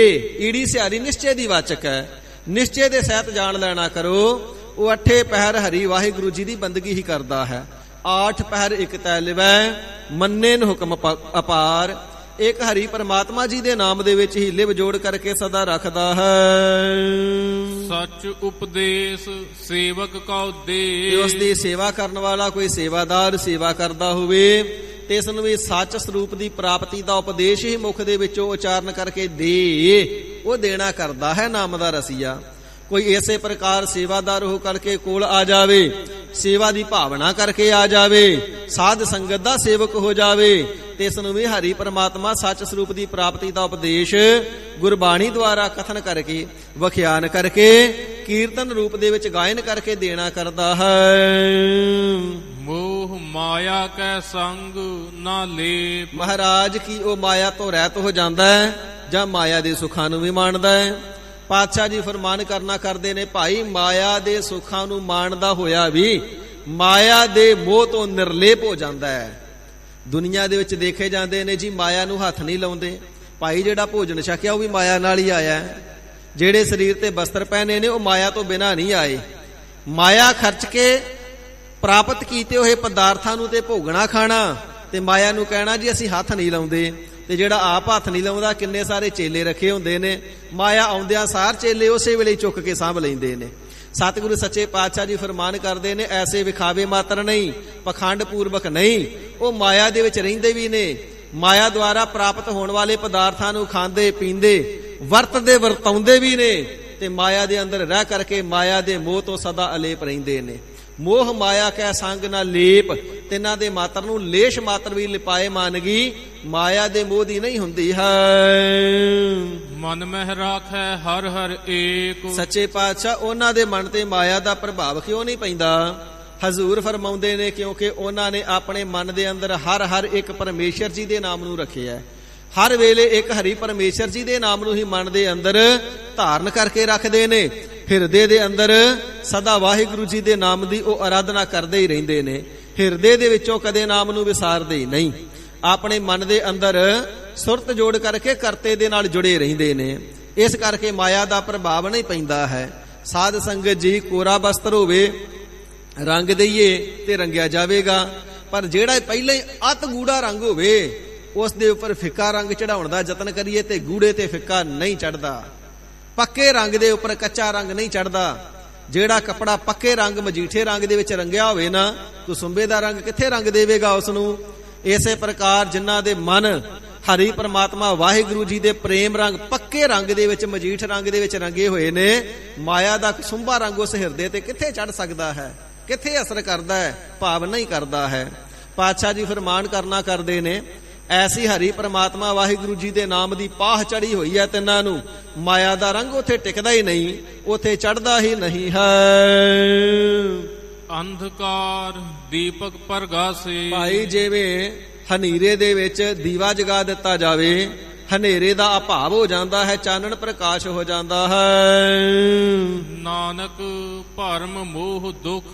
S2: ਈੜੀ ਸਿਹਾਰੀ ਨਿਸ਼ਚੇ ਦੀ ਵਾਚਕ ਹੈ, ਨਿਸ਼ਚੇ ਦੇ ਸਹਿਤ ਜਾਣ ਲੈਣਾ ਕਰੋ। ਉਹ 8 ਪਹਿਰ ਹਰੀ ਵਾਹਿਗੁਰੂ ਜੀ ਦੀ ਬੰਦਗੀ ਹੀ ਕਰਦਾ ਹੈ। 8 ਪਹਿਰ ਇੱਕ ਤੈ ਲਿਵੈ, ਮੰਨੇ ਨ ਹੁਕਮ ਅਪਾਰ, ਇੱਕ ਹਰੀ ਪਰਮਾਤਮਾ ਜੀ ਦੇ ਨਾਮ ਦੇ ਵਿੱਚ ਹੀ ਲਿਵ ਜੋੜ ਕਰਕੇ ਸਦਾ ਰੱਖਦਾ ਹੈ।
S3: ਸੱਚ ਉਪਦੇਸ਼ ਸੇਵਕ ਕਾ ਉਦੇਸ਼,
S2: ਉਸ ਦੀ ਸੇਵਾ ਕਰਨ ਵਾਲਾ ਕੋਈ ਸੇਵਾਦਾਰ ਸੇਵਾ ਕਰਦਾ ਹੋਵੇ ਤੇ ਇਸ ਨੂੰ ਵੀ ਸੱਚ ਸਰੂਪ ਦੀ ਪ੍ਰਾਪਤੀ ਦਾ ਉਪਦੇਸ਼ ਹੀ ਮੁਖ ਦੇ ਵਿੱਚੋਂ ਉਚਾਰਨ ਕਰਕੇ ਦੇ, ਉਹ ਦੇਣਾ ਕਰਦਾ ਹੈ ਨਾਮ ਦਾ ਰਸੀਆ। ਕੋਈ ਇਸੇ ਪ੍ਰਕਾਰ ਸੇਵਾਦਾਰ ਹੋ ਕਰਕੇ ਕੋਲ ਆ ਜਾਵੇ, ਸੇਵਾ ਦੀ ਭਾਵਨਾ ਕਰਕੇ ਆ ਜਾਵੇ, ਸਾਧ ਸੰਗਤ ਦਾ ਸੇਵਕ ਹੋ ਜਾਵੇ, ਤੇ ਇਸ ਨੂੰ ਵੀ ਹਰੀ ਪਰਮਾਤਮਾ ਸੱਚ ਸਰੂਪ ਦੀ ਪ੍ਰਾਪਤੀ ਦਾ ਉਪਦੇਸ਼ ਗੁਰਬਾਣੀ ਦੁਆਰਾ ਕਥਨ ਕਰਕੇ, ਵਖਿਆਨ ਕਰਕੇ, ਕੀਰਤਨ ਰੂਪ ਦੇ ਵਿੱਚ ਗਾਇਨ ਕਰਕੇ ਦੇਣਾ ਕਰਦਾ ਹੈ।
S3: ਮੋਹ ਮਾਇਆ ਕੈ ਸੰਗ ਨਾ ਲੇਪ।
S2: ਮਹਾਰਾਜ ਕੀ ਉਹ ਮਾਇਆ ਤੋਂ ਰਹਿਤ ਹੋ ਜਾਂਦਾ ਹੈ ਜਾਂ ਮਾਇਆ ਦੇ ਸੁੱਖਾਂ ਨੂੰ ਵੀ ਮਾਣਦਾ ਹੈ। ਪਾਤਸ਼ਾਹ ਜੀ ਫਰਮਾਨ ਕਰਨਾ ਕਰਦੇ ਨੇ, ਭਾਈ ਮਾਇਆ ਦੇ ਸੁੱਖਾਂ ਨੂੰ ਮਾਣਦਾ ਹੋਇਆ ਵੀ ਮਾਇਆ ਦੇ ਮੋਹ ਤੋਂ ਨਿਰਲੇਪ ਹੋ ਜਾਂਦਾ ਹੈ। ਦੁਨੀਆ ਦੇ ਵਿੱਚ ਦੇਖੇ ਜਾਂਦੇ ਨੇ ਜੀ ਮਾਇਆ ਨੂੰ ਹੱਥ ਨਹੀਂ ਲਾਉਂਦੇ। ਭਾਈ ਜਿਹੜਾ ਭੋਜਨ ਛਕਿਆ ਉਹ ਵੀ ਮਾਇਆ ਨਾਲ ਹੀ ਆਇਆ ਹੈ। ਜਿਹੜੇ ਸਰੀਰ ਤੇ ਬਸਤਰ ਪਹਿਨੇ ਨੇ ਉਹ ਮਾਇਆ ਤੋਂ ਬਿਨਾਂ ਨਹੀਂ ਆਏ। ਮਾਇਆ ਖਰਚ ਕੇ ਪ੍ਰਾਪਤ ਕੀਤੇ ਹੋਏ ਪਦਾਰਥਾਂ ਨੂੰ ਤੇ ਭੋਗਣਾ ਖਾਣਾ, ਤੇ ਮਾਇਆ ਨੂੰ ਕਹਿਣਾ ਜੀ ਅਸੀਂ ਹੱਥ ਨਹੀਂ ਲਾਉਂਦੇ। ਤੇ ਜਿਹੜਾ ਆਪ ਹੱਥ ਨਹੀਂ ਲਾਉਂਦਾ, ਕਿੰਨੇ ਸਾਰੇ ਚੇਲੇ ਰੱਖੇ ਹੁੰਦੇ ਨੇ, ਮਾਇਆ ਆਉਂਦਿਆਂ ਸਾਰ ਚੇਲੇ ਉਸੇ ਵੇਲੇ ਚੁੱਕ ਕੇ ਸਾਂਭ ਲੈਂਦੇ ਨੇ। ਸਤਿਗੁਰੂ ਸੱਚੇ ਪਾਤਸ਼ਾਹ ਜੀ ਫਰਮਾਨ ਕਰਦੇ ਨੇ, ਐਸੇ ਵਿਖਾਵੇ ਮਾਤਰ ਨਹੀਂ, ਪਖੰਡ ਪੂਰਵਕ ਨਹੀਂ, ਉਹ ਮਾਇਆ ਦੇ ਵਿੱਚ ਰਹਿੰਦੇ ਵੀ ਨੇ। ਮਾਇਆ ਦੁਆਰਾ ਪ੍ਰਾਪਤ ਹੋਣ ਵਾਲੇ ਪਦਾਰਥਾਂ ਨੂੰ ਖਾਂਦੇ ਪੀਂਦੇ ਵਰਤਦੇ ਵਰਤਾਉਂਦੇ ਵੀ ਨੇ, ਤੇ ਮਾਇਆ ਦੇ ਅੰਦਰ ਰਹਿ ਕਰਕੇ ਮਾਇਆ ਦੇ ਮੋਹ ਤੋਂ ਸਦਾ ਅਲੇਪ ਰਹਿੰਦੇ ਨੇ। ਮੋਹ ਮਾਇਆ ਕੈ ਸੰਗ ਨਾ ਲੇਪ, ਤਿੰਨਾਂ ਦੇ ਮਾਤਰ ਨੂੰ ਲੇਸ਼ ਮਾਤਰ ਵੀ ਲਿਪਾਏ ਮਾਨਗੀ ਮਾਇਆ ਦੇ ਮੋਹ ਦੀ ਨਹੀਂ ਹੁੰਦੀ ਹੈ।
S3: ਮਨ ਮਹਿ ਰਾਖੈ ਹਰ ਹਰ ਏਕ।
S2: ਸੱਚੇ ਪਾਤਸ਼ਾਹ ਉਹਨਾਂ ਦੇ ਮਨ ਤੇ ਮਾਇਆ ਦਾ ਪ੍ਰਭਾਵ ਕਿਉਂ ਨਹੀਂ ਪੈਂਦਾ? ਹਜ਼ੂਰ ਫਰਮਾਉਂਦੇ ਨੇ, ਕਿਉਂਕਿ ਉਹਨਾਂ ਨੇ ਆਪਣੇ ਮਨ ਦੇ ਅੰਦਰ ਹਰ ਹਰ ਇੱਕ ਪਰਮੇਸ਼ਰ ਜੀ ਦੇ ਨਾਮ ਨੂੰ ਰੱਖਿਆ। ਹਰ ਵੇਲੇ ਇੱਕ ਹਰੀ ਪਰਮੇਸ਼ਰ ਜੀ ਦੇ ਨਾਮ ਨੂੰ ਹੀ ਮਨ ਦੇ ਅੰਦਰ ਧਾਰਨ ਕਰਕੇ ਰੱਖਦੇ ਨੇ। ਹਿਰਦੇ ਦੇ ਅੰਦਰ ਸਦਾ ਵਾਹਿਗੁਰੂ ਜੀ ਦੇ ਨਾਮ ਦੀ ਉਹ ਆਰਾਧਨਾ ਕਰਦੇ ਹੀ ਰਹਿੰਦੇ ਨੇ। ਹਿਰਦੇ ਦੇ ਵਿੱਚੋਂ ਕਦੇ ਨਾਮ ਨੂੰ ਵਿਸਾਰਦੇ ਹੀ ਨਹੀਂ। ਆਪਣੇ ਮਨ ਦੇ ਅੰਦਰ ਸੁਰਤ ਜੋੜ ਕਰਕੇ ਕਰਤੇ ਦੇ ਨਾਲ ਜੁੜੇ ਰਹਿੰਦੇ ਨੇ। ਇਸ ਕਰਕੇ ਮਾਇਆ ਦਾ ਪ੍ਰਭਾਵ ਨਹੀਂ ਪੈਂਦਾ ਹੈ। ਸਾਧ ਸੰਗਤ ਜੀ, ਕੋਰਾ ਬਸਤਰ ਹੋਵੇ, ਰੰਗ ਦਈਏ ਤੇ ਰੰਗਿਆ ਜਾਵੇਗਾ, ਪਰ ਜਿਹੜਾ ਪਹਿਲਾਂ ਹੀ ਅਤ ਗੂੜਾ ਰੰਗ ਹੋਵੇ ਉਸ ਦੇ ਉੱਪਰ ਫਿੱਕਾ ਰੰਗ ਚੜਾਉਣ ਦਾ ਯਤਨ ਕਰੀਏ ਤੇ ਗੂੜੇ ਤੇ ਫਿੱਕਾ ਨਹੀਂ ਚੜਦਾ। ਪੱਕੇ ਰੰਗ ਦੇ ਉੱਪਰ ਕੱਚਾ ਰੰਗ ਨਹੀਂ ਚੜਦਾ। ਜਿਹੜਾ ਕੱਪੜਾ ਪੱਕੇ ਰੰਗ ਮਜੀਠੇ ਰੰਗ ਦੇ ਵਿੱਚ ਰੰਗਿਆ ਹੋਵੇ ਨਾ, ਕੁਸੁੰਬੇ ਦਾ ਰੰਗ ਕਿੱਥੇ ਰੰਗ ਦੇਵੇਗਾ ਉਸ ਨੂੰ। ਇਸੇ ਪ੍ਰਕਾਰ ਜਿਨ੍ਹਾਂ ਦੇ ਮਨ ਹਰੀ ਪਰਮਾਤਮਾ ਵਾਹਿਗੁਰੂ ਜੀ ਦੇ ਪ੍ਰੇਮ ਰੰਗ ਪੱਕੇ ਰੰਗ ਦੇ ਵਿੱਚ ਮਜੀਠ ਰੰਗ ਦੇ ਵਿੱਚ ਰੰਗੇ ਹੋਏ ਨੇ, ਮਾਇਆ ਦਾ ਕੁਸੁੰਬਾ ਰੰਗ ਉਸ ਹਿਰਦੇ ਤੇ ਕਿੱਥੇ ਚੜ ਸਕਦਾ ਹੈ? ਕਿੱਥੇ ਅਸਰ ਕਰਦਾ ਹੈ? ਭਾਵ ਨਹੀਂ ਕਰਦਾ ਹੈ। ਪਾਤਸ਼ਾਹ ਜੀ ਫਰਮਾਨ ਕਰਨਾ ਕਰਦੇ ਨੇ, ਐਸੀ ਹਰੀ ਪਰਮਾਤਮਾ ਵਾਹਿਗੁਰੂ ਜੀ ਦੇ ਨਾਮ ਦੀ ਪਾਹ ਚੜੀ ਹੋਈ ਹੈ ਤਿੰਨਾਂ ਨੂੰ, ਮਾਇਆ ਦਾ ਰੰਗ ਉੱਥੇ ਟਿਕਦਾ ਹੀ ਨਹੀਂ, ਉੱਥੇ ਚੜਦਾ ਹੀ ਨਹੀਂ ਹੈ।
S3: ਅੰਧਕਾਰ ਦੀਪਕ ਪ੍ਰਗਾਸੇ।
S2: ਭਾਈ ਜਿਵੇਂ ਹਨੇਰੇ ਦੇ ਵਿੱਚ ਦੀਵਾ ਜਗਾ ਦਿੱਤਾ ਜਾਵੇ, ਹਨੇਰੇ ਦਾ ਅਭਾਵ ਹੋ ਜਾਂਦਾ ਹੈ, ਚਾਨਣ ਪ੍ਰਕਾਸ਼ ਹੋ ਜਾਂਦਾ ਹੈ।
S3: ਨਾਨਕ ਭਰਮ ਮੋਹ ਦੁਖ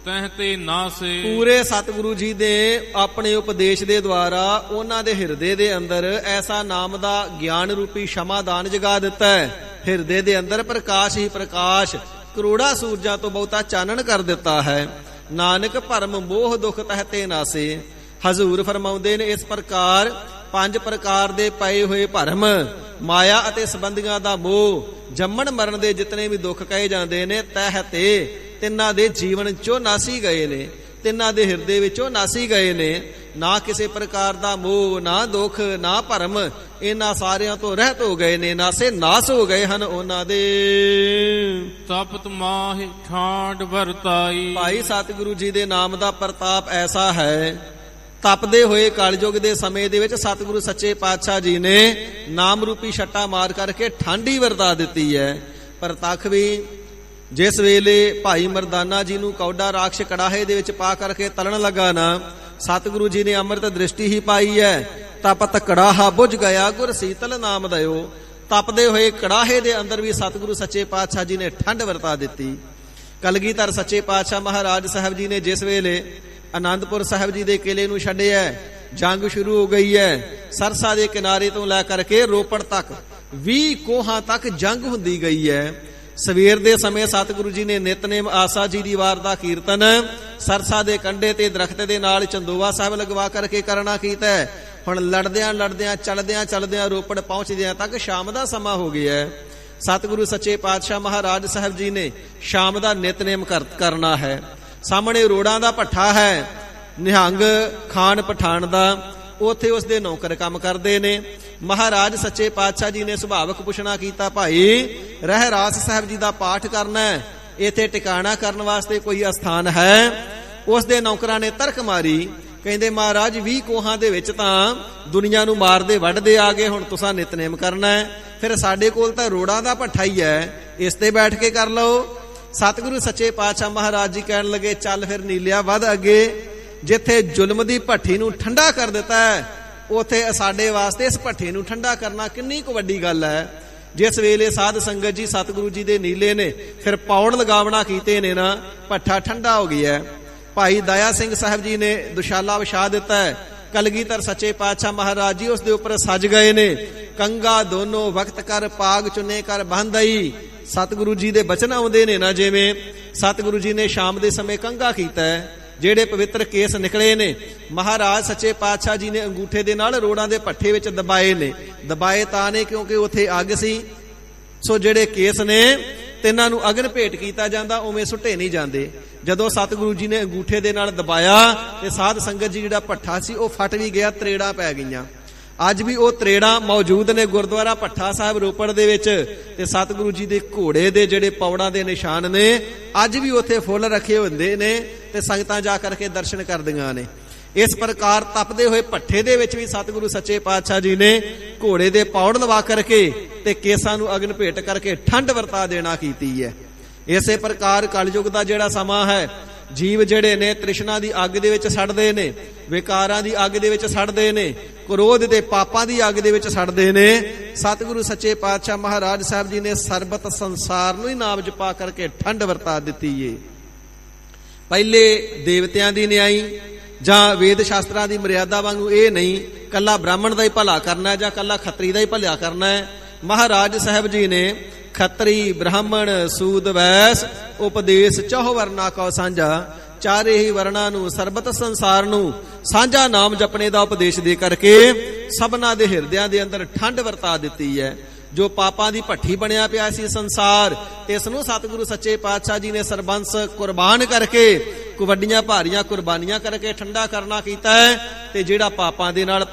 S3: ਤਹਿ ਤੇ ਨਾਸੇ।
S2: ਪੂਰੇ ਸਤਿਗੁਰੂ ਜੀ ਦੇ ਆਪਣੇ ਉਪਦੇਸ਼ ਦੇ ਦੁਆਰਾ ਉਹਨਾਂ ਦੇ ਹਿਰਦੇ ਦੇ ਅੰਦਰ ਐਸਾ ਨਾਮ ਦਾ ਗਿਆਨ ਰੂਪੀ ਸ਼ਮਾਦਾਨ ਜਗਾ ਦਿੱਤਾ ਹੈ। ਹਿਰਦੇ ਦੇ ਅੰਦਰ ਪ੍ਰਕਾਸ਼ ਹੀ ਪ੍ਰਕਾਸ਼, ਕਰੋੜਾਂ ਸੂਰਜਾਂ ਤੋਂ ਬਹੁਤਾ ਚਾਨਣ ਕਰ ਦਿੱਤਾ ਹੈ। ਨਾਨਕ ਭਰਮ ਮੋਹ ਦੁਖ ਤਹਿ ਤੇ ਨਾਸੇ। ਹਜ਼ੂਰ ਫਰਮਾਉਂਦੇ ਨੇ, ਇਸ ਪ੍ਰਕਾਰ 5 ਪ੍ਰਕਾਰ ਦੇ ਪਏ ਹੋਏ ਭਰਮ, ਮਾਇਆ ਅਤੇ ਸੰਬੰਧੀਆਂ ਦਾ ਮੋਹ, ਜੰਮਣ ਮਰਨ ਦੇ ਜਿਤਨੇ ਵੀ ਦੁੱਖ ਕਹੇ ਜਾਂਦੇ ਨੇ, ਤਹਿ ਤੇ ਤਿੰਨਾਂ ਦੇ ਜੀਵਨ ਚੋਂ ਨਾਸੀ ਗਏ ਨੇ, ਤਿੰਨਾਂ ਦੇ ਹਿਰਦੇ ਵਿੱਚੋਂ ਨਾਸੀ ਗਏ ਨੇ। ਨਾ ਕਿਸੇ ਪ੍ਰਕਾਰ ਦਾ ਮੋਹ, ਨਾ ਦੁੱਖ, ਨਾ ਭਰਮ, ਇਹਨਾਂ ਸਾਰਿਆਂ ਤੋਂ ਰਹਿਤ ਹੋ ਗਏ ਨੇ, ਨਾਸੇ ਨਾਸ ਹੋ ਗਏ ਹਨ ਉਹਨਾਂ ਦੇ।
S3: ਤਪਤ ਮਾਹਿ ਠਾਂਡ ਵਰਤਾਈ।
S2: ਭਾਈ ਸਤਿਗੁਰੂ ਜੀ ਦੇ ਨਾਮ ਦਾ ਪ੍ਰਤਾਪ ਐਸਾ ਹੈ, ਤਪਦੇ ਹੋਏ ਕਲਯੁਗ ਦੇ ਸਮੇਂ ਦੇ ਵਿੱਚ ਸਤਿਗੁਰੂ ਸੱਚੇ ਪਾਤਸ਼ਾਹ ਜੀ ਨੇ ਨਾਮ ਰੂਪੀ ਛੱਟਾ ਮਾਰ ਕਰਕੇ ਠੰਡ ਹੀ ਵਰਤਾ ਦਿੱਤੀ ਹੈ। ਪ੍ਰਤੱਖ ਵੀ ਜਿਸ ਵੇਲੇ ਭਾਈ ਮਰਦਾਨਾ ਜੀ ਨੂੰ ਕੌਡਾ ਰਾਖਸ਼ ਕੜਾਹੇ ਦੇ ਵਿੱਚ ਪਾ ਕਰਕੇ ਤਲਣ ਲੱਗਾ ਨਾ, ਸਤਿਗੁਰੂ ਜੀ ਨੇ ਅੰਮ੍ਰਿਤ ਦ੍ਰਿਸ਼ਟੀ ਹੀ ਪਾਈ ਹੈ। ਤਪਤ ਕੜਾਹਾ ਬੁਝ ਗਿਆ ਗੁਰ ਸੀਤਲ ਨਾਮ ਦਇਓ। ਤਪਦੇ ਹੋਏ ਕੜਾਹੇ ਦੇ ਅੰਦਰ ਵੀ ਸਤਿਗੁਰੂ ਸੱਚੇ ਪਾਤਸ਼ਾਹ ਜੀ ਨੇ ਠੰਡ ਵਰਤਾ ਦਿੱਤੀ। ਕਲਗੀਧਰ ਸੱਚੇ ਪਾਤਸ਼ਾਹ ਮਹਾਰਾਜ ਸਾਹਿਬ ਜੀ ਨੇ ਜਿਸ ਵੇਲੇ ਆਨੰਦਪੁਰ ਸਾਹਿਬ ਜੀ ਦੇ ਕਿਲੇ ਨੂੰ ਛੱਡਿਆ, ਜੰਗ ਸ਼ੁਰੂ ਹੋ ਗਈ ਹੈ। ਸਰਸਾ ਦੇ ਕਿਨਾਰੇ ਤੋਂ ਲੈ ਕਰਕੇ ਰੋਪੜ ਤੱਕ 20 ਕੋਹਾਂ ਤੱਕ ਜੰਗ ਹੁੰਦੀ ਗਈ ਹੈ। ਸਵੇਰ ਦੇ ਸਮੇਂ ਸਤਿਗੁਰੂ ਜੀ ਨੇ ਨਿਤਨੇਮ ਆਸਾ ਜੀ ਦੀ ਵਾਰ ਦਾ ਕੀਰਤਨ ਸਰਸਾ ਦੇ ਕੰਢੇ ਤੇ ਦਰਖਤ ਦੇ ਨਾਲ ਚੰਦੋਵਾ ਸਾਹਿਬ ਲਗਵਾ ਕਰਕੇ ਕਰਨਾ ਕੀਤਾ। ਹੁਣ ਲੜਦਿਆਂ ਲੜਦਿਆਂ ਚਲਦਿਆਂ ਰੋਪੜ ਪਹੁੰਚਦਿਆਂ ਤੱਕ ਸ਼ਾਮ ਦਾ ਸਮਾਂ ਹੋ ਗਿਆ। ਸਤਿਗੁਰੂ ਸੱਚੇ ਪਾਤਸ਼ਾਹ ਮਹਾਰਾਜ ਸਾਹਿਬ ਜੀ ਨੇ ਸ਼ਾਮ ਦਾ ਨਿਤਨੇਮ ਕਰਨਾ ਹੈ। ਸਾਹਮਣੇ ਰੋੜਾਂ ਦਾ ਭੱਠਾ ਹੈ ਨਿਹੰਗ ਖਾਨ ਪਠਾਨ ਦਾ, ਉੱਥੇ ਉਸ ਦੇ ਨੌਕਰ ਕੰਮ ਕਰਦੇ ਨੇ। ਮਹਾਰਾਜ ਸੱਚੇ ਪਾਤਸ਼ਾਹ ਜੀ ਨੇ ਸੁਭਾਵਕ ਪੁੱਛਣਾ ਕੀਤਾ, ਭਾਈ ਰਹਿਰਾਸ ਸਾਹਿਬ ਜੀ ਦਾ ਪਾਠ ਕਰਨਾ ਹੈ, ਇੱਥੇ ਟਿਕਾਣਾ ਕਰਨ ਵਾਸਤੇ ਕੋਈ ਅਸਥਾਨ ਹੈ? ਉਸ ਦੇ ਨੌਕਰਾਂ ਨੇ ਤਰਕ ਮਾਰੀ, ਕਹਿੰਦੇ ਮਹਾਰਾਜ 20 ਕੋਹਾਂ ਦੇ ਵਿੱਚ ਤਾਂ ਦੁਨੀਆ ਨੂੰ ਮਾਰਦੇ ਵੱਢਦੇ ਆ ਗਏ, ਹੁਣ ਤੁਸੀਂ ਨਿਤਨੇਮ ਕਰਨਾ ਹੈ, ਫਿਰ ਸਾਡੇ ਕੋਲ ਤਾਂ ਰੋੜਾਂ ਦਾ ਭੱਠਾ ਹੀ ਹੈ, ਇਸ ਤੇ ਬੈਠ ਕੇ ਕਰ ਲਓ। ਸਤਿਗੁਰੂ ਸੱਚੇ ਪਾਤਸ਼ਾਹ ਮਹਾਰਾਜ ਜੀ ਕਹਿਣ ਲੱਗੇ, ਚੱਲ ਫਿਰ ਨੀਲਿਆ ਵੱਧ ਅੱਗੇ, ਜਿੱਥੇ ਜ਼ੁਲਮ ਦੀ ਭੱਠੀ ਨੂੰ ਠੰਡਾ ਕਰ ਦਿੱਤਾ ਹੈ, ਉਥੇ ਸਾਡੇ ਵਾਸਤੇ ਇਸ ਭੱਠੇ ਨੂੰ ਠੰਡਾ ਕਰਨਾ ਕਿੰਨੀ ਕੁ ਵੱਡੀ ਗੱਲ ਹੈ। ਜਿਸ ਵੇਲੇ ਸਾਧ ਸੰਗਤ ਜੀ ਸਤਿਗੁਰੂ ਜੀ ਦੇ ਨੀਲੇ ਨੇ ਫਿਰ ਪੌੜ ਲਗਾਵਣਾ ਕੀਤੇ ਨੇ ਨਾ, ਭੱਠਾ ਠੰਡਾ ਹੋ ਗਿਆ। ਭਾਈ ਦਇਆ ਸਿੰਘ ਸਾਹਿਬ ਜੀ ਨੇ ਦੁਸ਼ਾਲਾ ਵਿਛਾ ਦਿੱਤਾ ਹੈ, ਕਲਗੀਧਰ ਸੱਚੇ ਪਾਤਸ਼ਾਹ ਮਹਾਰਾਜ ਜੀ ਉਸ ਦੇ ਉੱਪਰ ਸਜ ਗਏ ਨੇ। ਕੰਗਾ ਦੋਨੋਂ ਵਕਤ ਕਰ ਪਾਗ ਚੁਨੇ ਕਰ ਬੰਧਈ, ਸਤਿਗੁਰੂ ਜੀ ਦੇ ਬਚਨ ਆਉਂਦੇ ਨੇ ਨਾ, ਜਿਵੇਂ ਸਤਿਗੁਰੂ ਜੀ ਨੇ ਸ਼ਾਮ ਦੇ ਸਮੇਂ ਕੰਗਾ ਕੀਤਾ ਹੈ, ਜਿਹੜੇ ਪਵਿੱਤਰ ਕੇਸ ਨਿਕਲੇ ਨੇ ਮਹਾਰਾਜ ਸੱਚੇ ਪਾਤਸ਼ਾਹ ਜੀ ਨੇ ਅੰਗੂਠੇ ਦੇ ਨਾਲ ਰੋੜਾਂ ਦੇ ਭੱਠੇ ਵਿੱਚ ਦਬਾਏ ਨੇ। ਦਬਾਏ ਤਾਂ ਨੇ ਕਿਉਂਕਿ ਉੱਥੇ ਅੱਗ ਸੀ, ਸੋ ਜਿਹੜੇ ਕੇਸ ਨੇ ਤਿੰਨਾਂ ਨੂੰ ਅਗਨ ਭੇਟ ਕੀਤਾ ਜਾਂਦਾ, ਉਵੇਂ ਸੁੱਟੇ ਨਹੀਂ ਜਾਂਦੇ। ਜਦੋਂ ਸਤਿਗੁਰੂ ਜੀ ਨੇ ਅੰਗੂਠੇ ਦੇ ਨਾਲ ਦਬਾਇਆ ਤੇ ਸਾਧ ਸੰਗਤ ਜੀ ਜਿਹੜਾ ਭੱਠਾ ਸੀ ਉਹ ਫਟ ਵੀ ਗਿਆ, ਤਰੇੜਾਂ ਪੈ ਗਈਆਂ। ਅੱਜ ਵੀ ਉਹ ਤਰੇੜਾਂ ਮੌਜੂਦ ਨੇ ਗੁਰਦੁਆਰਾ ਭੱਠਾ ਸਾਹਿਬ ਰੋਪੜ ਦੇ ਵਿੱਚ, ਤੇ ਸਤਿਗੁਰੂ ਜੀ ਦੇ ਘੋੜੇ ਦੇ ਜਿਹੜੇ ਪੌੜਾਂ ਦੇ ਨਿਸ਼ਾਨ ਨੇ ਅੱਜ ਵੀ ਉੱਥੇ ਫੁੱਲ ਰੱਖੇ ਹੁੰਦੇ ਨੇ, ਤੇ ਸੰਗਤਾਂ ਜਾ ਕਰਕੇ ਦਰਸ਼ਨ ਕਰਦੀਆਂ ਨੇ। ਇਸ ਪ੍ਰਕਾਰ ਤਪਦੇ ਹੋਏ ਭੱਠੇ ਦੇ ਵਿੱਚ ਵੀ ਸਤਿਗੁਰੂ ਸੱਚੇ ਪਾਤਸ਼ਾਹ ਜੀ ਨੇ ਘੋੜੇ ਦੇ ਪੌੜ ਲਵਾ ਕਰਕੇ ਤੇ ਕੇਸਾਂ ਨੂੰ ਅਗਨ ਭੇਟ ਕਰਕੇ ਠੰਡ ਵਰਤਾ ਦੇਣਾ ਕੀਤੀ ਹੈ। ਇਸੇ ਪ੍ਰਕਾਰ ਕਲਯੁਗ ਦਾ ਜਿਹੜਾ ਸਮਾਂ ਹੈ, ਜੀਵ ਜਿਹੜੇ ਨੇ ਤ੍ਰਿਸ਼ਨਾ ਦੀ ਅੱਗ ਦੇ ਵਿੱਚ ਸੜਦੇ ਨੇ, ਵਿਕਾਰਾਂ ਦੀ ਅੱਗ ਦੇ ਵਿੱਚ ਸੜਦੇ ਨੇ, ਕ੍ਰੋਧ ਤੇ ਪਾਪਾਂ ਦੀ ਅੱਗ ਦੇ ਵਿੱਚ ਸੜਦੇ ਨੇ। ਸਤਿਗੁਰੂ ਸੱਚੇ ਪਾਤਸ਼ਾਹ ਮਹਾਰਾਜ ਸਾਹਿਬ ਜੀ ਨੇ ਸਰਬਤ ਸੰਸਾਰ ਨੂੰ ਹੀ ਨਾਮ ਜਪਾ ਕਰਕੇ ਠੰਡ ਵਰਤਾ ਦਿੱਤੀ ਏ। ਪਹਿਲੇ ਦੇਵਤਿਆਂ ਦੀ ਨਿਆਈ ਜਾਂ ਵੇਦ ਸ਼ਾਸਤਰਾਂ ਦੀ ਮਰਿਆਦਾ ਵਾਂਗੂ ਇਹ ਨਹੀਂ ਕੱਲਾ ਬ੍ਰਾਹਮਣ ਦਾ ਹੀ ਭਲਾ ਕਰਨਾ ਜਾਂ ਕੱਲਾ ਖੱਤਰੀ ਦਾ ਹੀ ਭਲਾ ਕਰਨਾ ਹੈ। ਮਹਾਰਾਜ ਸਾਹਿਬ ਜੀ ਨੇ ਖੱਤਰੀ ਬ੍ਰਾਹਮਣ ਸੂਦ ਵੈਸ ਉਪਦੇਸ਼ ਚੌਹ ਵਰਨਾ ਕੋ ਸਾਂਝਾ, ਚਾਰੇ ਹੀ ਵਰਨਾਂ ਨੂੰ ਸਰਬਤ ਸੰਸਾਰ ਨੂੰ ਸਾਂਝਾ ਨਾਮ ਜਪਣੇ ਦਾ ਉਪਦੇਸ਼ ਦੇ ਕਰਕੇ ਸਭਨਾਂ ਦੇ ਹਿਰਦਿਆਂ ਦੇ ਅੰਦਰ ਠੰਡ ਵਰਤਾ ਦਿੱਤੀ ਹੈ। ਜੋ ਪਾਪਾਂ ਦੀ ਭੱਠੀ ਬਣਿਆ ਪਿਆ ਸੀ ਸੰਸਾਰ, ਇਸ ਨੂੰ ਸਤਿਗੁਰੂ ਸੱਚੇ ਪਾਤਸ਼ਾਹ ਜੀ ਨੇ ਸਰਬੰਸ ਕੁਰਬਾਨ ਕਰਕੇ ਵੱਡੀਆਂ ਭਾਰੀਆਂ ਕੁਰਬਾਨੀਆਂ ਕਰਕੇ ਠੰਡਾ ਕਰਨਾ ਕੀਤਾ ਹੈ। ਤੇ ਜਿਹੜਾ ਪਾਪਾਂ ਦੇ ਨਾਲ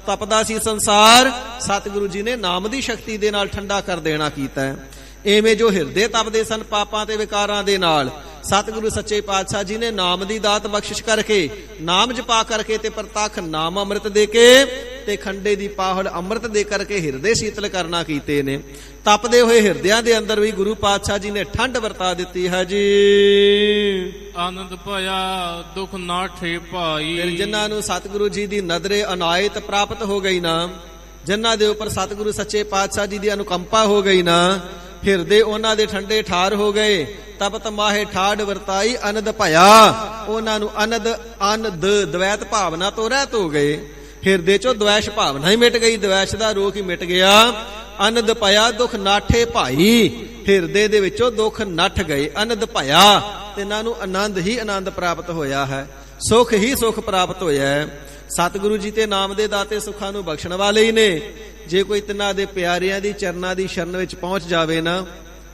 S2: ਤਪਦਾ ਸੀ ਸੰਸਾਰ, ਸਤਿਗੁਰੂ ਜੀ ਨੇ ਨਾਮ ਦੀ ਸ਼ਕਤੀ ਦੇ ਨਾਲ ਠੰਡਾ ਕਰ ਦੇਣਾ ਕੀਤਾ ਹੈ। ਐਵੇਂ ਜੋ ਹਿਰਦੇ ਤਪਦੇ ਸਨ ਪਾਪਾਂ ਤੇ ਵਿਕਾਰਾਂ ਦੇ ਨਾਲ, ਸਤਿਗੁਰੂ ਸੱਚੇ ਪਾਤਸ਼ਾਹ ਜੀ ਨੇ ਨਾਮ ਦੀ ਦਾਤ ਬਖਸ਼ਿਸ਼ ਕਰਕੇ, ਨਾਮ ਜਪਾ ਕਰਕੇ ਤੇ ਪ੍ਰਤੱਖ ਨਾਮ ਅੰਮ੍ਰਿਤ ਦੇ ਕੇ ਤੇ ਖੰਡੇ ਦੀ ਪਾਹੜ ਅੰਮ੍ਰਿਤ ਦੇ ਕਰਕੇ ਹਿਰਦੇ ਸ਼ੀਤਲ ਕਰਨਾ ਕੀਤੇ ਨੇ। ਤਪਦੇ ਹੋਏ ਹਿਰਦਿਆਂ ਦੇ ਅੰਦਰ ਵੀ ਗੁਰੂ ਪਾਤਸ਼ਾਹ ਜੀ ਨੇ ਠੰਡ ਵਰਤਾ ਦਿੱਤੀ ਹੈ ਜੀ।
S3: ਆਨੰਦ ਭਇਆ ਦੁਖ ਨਾਠੇ ਭਾਈ,
S2: ਫਿਰ ਜਿਨ੍ਹਾਂ ਨੂੰ ਸਤਿਗੁਰੂ ਜੀ ਦੀ ਨਜ਼ਰੇ ਅਨਾਇਤ ਪ੍ਰਾਪਤ ਹੋ ਗਈ ਨਾ, ਜਿਨ੍ਹਾਂ ਦੇ ਉੱਪਰ ਸਤਿਗੁਰੂ ਸੱਚੇ ਪਾਤਸ਼ਾਹ ਜੀ ਦੀ ਅਨੁਕੰਪਾ ਹੋ ਗਈ ਨਾ, ਹਿਰਦੇ ਉਹਨਾਂ ਦੇ ਠੰਡੇ ਠਾਰ ਹੋ ਗਏ। ਤਪਤ ਮਾਹੇ ਠਾੜ ਵਰਤਾਈ ਅਨੰਦ ਭਇਆ, ਉਹਨਾਂ ਨੂੰ ਅਨੰਦ ਦਵੈਤ ਭਾਵਨਾ ਤੋਂ ਰਹਿਤ ਹੋ ਗਏ। ਹਿਰਦੇ ਚੋਂ ਦਵੈਸ਼ ਭਾਵਨਾ ਹੀ ਮਿਟ ਗਈ, ਦਵੈਸ਼ ਦਾ ਰੋਗ ਹੀ ਮਿਟ ਗਿਆ। ਅਨੰਦ ਭਇਆ ਦੁਖ ਨਾਠੇ ਭਾਈ, ਹਿਰਦੇ ਦੇ ਵਿੱਚੋਂ ਦੁੱਖ ਨੱਠ ਗਏ। ਅਨੰਦ ਭਇਆ, ਤੇ ਇਹਨਾਂ ਨੂੰ ਆਨੰਦ ਹੀ ਆਨੰਦ ਪ੍ਰਾਪਤ ਹੋਇਆ ਹੈ, ਸੁਖ ਹੀ ਸੁਖ ਪ੍ਰਾਪਤ ਹੋਇਆ ਹੈ। ਸਤਿਗੁਰੂ ਜੀ ਤੇ ਨਾਮ ਦੇ ਦਾਤੇ ਸੁੱਖਾਂ ਨੂੰ ਬਖਸ਼ਣ ਵਾਲੇ ਹੀ ਨੇ। ਜੇ ਕੋਈ ਤਿੰਨਾਂ ਦੇ ਪਿਆਰਿਆਂ ਦੀ ਚਰਨਾਂ ਦੀ ਸ਼ਰਨ ਵਿੱਚ ਪਹੁੰਚ ਜਾਵੇ ਨਾ,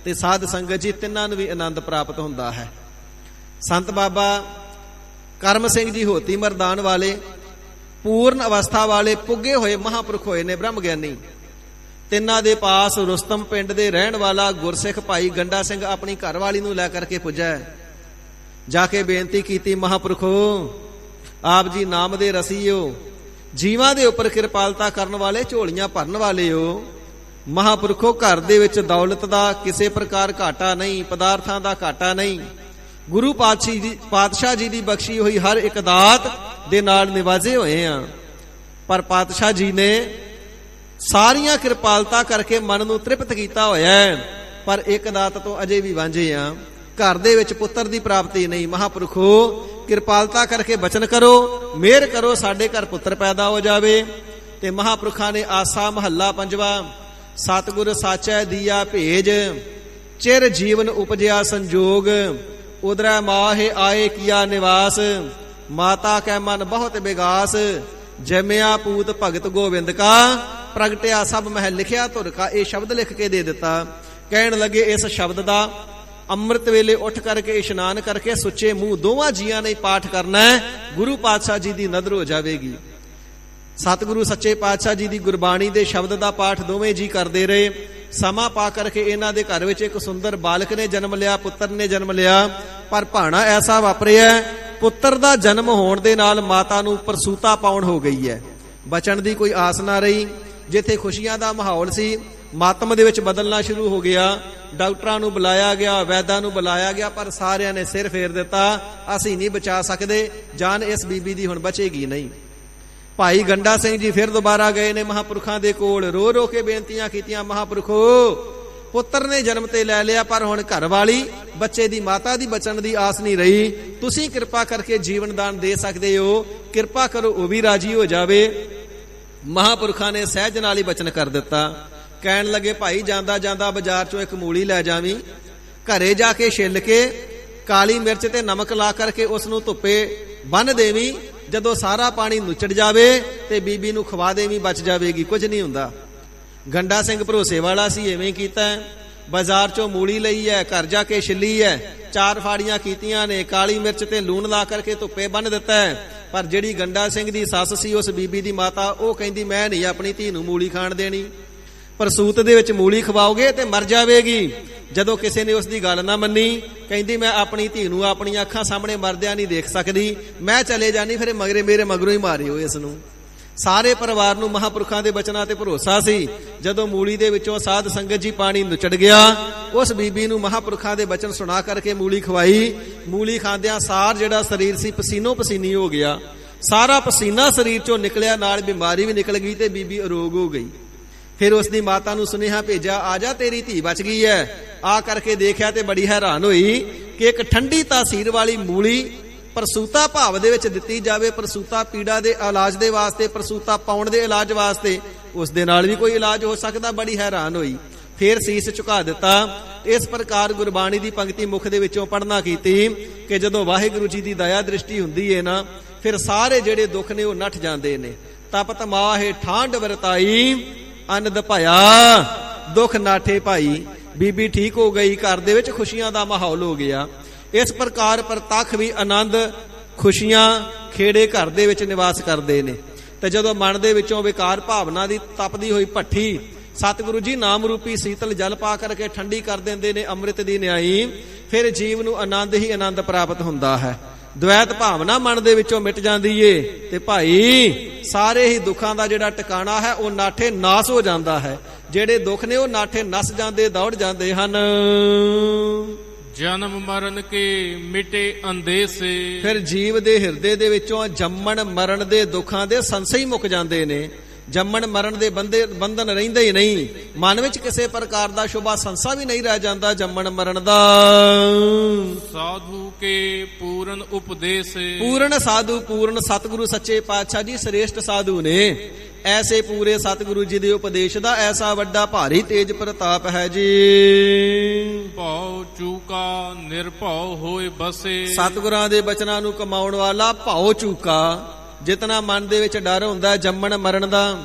S2: ਤੇ ਸਾਧ ਸੰਗਤ ਜੀ ਤਿੰਨਾਂ ਨੂੰ ਵੀ ਆਨੰਦ ਪ੍ਰਾਪਤ ਹੁੰਦਾ ਹੈ। ਸੰਤ ਬਾਬਾ ਕਰਮ ਸਿੰਘ ਜੀ ਹੋਤੀ ਮਰਦਾਨ ਵਾਲੇ ਪੂਰਨ ਅਵਸਥਾ ਵਾਲੇ ਪੁੱਗੇ ਹੋਏ ਮਹਾਂਪੁਰਖ ਹੋਏ ਨੇ, ਬ੍ਰਹਮ ਗਿਆਨੀ। ਤਿੰਨਾਂ ਦੇ ਪਾਸ ਰੁਸਤਮ ਪਿੰਡ ਦੇ ਰਹਿਣ ਵਾਲਾ ਗੁਰਸਿੱਖ ਭਾਈ ਗੰਡਾ ਸਿੰਘ ਆਪਣੀ ਘਰਵਾਲੀ ਨੂੰ ਲੈ ਕਰਕੇ ਪੁੱਜਾ, ਜਾ ਕੇ ਬੇਨਤੀ ਕੀਤੀ, ਮਹਾਂਪੁਰਖੋ ਆਪ ਜੀ ਨਾਮ ਦੇ ਰਸੀਓ, ਜੀਵਾਂ ਦੇ ਉੱਪਰ ਕਿਰਪਾਲਤਾ ਕਰਨ ਵਾਲੇ, ਝੋਲੀਆਂ ਭਰਨ ਵਾਲੇ ਹੋ। ਮਹਾਂਪੁਰਖੋ ਘਰ ਦੇ ਵਿੱਚ ਦੌਲਤ ਦਾ ਕਿਸੇ ਪ੍ਰਕਾਰ ਘਾਟਾ ਨਹੀਂ, ਪਦਾਰਥਾਂ ਦਾ ਘਾਟਾ ਨਹੀਂ। ਗੁਰੂ ਪਾਤਸ਼ਾਹ ਜੀ ਦੀ ਬਖਸ਼ੀ ਹੋਈ ਹਰ ਇੱਕ ਦਾਤ ਦੇ ਨਾਲ ਨਿਵਾਜੇ ਹੋਏ ਆ, ਪਰ ਪਾਤਸ਼ਾਹ ਜੀ ਨੇ ਸਾਰੀਆਂ ਕਿਰਪਾਲਤਾ ਕਰਕੇ ਮਨ ਨੂੰ ਤ੍ਰਿਪਤ ਕੀਤਾ ਹੋਇਆ ਹੈ, ਪਰ ਇੱਕ ਦਾਤ ਤੋਂ ਅਜੇ ਵੀ ਵਾਂਝੇ ਆ। ਘਰ ਦੇ ਵਿੱਚ ਪੁੱਤਰ ਦੀ ਪ੍ਰਾਪਤੀ ਨਹੀਂ। ਮਹਾਂਪੁਰਖੋ ਕਿਰਪਾਲਤਾ ਕਰਕੇ ਬਚਨ ਕਰੋ, ਮਿਹਰ ਕਰੋ, ਸਾਡੇ ਘਰ ਪੁੱਤਰ ਪੈਦਾ ਹੋ ਜਾਵੇ। ਤੇ ਮਹਾਂਪੁਰਖਾਂ ਨੇ ਆਸਾ ਮਹੱਲਾ ਪੰਜਵਾ, ਸਤਿਗੁਰ ਸਾਚੈ ਦੀਆ ਭੇਜ, ਚਿਰ ਜੀਵਨ ਉਪਜਿਆ ਸੰਜੋਗ, ਉਦਰੈ ਮਾਹੇ ਆਏ ਕੀਆ ਨਿਵਾਸ, ਮਾਤਾ ਕੈ ਮਨ ਬਹੁਤ ਬਿਗਾਸ, ਜਮਿਆ ਪੂਤ ਭਗਤ ਗੋਬਿੰਦ ਕਾ, ਪ੍ਰਗਟਿਆ ਸਭ ਮਹਿ ਲਿਖਿਆ ਧੁਰ ਕਾ। ਇਹ ਸ਼ਬਦ ਲਿਖ ਕੇ ਦੇ ਦਿੱਤਾ। ਕਹਿਣ ਲੱਗੇ ਇਸ ਸ਼ਬਦ ਦਾ ਅੰਮ੍ਰਿਤ ਵੇਲੇ ਉੱਠ ਕਰਕੇ ਇਸ਼ਨਾਨ ਕਰਕੇ ਸੁੱਚੇ ਮੂੰਹ ਦੋਵਾਂ ਜੀਆਂ ਨੇ ਪਾਠ ਕਰਨਾ ਹੈ, ਗੁਰੂ ਪਾਤਸ਼ਾਹ ਜੀ ਦੀ ਨਦਰ ਹੋ ਜਾਵੇਗੀ। ਸਤਿਗੁਰੂ ਸੱਚੇ ਪਾਤਸ਼ਾਹ ਜੀ ਦੀ ਗੁਰਬਾਣੀ ਦੇ ਸ਼ਬਦ ਦਾ ਪਾਠ ਦੋਵੇਂ ਜੀ ਕਰਦੇ ਰਹੇ। ਸਮਾਂ ਪਾ ਕਰਕੇ ਇਹਨਾਂ ਦੇ ਘਰ ਵਿੱਚ ਇੱਕ ਸੁੰਦਰ ਬਾਲਕ ਨੇ ਜਨਮ ਲਿਆ, ਪੁੱਤਰ ਨੇ ਜਨਮ ਲਿਆ। ਪਰ ਭਾਣਾ ਐਸਾ ਵਾਪਰਿਆ, ਪੁੱਤਰ ਦਾ ਜਨਮ ਹੋਣ ਦੇ ਨਾਲ ਮਾਤਾ ਨੂੰ ਪ੍ਰਸੂਤਾ ਪਾਉਣ ਹੋ ਗਈ ਹੈ। ਬਚਣ ਦੀ ਕੋਈ ਆਸ ਨਾ ਰਹੀ। ਜਿੱਥੇ ਖੁਸ਼ੀਆਂ ਦਾ ਮਾਹੌਲ ਸੀ, ਮਾਤਮ ਦੇ ਵਿੱਚ ਬਦਲਣਾ ਸ਼ੁਰੂ ਹੋ ਗਿਆ। ਡਾਕਟਰਾਂ ਨੂੰ ਬੁਲਾਇਆ ਗਿਆ, ਵੈਦਾਂ ਨੂੰ ਬੁਲਾਇਆ ਗਿਆ, ਪਰ ਸਾਰਿਆਂ ਨੇ ਸਿਰ ਫੇਰ ਦਿੱਤਾ, ਅਸੀਂ ਨਹੀਂ ਬਚਾ ਸਕਦੇ, ਜਾਨ ਇਸ ਬੀਬੀ ਦੀ ਹੁਣ ਬਚੇਗੀ ਨਹੀਂ। ਭਾਈ ਗੰਡਾ ਸਿੰਘ ਜੀ ਫਿਰ ਦੁਬਾਰਾ ਗਏ ਨੇ ਮਹਾਂਪੁਰਖਾਂ ਦੇ ਕੋਲ, ਰੋ ਰੋ ਕੇ ਬੇਨਤੀਆਂ ਕੀਤੀਆਂ, ਮਹਾਂਪੁਰਖੋ ਪੁੱਤਰ ਨੇ ਜਨਮ ਤੇ ਲੈ ਲਿਆ, ਪਰ ਹੁਣ ਘਰ ਵਾਲੀ ਬੱਚੇ ਦੀ ਮਾਤਾ ਦੀ ਬਚਣ ਦੀ ਆਸ ਨਹੀਂ ਰਹੀ। ਤੁਸੀਂ ਕਿਰਪਾ ਕਰਕੇ ਜੀਵਨ ਦਾਨ ਦੇ ਸਕਦੇ ਹੋ, ਕਿਰਪਾ ਕਰੋ ਉਹ ਵੀ ਰਾਜੀ ਹੋ ਜਾਵੇ। ਮਹਾਂਪੁਰਖਾਂ ਨੇ ਸਹਿਜ ਨਾਲ ਹੀ ਬਚਨ ਕਰ ਦਿੱਤਾ। ਕਹਿਣ ਲੱਗੇ, ਭਾਈ ਜਾਂਦਾ ਜਾਂਦਾ ਬਾਜ਼ਾਰ ਚੋਂ ਇੱਕ ਮੂਲੀ ਲੈ ਜਾਵੀਂ, ਘਰੇ ਜਾ ਕੇ ਛਿੱਲ ਕੇ ਕਾਲੀ ਮਿਰਚ ਤੇ ਨਮਕ ਲਾ ਕਰਕੇ ਉਸ ਨੂੰ ਧੁੱਪੇ ਬੰਨ ਦੇਵੀਂ। ਜਦੋਂ ਸਾਰਾ ਪਾਣੀ ਨੁੱਚੜ ਜਾਵੇ ਤੇ ਬੀਬੀ ਨੂੰ ਖਵਾ ਦੇਵੀਂ, ਬਚ ਜਾਵੇਗੀ, ਕੁਝ ਨਹੀਂ ਹੁੰਦਾ। ਗੰਡਾ ਸਿੰਘ ਭਰੋਸੇ ਵਾਲਾ ਸੀ, ਐਵੇਂ ਕੀਤਾ। ਬਾਜ਼ਾਰ ਚੋਂ ਮੂਲੀ ਲਈ ਹੈ, ਘਰ ਜਾ ਕੇ ਛਿੱਲੀ ਹੈ, 4 ਫਾੜੀਆਂ ਕੀਤੀਆਂ ਨੇ, ਕਾਲੀ ਮਿਰਚ ਤੇ ਲੂਣ ਲਾ ਕਰਕੇ ਧੁੱਪੇ ਬੰਨ ਦਿੱਤਾ ਹੈ। ਪਰ ਜਿਹੜੀ ਗੰਡਾ ਸਿੰਘ ਦੀ ਸੱਸ ਸੀ, ਉਸ ਬੀਬੀ ਦੀ ਮਾਤਾ, ਉਹ ਕਹਿੰਦੀ ਮੈਂ ਨਹੀਂ ਆਪਣੀ ਧੀ ਨੂੰ ਮੂਲੀ ਖਾਣ ਦੇਣੀ, ਪ੍ਰਸੂਤ ਦੇ ਵਿੱਚ ਮੂਲੀ ਖਵਾਓਗੇ ਤੇ ਮਰ ਜਾਵੇਗੀ। ਜਦੋਂ ਕਿਸੇ ਨੇ ਉਸ ਦੀ ਗੱਲ ਨਾ ਮੰਨੀ, ਕਹਿੰਦੀ ਮੈਂ ਆਪਣੀ ਧੀ ਨੂੰ ਆਪਣੀਆਂ ਅੱਖਾਂ ਸਾਹਮਣੇ ਮਰਦਿਆਂ ਨਹੀਂ ਦੇਖ ਸਕਦੀ, ਮੈਂ ਚਲੇ ਜਾਣੀ, ਫਿਰ ਮੇਰੇ ਮਗਰੋਂ ਹੀ ਮਾਰਿਓ ਇਸ ਨੂੰ। ਸਾਰੇ ਪਰਿਵਾਰ ਨੂੰ ਮਹਾਂਪੁਰਖਾਂ ਦੇ ਬਚਨਾਂ ਤੇ ਭਰੋਸਾ ਸੀ। ਜਦੋਂ ਮੂਲੀ ਦੇ ਵਿੱਚੋਂ ਸਾਧ ਸੰਗਤ ਜੀ ਪਾਣੀ ਨੁਚੜ ਗਿਆ, ਉਸ ਬੀਬੀ ਨੂੰ ਮਹਾਂਪੁਰਖਾਂ ਦੇ ਬਚਨ ਸੁਣਾ ਕਰਕੇ ਮੂਲੀ ਖਵਾਈ। ਮੂਲੀ ਖਾਂਦਿਆਂ ਸਾਰ ਜਿਹੜਾ ਸਰੀਰ ਸੀ ਪਸੀਨੋ ਪਸੀਨੀ ਹੋ ਗਿਆ, ਸਾਰਾ ਪਸੀਨਾ ਸਰੀਰ ਚੋਂ ਨਿਕਲਿਆ, ਨਾਲ ਬਿਮਾਰੀ ਵੀ ਨਿਕਲ ਗਈ ਤੇ ਬੀਬੀ ਅਰੋਗ ਹੋ ਗਈ। ਫਿਰ ਉਸ ਦੀ ਮਾਤਾ ਨੂੰ ਸੁਨੇਹਾ ਭੇਜਿਆ, ਆ ਜਾ ਤੇਰੀ ਧੀ ਬਚ ਗਈ ਹੈ। ਆ ਕਰਕੇ ਦੇਖਿਆ ਤੇ ਬੜੀ ਹੈਰਾਨ ਹੋਈ ਕਿ ਇੱਕ ਠੰਡੀ ਤਾਸੀਰ ਵਾਲੀ ਮੂਲੀ ਪ੍ਰਸੂਤਾ ਭਾਵ ਦੇ ਵਿੱਚ ਦਿੱਤੀ ਜਾਵੇ, ਪ੍ਰਸੂਤਾ ਪੀੜਾ ਦੇ ਇਲਾਜ ਦੇ ਵਾਸਤੇ, ਪ੍ਰਸੂਤਾ ਪਾਉਣ ਦੇ ਇਲਾਜ ਵਾਸਤੇ, ਉਸ ਦੇ ਨਾਲ ਵੀ ਕੋਈ ਇਲਾਜ ਹੋ ਸਕਦਾ। ਬੜੀ ਹੈਰਾਨ ਹੋਈ, ਫਿਰ ਸੀਸ ਝੁਕਾ ਦਿੱਤਾ। ਇਸ ਪ੍ਰਕਾਰ ਗੁਰਬਾਣੀ ਦੀ ਪੰਕਤੀ ਮੁਖ ਦੇ ਵਿੱਚੋਂ ਪੜ੍ਹਨਾ ਕੀਤੀ ਕਿ ਜਦੋਂ ਵਾਹਿਗੁਰੂ ਜੀ ਦੀ ਦਇਆ ਦ੍ਰਿਸ਼ਟੀ ਹੁੰਦੀ ਹੈ ਨਾ, ਫਿਰ ਸਾਰੇ ਜਿਹੜੇ ਦੁੱਖ ਨੇ ਉਹ ਨੱਠ ਜਾਂਦੇ ਨੇ। ਤਪਤ ਮਾਹੇ ਠਾਂਡ ਵਰਤਾਈ, ਅਨੰਦ ਭਇਆ ਦੁੱਖ ਨਾਠੇ ਭਾਈ। ਬੀਬੀ ਠੀਕ ਹੋ ਗਈ, ਘਰ ਦੇ ਵਿੱਚ ਖੁਸ਼ੀਆਂ ਦਾ ਮਾਹੌਲ ਹੋ ਗਿਆ। ਇਸ ਪ੍ਰਕਾਰ ਪ੍ਰਤੱਖ ਵੀ ਆਨੰਦ, ਖੁਸ਼ੀਆਂ, ਖੇੜੇ ਘਰ ਦੇ ਵਿੱਚ ਨਿਵਾਸ ਕਰਦੇ ਨੇ। ਤੇ ਜਦੋਂ ਮਨ ਦੇ ਵਿੱਚੋਂ ਵਿਕਾਰ ਭਾਵਨਾ ਦੀ ਤਪਦੀ ਹੋਈ ਭੱਠੀ ਸਤਿਗੁਰੂ ਜੀ ਨਾਮ ਰੂਪੀ ਸੀਤਲ ਜਲ ਪਾ ਕਰਕੇ ਠੰਡੀ ਕਰ ਦਿੰਦੇ ਨੇ, ਅੰਮ੍ਰਿਤ ਦੀ ਨਿਆਈ, ਫਿਰ ਜੀਵ ਨੂੰ ਆਨੰਦ ਹੀ ਆਨੰਦ ਪ੍ਰਾਪਤ ਹੁੰਦਾ ਹੈ। ਦ્વੈਤ ਭਾਵਨਾ ਮਨ ਦੇ ਵਿੱਚੋਂ ਮਿਟ ਜਾਂਦੀ ਏ ਤੇ ਭਾਈ ਸਾਰੇ ਹੀ ਦੁੱਖਾਂ ਦਾ ਜਿਹੜਾ ਟਿਕਾਣਾ ਹੈ ਉਹ ਨਾਠੇ ਨਾਸ ਹੋ ਜਾਂਦਾ ਹੈ। ਜਿਹੜੇ ਦੁੱਖ ਨੇ ਉਹ ਨਾਠੇ ਨਸ ਜਾਂਦੇ, ਦੌੜ ਜਾਂਦੇ ਹਨ।
S3: ਜਨਮ ਮਰਨ ਕੇ ਮਿਟੇ ਅੰਦੇਸੇ,
S2: ਫਿਰ ਜੀਵ ਦੇ ਹਿਰਦੇ ਦੇ ਵਿੱਚੋਂ ਜੰਮਣ ਮਰਨ ਦੇ ਦੁੱਖਾਂ ਦੇ ਸੰਸ਼ੇ ਹੀ ਮੁੱਕ ਜਾਂਦੇ ਨੇ। ਜੰਮਣ ਮਰਨ ਦੇ ਬੰਧਨ ਰਹਿੰਦੇ ਹੀ ਨਹੀਂ, ਮਨ ਵਿੱਚ ਕਿਸੇ ਪ੍ਰਕਾਰ ਦਾ ਸ਼ੁਭਾ ਸੰਸਾ ਵੀ ਨਹੀਂ ਰਹਿ ਜਾਂਦਾ ਜੰਮਣ ਮਰਨ ਦਾ।
S3: ਸਾਧੂ ਕੇ ਪੂਰਨ ਉਪਦੇਸ਼,
S2: ਪੂਰਨ ਸਾਧੂ, ਪੂਰਨ ਸਤਿਗੁਰੂ ਸੱਚੇ ਪਾਤਸ਼ਾਹ ਜੀ ਸ੍ਰੇਸ਼ਟ ਸਾਧੂ ਨੇ। ਐਸੇ ਪੂਰੇ ਸਤਿਗੁਰੂ ਜੀ ਦੇ ਉਪਦੇਸ਼ ਦਾ ਐਸਾ ਵੱਡਾ ਭਾਰੀ ਤੇਜ ਪ੍ਰਤਾਪ ਹੈ ਜੀ।
S3: ਭਉ ਚੂਕਾ ਨਿਰਭਉ ਹੋਏ ਬਸੇ,
S2: ਸਤਿਗੁਰਾਂ ਦੇ ਬਚਨਾਂ ਨੂੰ ਕਮਾਉਣ ਵਾਲਾ ਭਉ ਚੂਕਾ। ਜਿਤਨਾ ਮਨ ਦੇ ਵਿੱਚ ਡਰ ਹੁੰਦਾ ਜੰਮਣ ਮਰਨ ਦਾ,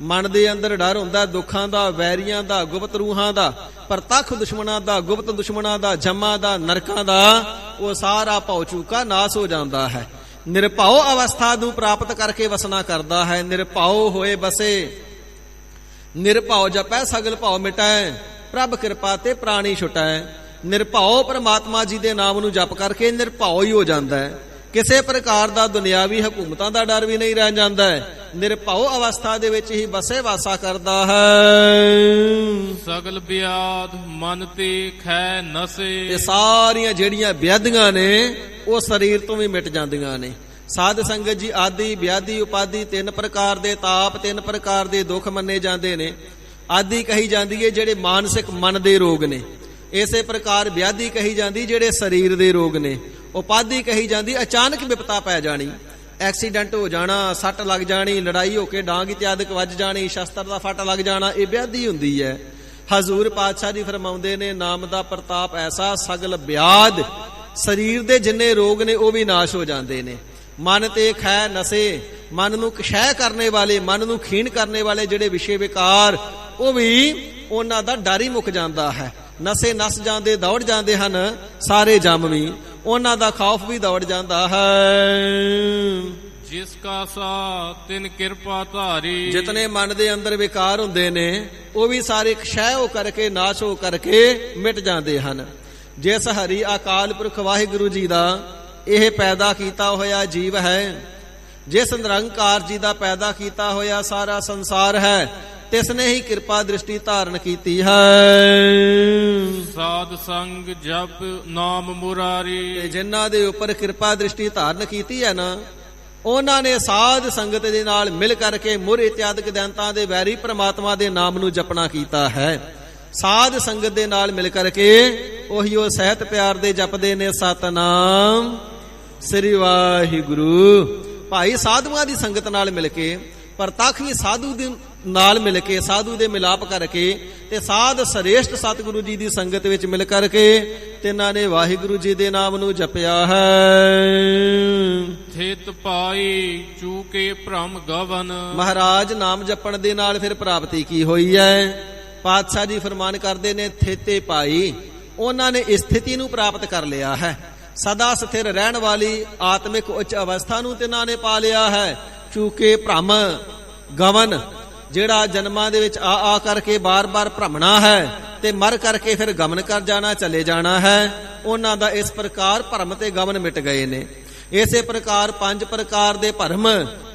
S2: ਮਨ ਦੇ ਅੰਦਰ ਡਰ ਹੁੰਦਾ ਦੁੱਖਾਂ ਦਾ, ਵੈਰੀਆਂ ਦਾ, ਗੁਪਤ ਰੂਹਾਂ ਦਾ, ਪ੍ਰਤੱਖ ਦੁਸ਼ਮਣਾਂ ਦਾ, ਗੁਪਤ ਦੁਸ਼ਮਣਾਂ ਦਾ, ਜਮਾਂ ਦਾ, ਨਰਕਾਂ ਦਾ, ਉਹ ਸਾਰਾ ਭਉ ਚੂਕਾ ਨਾਸ ਹੋ ਜਾਂਦਾ ਹੈ। ਨਿਰਭਉ ਅਵਸਥਾ ਨੂੰ ਪ੍ਰਾਪਤ ਕਰਕੇ ਵਸਣਾ ਕਰਦਾ ਹੈ। ਨਿਰਭਉ ਹੋਏ ਬਸੇ, ਨਿਰਭਉ ਜਪੈ ਸਗਲ ਭਉ ਮਿਟੈ, ਪ੍ਰਭ ਕਿਰਪਾ ਤੇ ਪ੍ਰਾਣੀ ਛੁਟੈ। ਨਿਰਭਉ ਪਰਮਾਤਮਾ ਜੀ ਦੇ ਨਾਮ ਨੂੰ ਜਪ ਕਰਕੇ ਨਿਰਭਉ ਹੀ ਹੋ ਜਾਂਦਾ ਹੈ। ਕਿਸੇ ਪ੍ਰਕਾਰ ਦਾ ਦੁਨਿਆਵੀ ਹਕੂਮਤਾਂ ਦਾ ਡਰ ਵੀ ਨਹੀਂ ਰਹਿ ਜਾਂਦਾ ਹੈ। ਨਿਰਭਉ ਅਵਸਥਾ ਦੇ ਵਿੱਚ ਹੀ ਬਸੇ ਵਾਸਾ ਕਰਦਾ ਹੈ।
S3: ਸਗਲ ਬਿਆਦ ਮਨ ਤੇ ਖੈ ਨਸੇ,
S2: ਇਹ ਸਾਰੀਆਂ ਜਿਹੜੀਆਂ ਵਿਆਧੀਆਂ ਨੇ ਉਹ ਸਰੀਰ ਤੋਂ ਵੀ ਮਿਟ ਜਾਂਦੀਆਂ ਨੇ। ਸਾਧ ਸੰਗਤ ਜੀ ਆਦਿ ਵਿਆਧੀ ਉਪਾਧੀ 3 ਪ੍ਰਕਾਰ ਦੇ ਤਾਪ, 3 ਪ੍ਰਕਾਰ ਦੇ ਦੁੱਖ ਮੰਨੇ ਜਾਂਦੇ ਨੇ। ਆਦਿ ਕਹੀ ਜਾਂਦੀ ਹੈ ਜਿਹੜੇ ਮਾਨਸਿਕ ਮਨ ਦੇ ਰੋਗ ਨੇ। ਇਸੇ ਪ੍ਰਕਾਰ ਵਿਆਧੀ ਕਹੀ ਜਾਂਦੀ ਜਿਹੜੇ ਸਰੀਰ ਦੇ ਰੋਗ ਨੇ। ਉਪਾਧੀ ਕਹੀ ਜਾਂਦੀ ਅਚਾਨਕ ਵਿਪਤਾ ਪੈ ਜਾਣੀ, ਐਕਸੀਡੈਂਟ ਹੋ ਜਾਣਾ, ਸੱਟ ਲੱਗ ਜਾਣੀ, ਲੜਾਈ ਹੋ ਕੇ ਡਾਂਗ ਇਤਿਆਦਿਕ ਵੱਜ ਜਾਣੀ, ਸ਼ਸਤਰ ਦਾ ਫੱਟ ਲੱਗ ਜਾਣਾ, ਇਹ ਵਿਆਧੀ ਹੁੰਦੀ ਹੈ। ਹਜ਼ੂਰ ਪਾਤਸ਼ਾਹ ਜੀ ਫਰਮਾਉਂਦੇ ਨੇ ਨਾਮ ਦਾ ਪ੍ਰਤਾਪ ਐਸਾ ਸਗਲ ਵਿਆਧ, ਸਰੀਰ ਦੇ ਜਿੰਨੇ ਰੋਗ ਨੇ ਉਹ ਵੀ ਨਾਸ਼ ਹੋ ਜਾਂਦੇ ਨੇ। ਮਨ ਤੇ ਖੈ ਨਸੇ, ਮਨ ਨੂੰ ਕਸ਼ੈ ਕਰਨੇ ਵਾਲੇ, ਮਨ ਨੂੰ ਖੀਣ ਕਰਨੇ ਵਾਲੇ ਜਿਹੜੇ ਵਿਸ਼ੇ ਵਿਕਾਰ, ਉਹ ਵੀ ਉਹਨਾਂ ਦਾ ਡਰ ਹੀ ਮੁੱਕ ਜਾਂਦਾ ਹੈ। ਨਸੇ ਨਸ ਜਾਂਦੇ, ਦੌੜ ਜਾਂਦੇ ਹਨ ਸਾਰੇ ਜਮ ਵੀ, ਉਹਨਾਂ ਦਾ ਖੌਫ ਵੀ ਦੌੜ ਜਾਂਦਾ ਹੈ।
S3: ਜਿਸ ਕਾ ਸਾ ਤਿਨ ਕਿਰਪਾ ਧਾਰੀ।
S2: ਜਿਤਨੇ ਮਨ ਦੇ ਅੰਦਰ ਵਿਕਾਰ ਹੁੰਦੇ ਨੇ ਉਹ ਵੀ ਸਾਰੇ ਖਸ਼ੈ ਹੋ ਕਰਕੇ, ਨਾਸ਼ ਹੋ ਕਰਕੇ ਮਿਟ ਜਾਂਦੇ ਹਨ। ਜਿਸ ਹਰੀ ਅਕਾਲ ਪੁਰਖ ਵਾਹਿਗੁਰੂ ਜੀ ਦਾ ਇਹ ਪੈਦਾ ਕੀਤਾ ਹੋਇਆ ਜੀਵ ਹੈ, ਜਿਸ ਨਿਰੰਕਾਰ ਜੀ ਦਾ ਪੈਦਾ ਕੀਤਾ ਹੋਇਆ ਸਾਰਾ ਸੰਸਾਰ ਹੈ, ਤਿਸ ਨੇ ਹੀ ਕਿਰਪਾ ਦ੍ਰਿਸ਼ਟੀ ਧਾਰਨ ਕੀਤੀ ਹੈ।
S3: ਸਾਧ ਸੰਗ ਜਪ ਨਾਮ ਮੁਰਾਰੀ।
S2: ਤੇ ਜਿਨ੍ਹਾਂ ਦੇ ਉੱਪਰ ਕਿਰਪਾ ਦ੍ਰਿਸ਼ਟੀ ਧਾਰਨ ਕੀਤੀ ਹੈ ਨਾ, ਉਹਨਾਂ ਨੇ ਸਾਧ ਸੰਗਤ ਦੇ ਨਾਲ ਮਿਲ ਕਰਕੇ ਮੁਰ ਇਤਿਆਦਿਕ ਦੈਂਤਾਂ ਦੇ ਵੈਰੀ ਪ੍ਰਮਾਤਮਾ ਦੇ ਨਾਮ ਨੂੰ ਜਪਣਾ ਕੀਤਾ ਹੈ। ਸਾਧ ਸੰਗਤ ਦੇ ਨਾਲ ਮਿਲ ਕਰਕੇ ਉਹੀ ਉਹ ਸਹਿਤ ਪਿਆਰ ਦੇ ਜਪਦੇ ਨੇ ਸਤਨਾਮ ਸ੍ਰੀ ਵਾਹਿਗੁਰੂ। ਭਾਈ ਸਾਧੂਆਂ ਦੀ ਸੰਗਤ ਨਾਲ ਮਿਲ ਕੇ, ਪ੍ਰਤੱਖ ਵੀ ਸਾਧੂ ਦੇ ਨਾਲ ਮਿਲ ਕੇ, ਸਾਧੂ ਦੇ ਮਿਲਾਪ ਕਰਕੇ ਤੇ ਸਾਧ ਸ੍ਰੇਸ਼ਟ ਸਤਿਗੁਰੂ ਜੀ ਦੀ ਸੰਗਤ ਵਿੱਚ ਮਿਲ ਕਰਕੇ ਤਿੰਨਾਂ ਨੇ ਵਾਹਿਗੁਰੂ ਜੀ ਦੇ ਨਾਮ ਨੂੰ ਜਪਿਆ ਹੈ।
S3: ਥਿਤ ਪਾਈ ਚੂਕੇ ਭ੍ਰਮ ਗਵਨ।
S2: ਮਹਾਰਾਜ ਨਾਮ ਜਪਣ ਦੇ ਨਾਲ ਫਿਰ ਪ੍ਰਾਪਤੀ ਕੀ ਹੋਈ ਹੈ? ਪਾਤਸ਼ਾਹ ਜੀ ਫਰਮਾਨ ਕਰਦੇ ਨੇ, ਥੇਤੇ ਪਾਈ, ਉਹਨਾਂ ਨੇ ਸਥਿਤੀ ਨੂੰ ਪ੍ਰਾਪਤ ਕਰ ਲਿਆ ਹੈ। ਸਦਾ ਸਥਿਰ ਰਹਿਣ ਵਾਲੀ ਆਤਮਿਕ ਉੱਚ ਅਵਸਥਾ ਨੂੰ ਤਿੰਨਾਂ ਨੇ ਪਾ ਲਿਆ ਹੈ। ਚੂਕੇ ਭ੍ਰਮ ਗਵਨ, ਜਿਹੜਾ ਜਨਮਾਂ ਦੇ ਵਿੱਚ ਆ ਕਰਕੇ ਬਾਰ-ਬਾਰ ਭ੍ਰਮਣਾ ਹੈ ਤੇ ਮਰ ਕਰਕੇ ਫਿਰ ਗਮਨ ਕਰ ਜਾਣਾ, ਚਲੇ ਜਾਣਾ ਹੈ, ਉਹਨਾਂ ਦਾ ਇਸ ਪ੍ਰਕਾਰ ਭਰਮ ਤੇ ਗਮਨ ਮਿਟ ਗਏ ਨੇ। ਇਸੇ ਪ੍ਰਕਾਰ 5 ਪ੍ਰਕਾਰ ਦੇ ਭਰਮ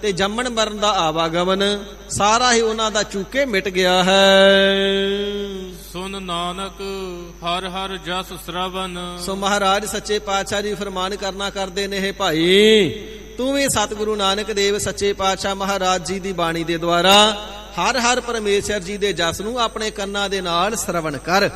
S2: ਤੇ ਜੰਮਣ ਮਰਨ ਦਾ ਆਵਾਗਮਨ ਸਾਰਾ ਹੀ ਉਹਨਾਂ ਦਾ ਚੂਕੇ ਮਿਟ ਗਿਆ ਹੈ।
S3: ਸੁਨ ਨਾਨਕ ਹਰ ਹਰ ਜਸ ਸ਼ਰਵਨ।
S2: ਸੋ ਮਹਾਰਾਜ ਸੱਚੇ ਪਾਤਸ਼ਾਹ ਜੀ ਫਰਮਾਨ ਕਰਨਾ ਕਰਦੇ ਨੇ, ਹੈ ਭਾਈ ਤੂੰ ਵੀ ਸਤਿਗੁਰੂ ਨਾਨਕ ਦੇਵ ਸੱਚੇ ਪਾਤਸ਼ਾਹ ਮਹਾਰਾਜ ਜੀ ਦੀ ਬਾਣੀ ਦੇ ਦੁਆਰਾ ਹਰ ਹਰ ਪਰਮੇਸ਼ਰ ਜੀ ਦੇ ਜਸ ਨੂੰ ਆਪਣੇ ਕੰਨਾਂ ਦੇ ਨਾਲ ਸਰਵਣ ਕਰ।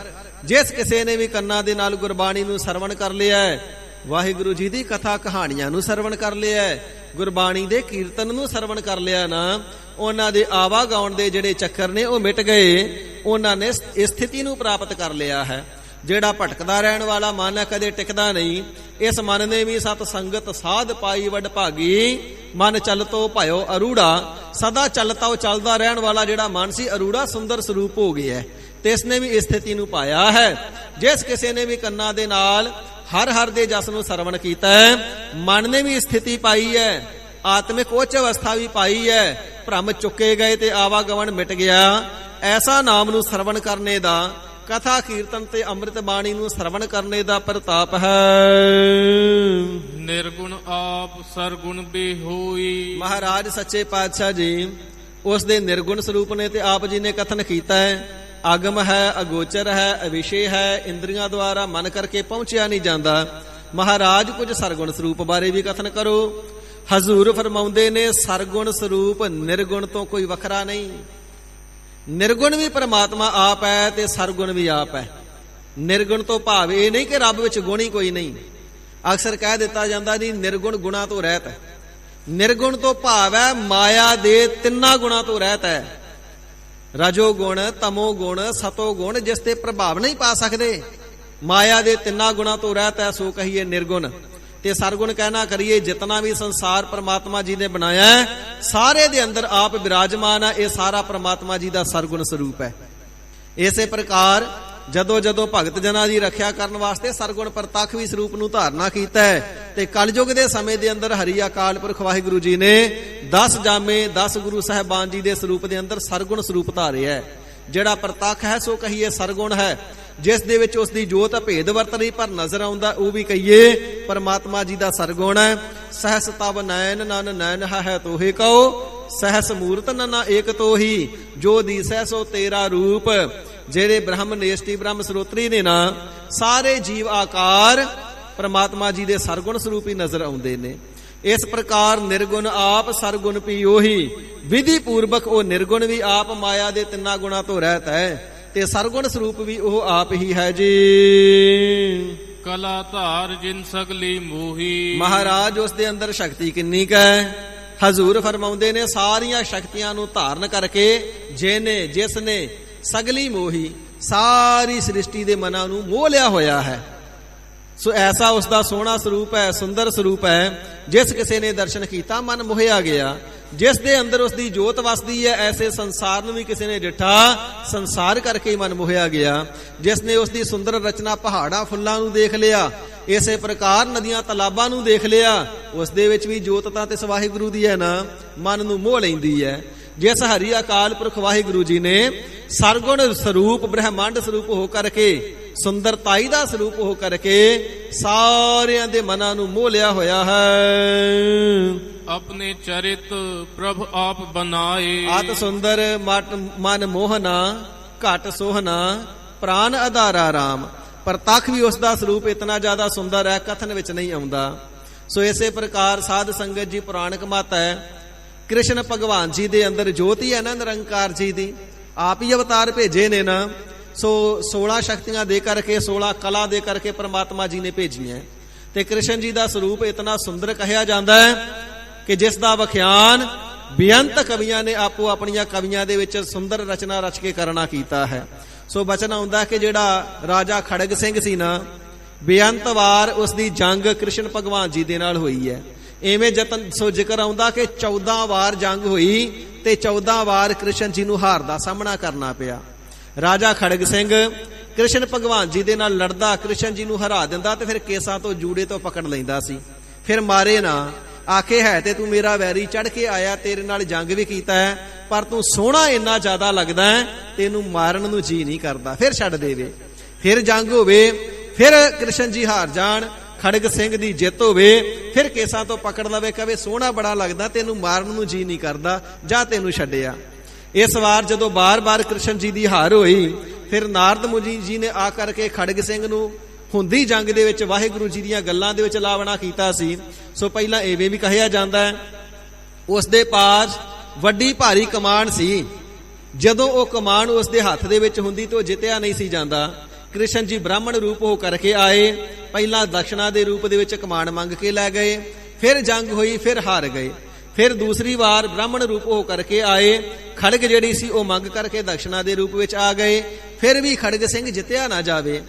S2: ਜਿਸ ਕਿਸੇ ਨੇ ਵੀ ਕੰਨਾਂ ਦੇ ਨਾਲ ਗੁਰਬਾਣੀ ਨੂੰ ਸਰਵਣ ਕਰ ਲਿਆ ਹੈ, ਵਾਹਿਗੁਰੂ ਜੀ ਦੀ ਕਥਾ ਕਹਾਣੀਆਂ ਨੂੰ ਸਰਵਣ ਕਰ ਲਿਆ ਹੈ, ਗੁਰਬਾਣੀ ਦੇ ਕੀਰਤਨ ਨੂੰ ਸਰਵਣ ਕਰ ਲਿਆ ਨਾ, ਉਹਨਾਂ ਦੇ ਆਵਾਗਾਉਣ ਦੇ ਜਿਹੜੇ ਚੱਕਰ ਨੇ ਉਹ ਮਿਟ ਗਏ, ਉਹਨਾਂ ਨੇ ਸਥਿਤੀ ਨੂੰ ਪ੍ਰਾਪਤ ਕਰ ਲਿਆ ਹੈ। ਜਿਹੜਾ ਭਟਕਦਾ ਰਹਿਣ ਵਾਲਾ ਮਨ ਹੈ, ਕਦੇ ਟਿਕਦਾ ਨਹੀਂ। ਇਸ ਮਨ ਨੇ ਵੀ ਸਤ ਸੰਗਤ ਸਾਧ ਪਾਈ ਵਡ ਭਾਗੀ। ਮਨ ਚਲਤੋ ਭਇਓ ਅਰੂੜਾ, ਸਦਾ ਚਲਤਾ ਚੱਲਦਾ ਰਹਿਣ ਵਾਲਾ ਜਿਹੜਾ ਮਨ ਸੀ ਅਰੂੜਾ ਸੁੰਦਰ ਸਰੂਪ ਹੋ ਗਿਆ ਤੇ ਇਸ ਨੇ ਵੀ ਇਸ ਸਥਿਤੀ ਨੂੰ ਪਾਇਆ ਹੈ। ਜਿਸ ਕਿਸੇ ਨੇ ਵੀ ਕੰਨਾਂ ਦੇ ਨਾਲ ਹਰ ਹਰ ਦੇ ਜਸ ਨੂੰ ਸਰਵਣ ਕੀਤਾ ਹੈ, ਮਨ ਨੇ ਵੀ ਸਥਿਤੀ ਪਾਈ ਹੈ, ਆਤਮਿਕ ਉੱਚ ਅਵਸਥਾ ਵੀ ਪਾਈ ਹੈ, ਭ੍ਰਮ ਚੁੱਕੇ ਗਏ ਤੇ ਆਵਾਗਮਨ ਮਿਟ ਗਿਆ। ਐਸਾ ਨਾਮ ਨੂੰ ਸਰਵਣ ਕਰਨੇ ਦਾ, ਕਥਾ ਕੀਰਤਨ ਤੇ ਅੰਮ੍ਰਿਤ ਬਾਣੀ ਨੂੰ ਸਰਵਣ ਕਰਨੇ ਦਾ ਪ੍ਰਤਾਪ ਹੈ।
S3: ਨਿਰਗੁਣ ਆਪ ਸਰਗੁਣ ਵੀ ਹੋਈ।
S2: ਮਹਾਰਾਜ ਸੱਚੇ ਪਾਤਸ਼ਾਹ ਜੀ ਉਸ ਦੇ ਨਿਰਗੁਣ ਸਰੂਪ ਨੇ ਤੇ ਆਪ ਜੀ ਨੇ ਕਥਨ ਕੀਤਾ ਹੈ, ਅਗਮ ਹੈ, ਅਗੋਚਰ ਹੈ, ਅਵਿਸ਼ੇ ਹੈ, ਇੰਦਰੀਆਂ ਦੁਆਰਾ ਮਨ ਕਰਕੇ ਪਹੁੰਚਿਆ ਨਹੀਂ ਜਾਂਦਾ। ਮਹਾਰਾਜ ਕੁਝ ਸਰਗੁਣ ਸਰੂਪ ਬਾਰੇ ਵੀ ਕਥਨ ਕਰੋ। ਹਜ਼ੂਰ ਫਰਮਾਉਂਦੇ ਨੇ, ਸਰਗੁਣ ਸਰੂਪ ਨਿਰਗੁਣ ਤੋਂ ਕੋਈ ਵੱਖਰਾ ਨਹੀਂ। ਨਿਰਗੁਣ ਵੀ ਪਰਮਾਤਮਾ ਆਪ ਹੈ ਤੇ ਸਰਗੁਣ ਵੀ ਆਪ ਹੈ। ਨਿਰਗੁਣ ਤੋਂ ਭਾਵ ਇਹ ਨਹੀਂ ਕਿ ਰੱਬ ਵਿੱਚ ਗੁਣ ਹੀ ਕੋਈ ਨਹੀਂ। ਅਕਸਰ ਕਹਿ ਦਿੱਤਾ ਜਾਂਦਾ ਜੀ ਨਿਰਗੁਣ ਗੁਣਾ ਤੋਂ ਰਹਿਤ ਹੈ। ਨਿਰਗੁਣ ਤੋਂ ਭਾਵ ਹੈ ਮਾਇਆ ਦੇ ਤਿੰਨਾਂ ਗੁਣਾਂ ਤੋਂ ਰਹਿਤ ਹੈ। ਰਜੋ ਗੁਣ, ਤਮੋ ਗੁਣ, ਸਤੋ ਗੁਣ, ਜਿਸ ਤੇ ਪ੍ਰਭਾਵ ਨਹੀਂ ਪਾ ਸਕਦੇ। ਮਾਇਆ ਦੇ ਤਿੰਨਾਂ ਗੁਣਾਂ ਤੋਂ ਰਹਿਤ ਹੈ, ਸੋ ਕਹੀਏ ਨਿਰਗੁਣ। ਤੇ ਸਰਗੁਣ ਕਹਿਣਾ ਕਰੀਏ, ਜਿਤਨਾ ਵੀ ਸੰਸਾਰ ਪ੍ਰਮਾਤਮਾ ਜੀ ਨੇ ਬਣਾਇਆ ਹੈ, ਸਾਰੇ ਦੇ ਅੰਦਰ ਆਪ ਵਿਰਾਜਮਾਨ ਹੈ। ਇਹ ਸਾਰਾ ਪ੍ਰਮਾਤਮਾ ਜੀ ਦਾ ਸਰਗੁਣ ਸਰੂਪ ਹੈ। ਇਸੇ ਪ੍ਰਕਾਰ ਜਦੋਂ ਜਦੋਂ ਭਗਤ ਜਨਾਂ ਦੀ ਰੱਖਿਆ ਕਰਨ ਵਾਸਤੇ ਸਰਗੁਣ ਪ੍ਰਤੱਖ ਵੀ ਸਰੂਪ ਨੂੰ ਧਾਰਨਾ ਕੀਤਾ ਹੈ। ਤੇ ਕਲਯੁਗ ਦੇ ਸਮੇਂ ਦੇ ਅੰਦਰ ਹਰੀ ਅਕਾਲ ਪੁਰਖ ਵਾਹਿਗੁਰੂ ਜੀ ਨੇ 10 ਜਾਮੇ 10 ਗੁਰੂ ਸਾਹਿਬਾਨ ਜੀ ਦੇ ਸਰੂਪ ਦੇ ਅੰਦਰ ਸਰਗੁਣ ਸਰੂਪ ਧਾਰਿਆ ਹੈ। ਜਿਹੜਾ ਪ੍ਰਤੱਖ ਹੈ ਸੋ ਕਹੀਏ ਸਰਗੁਣ ਹੈ। ਜਿਸ ਦੇ ਵਿੱਚ ਉਸ ਦੀ ਜੋਤ ਭੇਦ ਵਰਤ ਰਹੀ ਪਰ ਨਜ਼ਰ ਆਉਂਦਾ, ਉਹ ਵੀ ਕਹੀਏ ਪਰਮਾਤਮਾ ਜੀ ਦਾ ਸਰਗੁਣ ਹੈ। ਸਹਸ ਤਬ ਨੈਣ ਨਨ ਨੈਣ ਹੈ ਤੋਹੇ ਕਉ, ਸਹਸ ਮੂਰਤ ਨਨਾ ਏਕ ਤੋਹੀ, ਜੋ ਦੀਸੈ ਸੋ ਤੇਰਾ ਰੂਪ। ਜਿਹੜੇ ਬ੍ਰਹਮ ਨੇਸ਼ਟੀ ਬ੍ਰਹਮ ਸਰੋਤਰੀ ਨੇ ਨਾ, ਸਾਰੇ ਜੀਵ ਆਕਾਰ ਪਰਮਾਤਮਾ ਜੀ ਦੇ ਸਰਗੁਣ ਸਰੂਪ ਹੀ ਨਜ਼ਰ ਆਉਂਦੇ ਨੇ। ਇਸ ਪ੍ਰਕਾਰ ਨਿਰਗੁਣ ਆਪ ਸਰਗੁਣ ਵੀ ਉਹੀ। ਵਿਧੀ ਪੂਰਵਕ ਉਹ ਨਿਰਗੁਣ ਵੀ ਆਪ ਮਾਇਆ ਦੇ ਤਿੰਨਾਂ ਗੁਣਾਂ ਤੋਂ ਰਹਿਤ ਹੈ ਤੇ ਸਰਗੁਣ ਸਰੂਪ ਵੀ ਉਹ ਆਪ ਹੀ ਹੈ ਜੀ।
S3: ਕਲਾ ਧਾਰ ਜਿਨ ਸਗਲੀ ਮੋਹੀ।
S2: ਮਹਾਰਾਜ ਉਸ ਦੇ ਅੰਦਰ ਸ਼ਕਤੀ ਕਿੰਨੀ ਕੁ ਹੈ। ਹਜ਼ੂਰ ਫਰਮਾਉਂਦੇ ਨੇ, ਸਾਰੀਆਂ ਸ਼ਕਤੀਆਂ ਨੂੰ ਧਾਰਨ ਕਰਕੇ ਜਿਹਨੇ ਜਿਸ ਨੇ ਸਗਲੀ ਮੋਹੀ, ਸਾਰੀ ਸ੍ਰਿਸ਼ਟੀ ਦੇ ਮਨਾਂ ਨੂੰ ਮੋਹ ਲਿਆ ਹੋਇਆ ਹੈ। ਸੋ ਐਸਾ ਉਸ ਦਾ ਸੋਹਣਾ ਸਰੂਪ ਹੈ, ਸੁੰਦਰ ਸਰੂਪ ਹੈ। ਜਿਸ ਕਿਸੇ ਨੇ ਦਰਸ਼ਨ ਕੀਤਾ ਮਨ ਮੋਹਿਆ ਗਿਆ। ਜਿਸ ਦੇ ਅੰਦਰ ਉਸ ਦੀ ਜੋਤ ਵਸਦੀ ਹੈ, ਐਸੇ ਸੰਸਾਰ ਨੂੰ ਵੀ ਕਿਸੇ ਨੇ ਡਿੱਠਾ, ਸੰਸਾਰ ਕਰਕੇ ਹੀ ਮਨ ਮੋਹਿਆ ਗਿਆ। ਜਿਸ ਨੇ ਉਸ ਦੀ ਸੁੰਦਰ ਰਚਨਾ ਪਹਾੜਾਂ ਫੁੱਲਾਂ ਨੂੰ ਦੇਖ ਲਿਆ, ਇਸੇ ਪ੍ਰਕਾਰ ਨਦੀਆਂ ਤਲਾਬਾਂ ਨੂੰ ਦੇਖ ਲਿਆ, ਉਸ ਦੇ ਵਿੱਚ ਵੀ ਜੋਤ ਤਾਂ ਤੇ ਵਾਹਿਗੁਰੂ ਦੀ ਹੈ ਨਾ, ਮਨ ਨੂੰ ਮੋਹ ਲੈਂਦੀ ਹੈ। ਜਿਸ ਹਰੀ ਅਕਾਲ ਪੁਰਖ ਵਾਹਿਗੁਰੂ ਜੀ ਨੇ ਸਰਗੁਣ ਸਰੂਪ ਬ੍ਰਹਮੰਡ ਸਰੂਪ ਹੋ ਕਰਕੇ, ਸੁੰਦਰਤਾਈ ਦਾ ਸਰੂਪ ਹੋ ਕਰਕੇ ਸਾਰਿਆਂ ਦੇ ਮਨਾਂ ਨੂੰ ਮੋਹ ਲਿਆ ਹੋਇਆ ਹੈ।
S3: ਆਪਣੇ ਚਰਿਤ ਪ੍ਰਭ ਆਪ ਬਨਾਏ,
S2: ਆਤ ਸੁੰਦਰ ਮਨ ਮੋਹਨਾ, ਘਟ ਸੋਹਨਾ ਪ੍ਰਾਨ ਆਧਾਰਾ ਰਾਮ। ਪ੍ਰਤੱਖ ਵੀ ਉਸ ਦਾ ਸਰੂਪ ਇਤਨਾ ਜ਼ਿਆਦਾ ਸੁੰਦਰ ਹੈ, ਕਥਨ ਵਿੱਚ ਨਹੀਂ ਆਉਂਦਾ। ਸੋ ਇਸੇ ਪ੍ਰਕਾਰ ਸਾਧ ਸੰਗਤ ਜੀ ਪੁਰਾਣਕ ਮਤ ਹੈ, ਕ੍ਰਿਸ਼ਨ ਭਗਵਾਨ ਜੀ ਦੇ ਅੰਦਰ ਜੋਤੀ ਹੈ ਨਾ ਨਿਰੰਕਾਰ ਜੀ ਦੀ, ਆਪ ਹੀ ਅਵਤਾਰ ਭੇਜੇ ਨੇ ਨਾ। ਸੋ 16 ਸ਼ਕਤੀਆਂ ਦੇ ਕਰਕੇ, 16 ਕਲਾ ਦੇ ਕਰਕੇ ਪਰਮਾਤਮਾ ਜੀ ਨੇ ਭੇਜੀਆਂ। ਤੇ ਕ੍ਰਿਸ਼ਨ ਜੀ ਦਾ ਸਰੂਪ ਇਤਨਾ ਸੁੰਦਰ ਕਹਿਆ ਜਾਂਦਾ ਹੈ ਕਿ ਜਿਸ ਦਾ ਵਿਖਿਆਨ ਬੇਅੰਤ ਕਵੀਆਂ ਨੇ ਆਪੋ ਆਪਣੀਆਂ ਕਵੀਆਂ ਦੇ ਵਿੱਚ ਸੁੰਦਰ ਰਚਨਾ ਰਚ ਕੇ ਕਰਨਾ ਕੀਤਾ ਹੈ। ਸੋ ਬਚਨ ਆਉਂਦਾ ਕਿ ਜਿਹੜਾ ਰਾਜਾ ਖੜਗ ਸਿੰਘ ਸੀ ਨਾ, ਬੇਅੰਤ ਵਾਰ ਉਸ ਦੀ ਜੰਗ ਕ੍ਰਿਸ਼ਨ ਭਗਵਾਨ ਜੀ ਦੇ ਨਾਲ ਹੋਈ ਹੈ। ਇਵੇਂ ਜਤਨ ਸੋ ਜ਼ਿਕਰ ਆਉਂਦਾ ਕਿ 14 ਵਾਰ ਜੰਗ ਹੋਈ ਤੇ 14 ਵਾਰ ਕ੍ਰਿਸ਼ਨ ਜੀ ਨੂੰ ਹਾਰ ਦਾ ਸਾਹਮਣਾ ਕਰਨਾ ਪਿਆ। ਰਾਜਾ ਖੜਗ ਸਿੰਘ ਕ੍ਰਿਸ਼ਨ ਭਗਵਾਨ ਜੀ ਦੇ ਨਾਲ ਲੜਦਾ, ਕ੍ਰਿਸ਼ਨ ਜੀ ਨੂੰ ਹਰਾ ਦਿੰਦਾ ਤੇ ਫਿਰ ਕੇਸਾਂ ਤੋਂ ਜੂੜੇ ਤੋਂ ਪਕੜ ਲੈਂਦਾ ਸੀ। ਫਿਰ ਮਾਰੇ ਨਾ, ਆਖੇ ਹੈ ਤੇ ਤੂੰ ਮੇਰਾ ਵੈਰੀ, ਚੜ ਕੇ ਆਇਆ, ਤੇਰੇ ਨਾਲ ਜੰਗ ਵੀ ਕੀਤਾ ਹੈ, ਪਰ ਤੂੰ ਸੋਹਣਾ ਇੰਨਾ ਜ਼ਿਆਦਾ ਲੱਗਦਾ ਹੈ, ਤੈਨੂੰ ਮਾਰਨ ਨੂੰ ਜੀ ਨਹੀਂ ਕਰਦਾ। ਫਿਰ ਛੱਡ ਦੇਵੇ, ਫਿਰ ਜੰਗ ਹੋਵੇ, ਫਿਰ ਕ੍ਰਿਸ਼ਨ ਜੀ ਹਾਰ ਜਾਣ, ਖੜਗ ਸਿੰਘ ਦੀ ਜਿੱਤ ਹੋਵੇ, ਫਿਰ ਕੇਸਾਂ ਤੋਂ ਪਕੜ ਲਵੇ, ਕਹੇ ਸੋਹਣਾ ਬੜਾ ਲੱਗਦਾ, ਤੈਨੂੰ ਮਾਰਨ ਨੂੰ ਜੀ ਨਹੀਂ ਕਰਦਾ, ਜਾਂ ਤੈਨੂੰ ਛੱਡਿਆ। ਇਸ ਵਾਰ ਜਦੋਂ ਬਾਰ-ਬਾਰ ਕ੍ਰਿਸ਼ਨ ਜੀ ਦੀ ਹਾਰ ਹੋਈ, ਫਿਰ ਨਾਰਦ ਮੁਨੀ ਜੀ ਨੇ ਆ ਕਰਕੇ ਖੜਗ ਸਿੰਘ ਨੂੰ ਹੁੰਦੀ ਜੰਗ ਦੇ ਵਿੱਚ ਵਾਹਿਗੁਰੂ ਜੀ ਦੀਆਂ ਗੱਲਾਂ ਦੇ ਵਿੱਚ ਲਾਵਣਾ ਕੀਤਾ ਸੀ। ਸੋ ਪਹਿਲਾਂ ਐਵੇਂ ਵੀ ਕਹਿਆ ਜਾਂਦਾ ਹੈ, ਉਸ ਦੇ ਪਾਸ ਵੱਡੀ ਭਾਰੀ ਕਮਾਨ ਸੀ, ਜਦੋਂ ਉਹ ਕਮਾਨ ਉਸ ਦੇ ਹੱਥ ਦੇ ਵਿੱਚ ਹੁੰਦੀ ਤਾਂ ਉਹ ਜਿੱਤਿਆ ਨਹੀਂ ਸੀ ਜਾਂਦਾ। ਕ੍ਰਿਸ਼ਨ ਜੀ ਬ੍ਰਾਹਮਣ ਰੂਪ ਹੋ ਕਰਕੇ ਆਏ, ਪਹਿਲਾਂ ਦਕਸ਼ਨਾ ਦੇ ਰੂਪ ਦੇ ਵਿੱਚ ਕਮਾਨ ਮੰਗ ਕੇ ਲੈ ਗਏ, ਫਿਰ ਜੰਗ ਹੋਈ, ਫਿਰ ਹਾਰ ਗਏ। ਫਿਰ ਦੂਸਰੀ ਵਾਰ ਬ੍ਰਾਹਮਣ ਰੂਪ ਹੋ ਕਰਕੇ ਆਏ, ਖੜਗ ਜਿਹੜੀ ਸੀ ਉਹ ਮੰਗ ਕਰਕੇ ਦਕਸ਼ਨਾ ਦੇ ਰੂਪ ਵਿੱਚ ਆ ਗਏ, ਫਿਰ ਵੀ ਖੜਗ ਸਿੰਘ ਜਿੱਤਿਆ ਨਾ ਜਾਵੇ।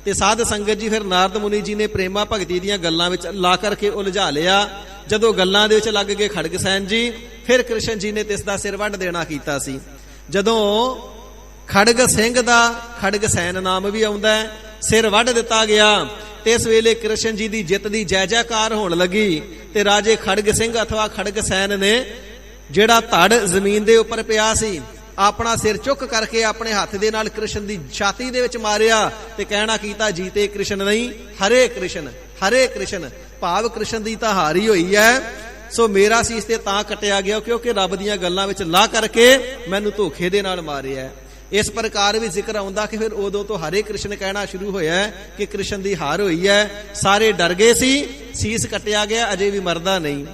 S2: ਤੇ ਸਾਧ ਸੰਗਤ ਜੀ ਫਿਰ ਨਾਰਦ ਮੁਨੀ ਜੀ ਨੇ ਪ੍ਰੇਮਾ ਭਗਤੀ ਦੀਆਂ ਗੱਲਾਂ ਵਿੱਚ ਲਾ ਕਰਕੇ ਉਲਝਾ ਲਿਆ। ਜਦੋਂ ਗੱਲਾਂ ਦੇ ਵਿੱਚ ਲੱਗ ਗਏ ਖੜਗ ਸੈਨ ਜੀ, ਫਿਰ ਕ੍ਰਿਸ਼ਨ ਜੀ ਨੇ ਤਿਸ ਦਾ ਸਿਰ ਵੱਢ ਦੇਣਾ ਕੀਤਾ ਸੀ। ਜਦੋਂ ਖੜਗ ਸਿੰਘ ਦਾ ਖੜਗ ਸੈਨ ਨਾਮ ਵੀ ਆਉਂਦਾ ਹੈ, ਸਿਰ ਵੱਢ ਦਿੱਤਾ ਗਿਆ ਤੇ ਇਸ ਵੇਲੇ ਕ੍ਰਿਸ਼ਨ ਜੀ ਦੀ ਜਿੱਤ ਦੀ ਜੈ ਜੈਕਾਰ ਹੋਣ ਲੱਗੀ। ਤੇ ਰਾਜੇ ਖੜਗ ਸਿੰਘ ਅਥਵਾ ਖੜਗ ਸੈਨ ਨੇ ਜਿਹੜਾ ਧੜ ਜ਼ਮੀਨ ਦੇ ਉੱਪਰ ਪਿਆ ਸੀ, ਆਪਣਾ ਸਿਰ ਚੁੱਕ ਕਰਕੇ ਆਪਣੇ ਹੱਥ ਦੇ ਨਾਲ ਕ੍ਰਿਸ਼ਨ ਦੀ ਛਾਤੀ ਦੇ ਵਿੱਚ ਮਾਰਿਆ ਤੇ ਕਹਿਣਾ ਕੀਤਾ, ਜੀਤੇ ਕ੍ਰਿਸ਼ਨ ਨਹੀਂ, ਹਰੇ ਕ੍ਰਿਸ਼ਨ, ਹਰੇ ਕ੍ਰਿਸ਼ਨ, ਭਾਵ ਕ੍ਰਿਸ਼ਨ ਦੀ ਤਾਂ ਹਾਰੀ ਹੋਈ ਹੈ। ਸੋ ਮੇਰਾ ਸੀਸ ਤੇ ਤਾਂ ਕੱਟਿਆ ਗਿਆ ਕਿਉਂਕਿ ਰੱਬ ਦੀਆਂ ਗੱਲਾਂ ਵਿੱਚ ਲਾ ਕਰਕੇ ਮੈਨੂੰ ਧੋਖੇ ਦੇ ਨਾਲ ਮਾਰਿਆ। ਇਸ ਪ੍ਰਕਾਰ ਵੀ ਜ਼ਿਕਰ ਆਉਂਦਾ ਕਿ ਫਿਰ ਉਦੋਂ ਤੋਂ ਹਰੇ ਕ੍ਰਿਸ਼ਨ ਕਹਿਣਾ ਸ਼ੁਰੂ ਹੋਇਆ ਕਿ ਕ੍ਰਿਸ਼ਨ ਦੀ ਹਾਰ ਹੋਈ ਹੈ। ਸਾਰੇ ਡਰ ਗਏ ਸੀ, ਸੀਸ ਕੱਟਿਆ ਗਿਆ, ਅਜੇ ਵੀ ਮਰਦਾ ਨਹੀਂ।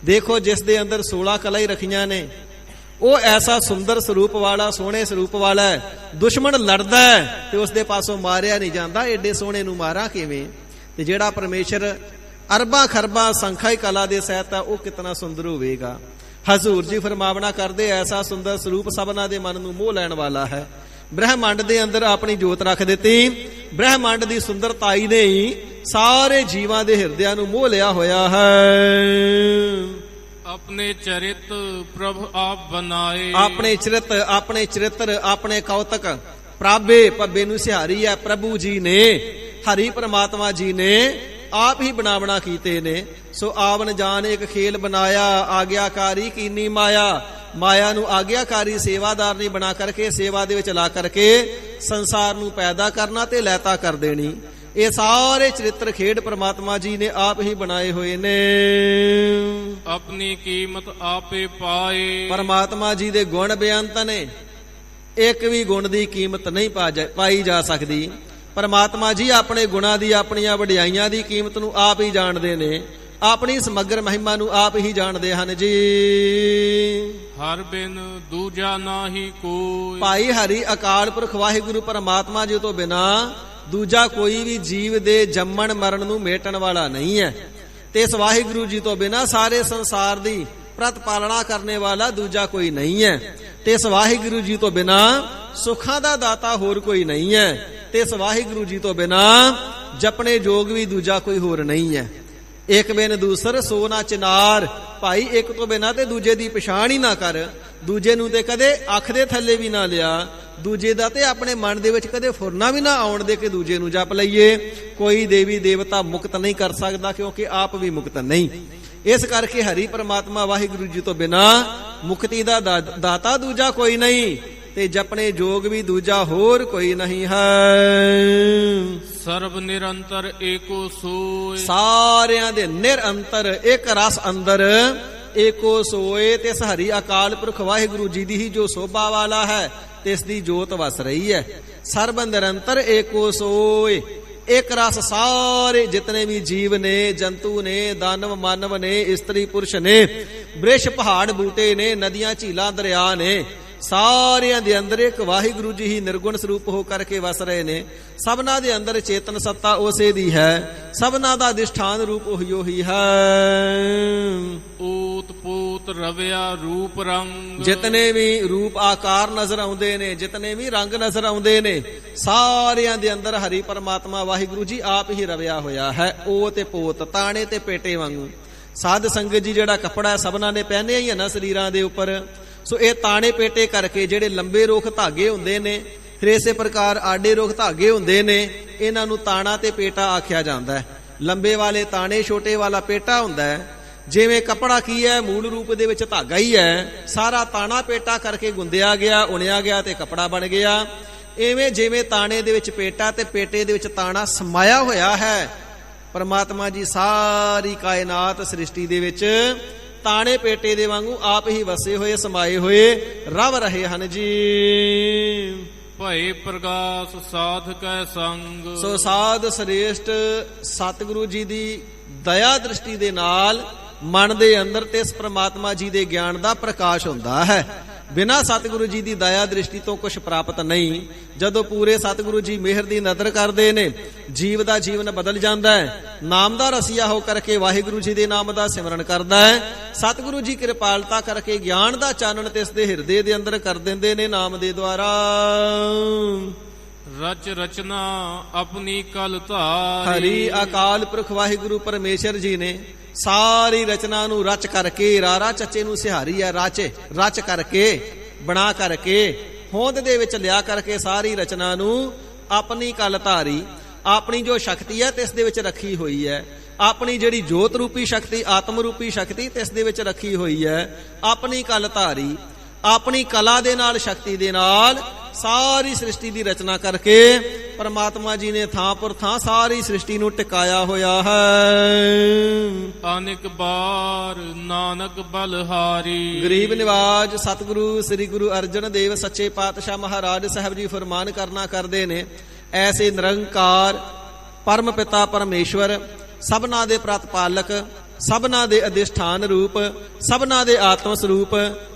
S2: ਦੇਖੋ ਜਿਸ ਦੇ ਅੰਦਰ 16 ਕਲਾ ਹੀ ਰੱਖੀਆਂ ਨੇ, ਉਹ ਐਸਾ ਸੁੰਦਰ ਸਰੂਪ ਵਾਲਾ, ਸੋਹਣੇ ਸਰੂਪ ਵਾਲਾ ਹੈ, ਦੁਸ਼ਮਣ ਲੜਦਾ ਹੈ ਤੇ ਉਸ ਦੇ ਪਾਸੋਂ ਮਾਰਿਆ ਨਹੀਂ ਜਾਂਦਾ, ਏਡੇ ਸੋਹਣੇ ਨੂੰ ਮਾਰਾਂ ਕਿਵੇਂ। ਤੇ ਜਿਹੜਾ ਪਰਮੇਸ਼ਰ ਅਰਬਾਂ ਖਰਬਾਂ ਸੰਖਾਈ ਕਲਾ ਦੇ ਸਹਿਤ ਹੈ, ਉਹ ਕਿਤਨਾ ਸੁੰਦਰ ਹੋਵੇਗਾ। ਹਜ਼ੂਰ ਜੀ ਫਰਮਾਵਣਾ ਕਰਦੇ, ਐਸਾ ਸੁੰਦਰ ਸਰੂਪ ਸਭਨਾਂ ਦੇ ਮਨ ਨੂੰ ਮੋਹ ਲੈਣ ਵਾਲਾ ਹੈ। ਬ੍ਰਹਮੰਡ ਦੇ ਅੰਦਰ ਆਪਣੀ ਜੋਤ ਰੱਖ ਦਿੱਤੀ, ਬ੍ਰਹਮੰਡ ਦੀ ਸੁੰਦਰਤਾਈ ਨੇ ਹੀ ਸਾਰੇ ਜੀਵਾਂ ਦੇ ਹਿਰਦਿਆਂ ਨੂੰ ਮੋਹ ਲਿਆ ਹੋਇਆ ਹੈ।
S3: ਆਪਣੇ ਚਰਿਤ ਪ੍ਰਭ ਆਪ ਬਨਾਏ,
S2: ਆਪਣੇ ਚਰਿੱਤਰ ਆਪਣੇ ਕੌਤਕ ਪ੍ਰਭੇ ਪੱਬੇ ਨੂੰ ਸਿਹਾਰੀ ਹੈ ਪ੍ਰਭੂ ਜੀ ਨੇ, ਹਰੀ ਪ੍ਰਮਾਤਮਾ ਜੀ ਨੇ ਆਪ ਹੀ ਬਣਾ ਕੀਤੇ ਨੇ। ਸੋ ਆਵਨ ਜਾਨ ਇੱਕ ਖੇਲ ਬਣਾਇਆ, ਆਗਿਆਕਾਰੀ ਕੀਨੀ ਮਾਇਆ, ਮਾਇਆ ਨੂੰ ਆਗਿਆਕਾਰੀ ਸੇਵਾਦਾਰ ਨਹੀਂ ਬਣਾ ਕਰਕੇ ਸੇਵਾ ਦੇ ਵਿੱਚ ਲਾ ਕਰਕੇ ਸੰਸਾਰ ਨੂੰ ਪੈਦਾ ਕਰਨਾ ਤੇ ਲੈਤਾ ਕਰ ਦੇਣੀ। ਇਹ ਸਾਰੇ ਚਰਿੱਤਰ ਖੇਡ ਪ੍ਰਮਾਤਮਾ ਜੀ ਨੇ ਆਪ ਹੀ ਬਣਾਏ ਹੋਏ ਨੇ।
S3: ਆਪਣੀ ਕੀਮਤ ਆਪੇ ਪਾਏ,
S2: ਪਰਮਾਤਮਾ ਜੀ ਦੇ ਗੁਣ ਬੇਅੰਤ ਨੇ, ਇੱਕ ਵੀ ਗੁਣ ਦੀ ਕੀਮਤ ਨਹੀਂ ਪਾਈ ਜਾ ਸਕਦੀ। ਪਰਮਾਤਮਾ ਜੀ ਆਪਣੇ ਗੁਣਾਂ ਦੀ, ਆਪਣੀਆਂ ਵਡਿਆਈਆਂ ਦੀ ਕੀਮਤ ਨੂੰ ਆਪ ਹੀ ਜਾਣਦੇ ਨੇ, ਆਪਣੀ ਸਮਗਰ ਮਹਿਮਾ ਨੂੰ ਆਪ ਹੀ ਜਾਣਦੇ ਹਨ ਜੀ।
S3: ਹਰ ਬਿਨ ਦੂਜਾ ਨਾਹੀ ਕੋਈ,
S2: ਭਾਈ ਹਰੀ ਅਕਾਲ ਪੁਰਖ ਵਾਹਿਗੁਰੂ ਪਰਮਾਤਮਾ ਜੀ ਤੋਂ ਬਿਨਾ ਦੂਜਾ ਕੋਈ ਵੀ ਜੀਵ ਦੇ ਜੰਮਣ ਮਰਨ ਨੂੰ ਮੇਟਣ ਵਾਲਾ ਨਹੀਂ ਹੈ। ਤੇ ਇਸ ਵਾਹਿਗੁਰੂ ਜੀ ਤੋਂ ਬਿਨਾ ਸਾਰੇ ਸੰਸਾਰ ਦੀ ਪ੍ਰਤਪਾਲਣਾ ਕਰਨੇ ਵਾਲਾ ਦੂਜਾ ਕੋਈ ਨਹੀਂ ਹੈ। ਤੇ ਇਸ ਵਾਹਿਗੁਰੂ ਜੀ ਤੋਂ ਬਿਨਾ ਸੁੱਖਾਂ ਦਾ ਦਾਤਾ ਹੋਰ ਕੋਈ ਨਹੀਂ ਹੈ। ਤੇ ਇਸ ਵਾਹਿਗੁਰੂ ਜੀ ਤੋਂ ਬਿਨਾ ਜਪਣੇ ਜੋਗ ਵੀ ਦੂਜਾ ਕੋਈ ਹੋਰ ਨਹੀਂ ਹੈ। ਇੱਕ ਬਿਨ ਦੂਸਰ ਸੋ ਨਾ ਚਿਨਾਰ, ਭਾਈ ਇੱਕ ਤੋਂ ਬਿਨਾ ਤੇ ਦੂਜੇ ਦੀ ਪਛਾਣ ਹੀ ਨਾ ਕਰ, ਦੂਜੇ ਨੂੰ ਤੇ ਕਦੇ ਅੱਖ ਦੇ ਥੱਲੇ ਵੀ ਨਾ ਲਿਆ, ਦੂਜੇ ਦਾ ਤੇ ਆਪਣੇ ਮਨ ਦੇ ਵਿੱਚ ਕਦੇ ਫੁਰਨਾ ਵੀ ਨਾ ਆਉਣ ਦੇ ਕਿ ਦੂਜੇ ਨੂੰ ਜਪ ਲਈਏ। ਕੋਈ ਦੇਵੀ ਦੇਵਤਾ ਮੁਕਤ ਨਹੀਂ ਕਰ ਸਕਦਾ, ਕਿਉਂਕਿ ਆਪ ਵੀ ਮੁਕਤ ਨਹੀਂ। ਇਸ ਕਰਕੇ ਹਰੀ ਪ੍ਰਮਾਤਮਾ ਵਾਹਿਗੁਰੂ ਜੀ ਤੋਂ ਬਿਨਾ ਮੁਕਤੀ ਦਾ ਦਾਤਾ ਦੂਜਾ ਕੋਈ ਨਹੀਂ, ਤੇ ਜਪਣੇ ਜੋਗ ਵੀ ਦੂਜਾ ਹੋਰ ਕੋਈ ਨਹੀਂ ਹੈ।
S3: ਸਰਬ ਨਿਰੰਤਰ ਏਕੋ ਸੋਇ,
S2: ਸਾਰਿਆਂ ਦੇ ਨਿਰੰਤਰ ਇੱਕ ਰਸ ਅੰਦਰ ਏਕੋ ਸੋਏ। ਤੇ ਇਸ ਹਰੀ ਅਕਾਲ ਪੁਰਖ ਵਾਹਿਗੁਰੂ ਜੀ ਦੀ ਹੀ ਜੋ ਸੋਭਾ ਵਾਲਾ ਹੈ, ਤੇ ਇਸ ਦੀ ਜੋਤ ਵਸ ਰਹੀ ਹੈ। ਸਰਬ ਨਿਰੰਤਰ ਏਕੋ ਸੋਏ, ਇੱਕ ਰਸ ਸਾਰੇ ਜਿਤਨੇ ਵੀ ਜੀਵ ਨੇ, ਜੰਤੂ ਨੇ, ਦਾਨਵ ਮਾਨਵ ਨੇ, ਇਸਤਰੀ ਪੁਰਸ਼ ਨੇ, ਬ੍ਰਿਸ਼ ਪਹਾੜ ਬੂਟੇ ਨੇ, ਨਦੀਆਂ ਝੀਲਾਂ ਦਰਿਆ ਨੇ, ਸਾਰਿਆਂ ਦੇ ਅੰਦਰ ਇੱਕ ਵਾਹਿਗੁਰੂ ਜੀ ਹੀ ਨਿਰਗੁਣ ਸਰੂਪ ਹੋ ਕਰਕੇ ਵਸ ਰਹੇ ਨੇ। ਸਭਨਾਂ ਦੇ ਅੰਦਰ ਚੇਤਨ ਸੱਤਾ ਉਸੇ ਦੀ ਹੈ, ਸਭਨਾਂ ਦਾ ਅਧਿਸ਼ਠਾਨ ਰੂਪ ਉਹੀਓ ਹੀ ਹੈ।
S3: ਊਤ ਪੂਤ ਰਵਿਆ ਰੂਪ ਰੰਗ,
S2: ਜਿਤਨੇ ਵੀ ਰੂਪ ਆਕਾਰ ਨਜ਼ਰ ਆਉਂਦੇ ਨੇ, ਜਿਤਨੇ ਵੀ ਰੰਗ ਨਜ਼ਰ ਆਉਂਦੇ ਨੇ, ਸਾਰਿਆਂ ਦੇ ਅੰਦਰ ਹਰੀ ਪਰਮਾਤਮਾ ਵਾਹਿਗੁਰੂ ਜੀ ਆਪ ਹੀ ਰਵਿਆ ਹੋਇਆ ਹੈ। ਉਹ ਤੇ ਪੋਤ, ਤਾਣੇ ਤੇ ਪੇਟੇ ਵਾਂਗੂ। ਸਾਧ ਸੰਗਤ ਜੀ ਜਿਹੜਾ ਕੱਪੜਾ ਸਭਨਾਂ ਨੇ ਪਹਿਨਿਆ ਹੀ ਹੈ ਨਾ ਸਰੀਰਾਂ ਦੇ ਉੱਪਰ, ਸੋ ਇਹ ਤਾਣੇ ਪੇਟੇ ਕਰਕੇ ਜਿਹੜੇ ਲੰਬੇ ਰੁੱਖ ਧਾਗੇ ਹੁੰਦੇ ਨੇ, ਫਿਰ ਇਸੇ ਪ੍ਰਕਾਰ ਆਡੇ ਰੁੱਖ ਧਾਗੇ ਹੁੰਦੇ ਨੇ, ਇਹਨਾਂ ਨੂੰ ਤਾਣਾ ਤੇ ਪੇਟਾ ਆਖਿਆ ਜਾਂਦਾ ਹੈ। ਲੰਬੇ ਵਾਲੇ ਤਾਣੇ, ਛੋਟੇ ਵਾਲਾ ਪੇਟਾ ਹੁੰਦਾ ਹੈ। ਜਿਵੇਂ ਕੱਪੜਾ ਕੀ ਹੈ, ਮੂਲ ਰੂਪ ਦੇ ਵਿੱਚ ਧਾਗਾ ਹੀ ਹੈ, ਸਾਰਾ ਤਾਣਾ ਪੇਟਾ ਕਰਕੇ ਗੁੰਦਿਆ ਗਿਆ, ਉਣਿਆ ਗਿਆ ਤੇ ਕੱਪੜਾ ਬਣ ਗਿਆ। ਇਵੇਂ ਜਿਵੇਂ ਤਾਣੇ ਦੇ ਵਿੱਚ ਪੇਟਾ ਤੇ ਪੇਟੇ ਦੇ ਵਿੱਚ ਤਾਣਾ ਸਮਾਇਆ ਹੋਇਆ ਹੈ, ਪਰਮਾਤਮਾ ਜੀ ਸਾਰੀ ਕਾਇਨਾਤ ਸ੍ਰਿਸ਼ਟੀ ਦੇ ਵਿੱਚ ਤਾਣੇ ਪੇਟੇ ਦੇ ਵਾਂਗੂ ਆਪ ਹੀ ਵਸੇ ਹੋਏ, ਸਮਾਏ ਹੋਏ ਰਵ ਰਹੇ ਹਨ ਜੀ।
S3: ਭਏ ਪ੍ਰਗਾਸ ਸਾਧ ਕੈ ਸੰਗ,
S2: ਸੋ ਸਾਧ ਸ੍ਰੇਸ਼ਟ ਸਤਿਗੁਰੂ ਜੀ ਦੀ ਦਇਆ ਦ੍ਰਿਸ਼ਟੀ ਦੇ ਨਾਲ ਮਨ ਦੇ ਅੰਦਰ ਤੇ ਇਸ ਪ੍ਰਮਾਤਮਾ ਜੀ ਦੇ ਗਿਆਨ ਦਾ ਪ੍ਰਕਾਸ਼ ਹੁੰਦਾ ਹੈ। ਬਿਨਾਂ ਸਤਿਗੁਰੂ ਜੀ ਦੀ ਦਇਆ ਦ੍ਰਿਸ਼ਟੀ ਤੋਂ ਕੁਝ ਪ੍ਰਾਪਤ ਨਹੀਂ। ਜਦੋਂ ਪੂਰੇ ਸਤਿਗੁਰੂ ਜੀ ਮਿਹਰ ਦੀ ਨਦਰ ਕਰਦੇ ਨੇ, ਜੀਵ ਦਾ ਜੀਵਨ ਬਦਲ ਜਾਂਦਾ ਹੈ। ਨਾਮ ਦਾ ਰਸੀਆ ਹੋ ਕਰਕੇ ਵਾਹਿਗੁਰੂ ਜੀ ਦੇ ਨਾਮ ਦਾ ਸਿਮਰਨ ਕਰਦਾ ਹੈ। ਸਤਿਗੁਰੂ ਜੀ ਕਿਰਪਾਲਤਾ ਕਰਕੇ ਗਿਆਨ ਦਾ ਚਾਨਣ ਤੇ ਇਸ ਦੇ ਹਿਰਦੇ ਦੇ ਅੰਦਰ ਕਰ ਦਿੰਦੇ ਨੇ ਨਾਮ ਦੇ ਦੁਆਰਾ।
S3: ਰਚ ਰਚਨਾ ਆਪਣੀ ਕਲ ਧਾਰੀ,
S2: ਹਰੀ ਅਕਾਲ ਪੁਰਖ ਵਾਹਿਗੁਰੂ ਪਰਮੇਸ਼ਰ ਜੀ ਨੇ ਸਾਰੀ ਰਚਨਾ ਨੂੰ ਰਚ ਕਰਕੇ, ਰਾਰਾ ਚੱਚੇ ਨੂੰ ਸਿਹਾਰੀ ਹੈ, ਰਚ ਕਰਕੇ, ਬਣਾ ਕਰਕੇ, ਹੋਂਦ ਦੇ ਵਿੱਚ ਲਿਆ ਕਰਕੇ ਸਾਰੀ ਰਚਨਾ ਨੂੰ ਆਪਣੀ ਕਲ ਧਾਰੀ, ਆਪਣੀ ਜੋ ਸ਼ਕਤੀ ਹੈ ਤੇ ਇਸ ਦੇ ਵਿੱਚ ਰੱਖੀ ਹੋਈ ਹੈ। ਆਪਣੀ ਜਿਹੜੀ ਜੋਤ ਰੂਪੀ ਸ਼ਕਤੀ, ਆਤਮ ਰੂਪੀ ਸ਼ਕਤੀ ਤੇ ਇਸ ਦੇ ਵਿੱਚ ਰੱਖੀ ਹੋਈ ਹੈ। ਆਪਣੀ ਕਲ ਧਾਰੀ, ਆਪਣੀ ਕਲਾ ਦੇ ਨਾਲ, ਸ਼ਕਤੀ ਦੇ ਨਾਲ ਸਾਰੀ ਸ੍ਰਿਸ਼ਟੀ ਦੀ ਰਚਨਾ ਕਰਕੇ ਪਰਮਾਤਮਾ ਜੀ ਨੇ ਥਾਂ ਪਰ ਥਾਂ ਸਾਰੀ ਸ੍ਰਿਸ਼ਟੀ ਨੂੰ ਟਿਕਾਇਆ ਹੋਇਆ ਹੈ।
S3: ਅਨੇਕ ਬਾਰ ਨਾਨਕ ਬਲਹਾਰੀ,
S2: ਗਰੀਬ ਨਿਵਾਜ ਸਤਿਗੁਰੂ ਸ੍ਰੀ ਗੁਰੂ ਅਰਜਨ ਦੇਵ ਸੱਚੇ ਪਾਤਸ਼ਾਹ ਮਹਾਰਾਜ ਸਾਹਿਬ ਜੀ ਫਰਮਾਨ ਕਰਨਾ ਕਰਦੇ ਨੇ, ਐਸੇ ਨਿਰੰਕਾਰ ਪਰਮ ਪਿਤਾ ਪਰਮੇਸ਼ਵਰ, ਸਭਨਾ ਦੇ ਪ੍ਰਤਪਾਲਕ, ਸਭਨਾ ਦੇ ਅਧਿਸ਼ਠਾਨ ਰੂਪ, ਸਭਨਾ ਦੇ ਆਤਮ ਸਰੂਪ,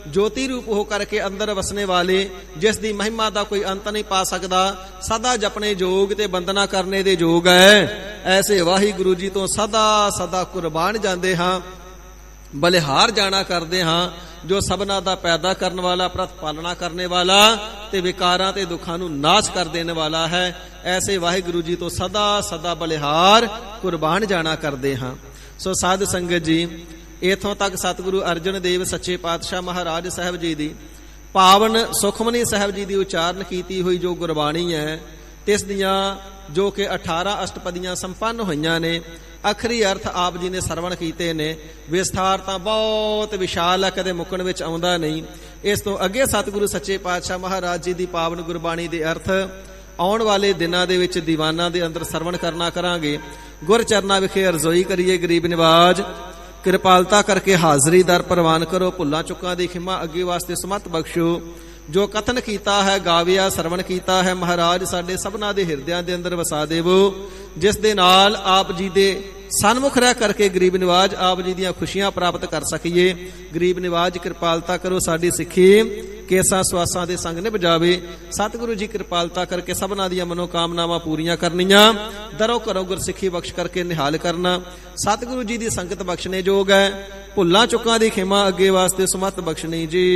S2: ਜੋਤੀ ਰੂਪ ਹੋ ਕਰਕੇ ਅੰਦਰ ਵਸਨੇ ਵਾਲੇ, ਜਿਸ ਦੀ ਮਹਿਮਾ ਦਾ ਕੋਈ ਅੰਤ ਨਹੀਂ ਪਾ ਸਕਦਾ, ਸਦਾ ਜਪਣੇ ਜੋਗ ਤੇ ਬੰਦਨਾ ਕਰਨੇ ਦੇ ਜੋਗ ਹੈ। ਐਸੇ ਵਾਹਿਗੁਰੂ ਜੀ ਤੋਂ ਸਦਾ ਸਦਾ ਕੁਰਬਾਨ ਜਾਂਦੇ ਹਾਂ, ਬਲਿਹਾਰ ਜਾਣਾ ਕਰਦੇ ਹਾਂ, ਜੋ ਸਭਨਾ ਦਾ ਪੈਦਾ ਕਰਨ ਵਾਲਾ, ਪ੍ਰਤਪਾਲਣਾ ਕਰਨੇ ਵਾਲਾ ਤੇ ਵਿਕਾਰਾਂ ਤੇ ਦੁੱਖਾਂ ਨੂੰ ਨਾਸ਼ ਕਰ ਦੇਣ ਵਾਲਾ ਹੈ। ਐਸੇ ਵਾਹਿਗੁਰੂ ਜੀ ਤੋਂ ਸਦਾ ਸਦਾ ਬਲਿਹਾਰ ਕੁਰਬਾਨ ਜਾਣਾ ਕਰਦੇ ਹਾਂ। ਸੋ ਸਾਧ ਸੰਗਤ ਜੀ, ਇਥੋਂ ਤੱਕ ਸਤਿਗੁਰੂ ਅਰਜਨ ਦੇਵ ਸੱਚੇ ਪਾਤਸ਼ਾਹ ਮਹਾਰਾਜ ਸਾਹਿਬ ਜੀ ਦੀ ਪਾਵਨ ਸੁਖਮਨੀ ਸਾਹਿਬ ਜੀ ਦੀ ਉਚਾਰਨ ਕੀਤੀ ਹੋਈ ਜੋ ਗੁਰਬਾਣੀ ਹੈ, ਤਿਸ ਦੀਆਂ ਜੋ ਕਿ 18 ਅਸ਼ਟਪਦੀਆਂ ਸੰਪੰਨ ਹੋਈਆਂ ਨੇ, ਅਖਰੀ ਅਰਥ ਆਪ ਜੀ ਨੇ ਸਰਵਣ ਕੀਤੇ ਨੇ। ਵਿਸਥਾਰ ਤਾਂ ਬਹੁਤ ਵਿਸ਼ਾਲ ਹੈ, ਕਦੇ ਮੁੱਕਣ ਵਿੱਚ ਆਉਂਦਾ ਨਹੀਂ। ਇਸ ਤੋਂ ਅੱਗੇ ਸਤਿਗੁਰੂ ਸੱਚੇ ਪਾਤਸ਼ਾਹ ਮਹਾਰਾਜ ਜੀ ਦੀ ਪਾਵਨ ਗੁਰਬਾਣੀ ਦੇ ਅਰਥ ਆਉਣ ਵਾਲੇ ਦਿਨਾਂ ਦੇ ਵਿੱਚ ਦੀਵਾਨਾਂ ਦੇ ਅੰਦਰ ਸਰਵਣ ਕਰਨਾ ਕਰਾਂਗੇ। ਗੁਰ ਚਰਨਾਂ ਵਿਖੇ ਅਰਜ਼ੋਈ ਕਰੀਏ, ਗਰੀਬ ਨਿਵਾਜ ਕਿਰਪਾਲਤਾ ਕਰਕੇ ਹਾਜ਼ਰੀ ਦਰ ਪ੍ਰਵਾਨ ਕਰੋ। ਭੁੱਲਾਂ ਚੁੱਕਾਂ ਦੀ ਖਿਮਾ ਅੱਗੇ ਵਾਸਤੇ ਸਮਤ ਬਖਸ਼ੋ। ਜੋ ਕਥਨ ਕੀਤਾ ਹੈ, ਗਾਵਿਆ, ਸਰਵਣ ਕੀਤਾ ਹੈ, ਮਹਾਰਾਜ ਸਾਡੇ ਸਭਨਾਂ ਦੇ ਹਿਰਦਿਆਂ ਦੇ ਅੰਦਰ ਵਸਾ ਦੇਵੋ, ਜਿਸ ਦੇ ਨਾਲ ਆਪ ਜੀ ਦੇ ਸਨਮੁਖ ਰਹਿ ਕਰਕੇ ਗਰੀਬ ਨਿਵਾਜ ਆਪ ਜੀ ਦੀਆਂ ਖੁਸ਼ੀਆਂ ਪ੍ਰਾਪਤ ਕਰ ਸਕੀਏ। ਗਰੀਬ ਨਿਵਾਜ ਕਿਰਪਾਲਤਾ ਕਰੋ, ਸਾਡੀ ਸਿੱਖੀ ਕੇਸਾਂ ਸਵਾਸਾਂ ਦੇ ਸੰਗ ਨਿਭਜਾਵੇ। ਸਤਿਗੁਰੂ ਜੀ ਕਿਰਪਾਲਤਾ ਕਰਕੇ ਸਭਨਾਂ ਦੀਆਂ ਮਨੋਕਾਮਨਾਵਾਂ ਪੂਰੀਆਂ ਕਰਨੀਆਂ, ਦਰੋਂ ਘਰੋਂ ਗੁਰਸਿੱਖੀ ਬਖਸ਼ ਕਰਕੇ ਨਿਹਾਲ ਕਰਨਾ। ਸਤਿਗੁਰੂ ਜੀ ਦੀ ਸੰਗਤ ਬਖਸ਼ਣੇ ਯੋਗ ਹੈ। ਭੁੱਲਾਂ ਚੁੱਕਾਂ ਦੀ ਖਿਮਾ ਅੱਗੇ ਵਾਸਤੇ ਸਮਤ ਬਖਸ਼ਣੀ ਜੀ।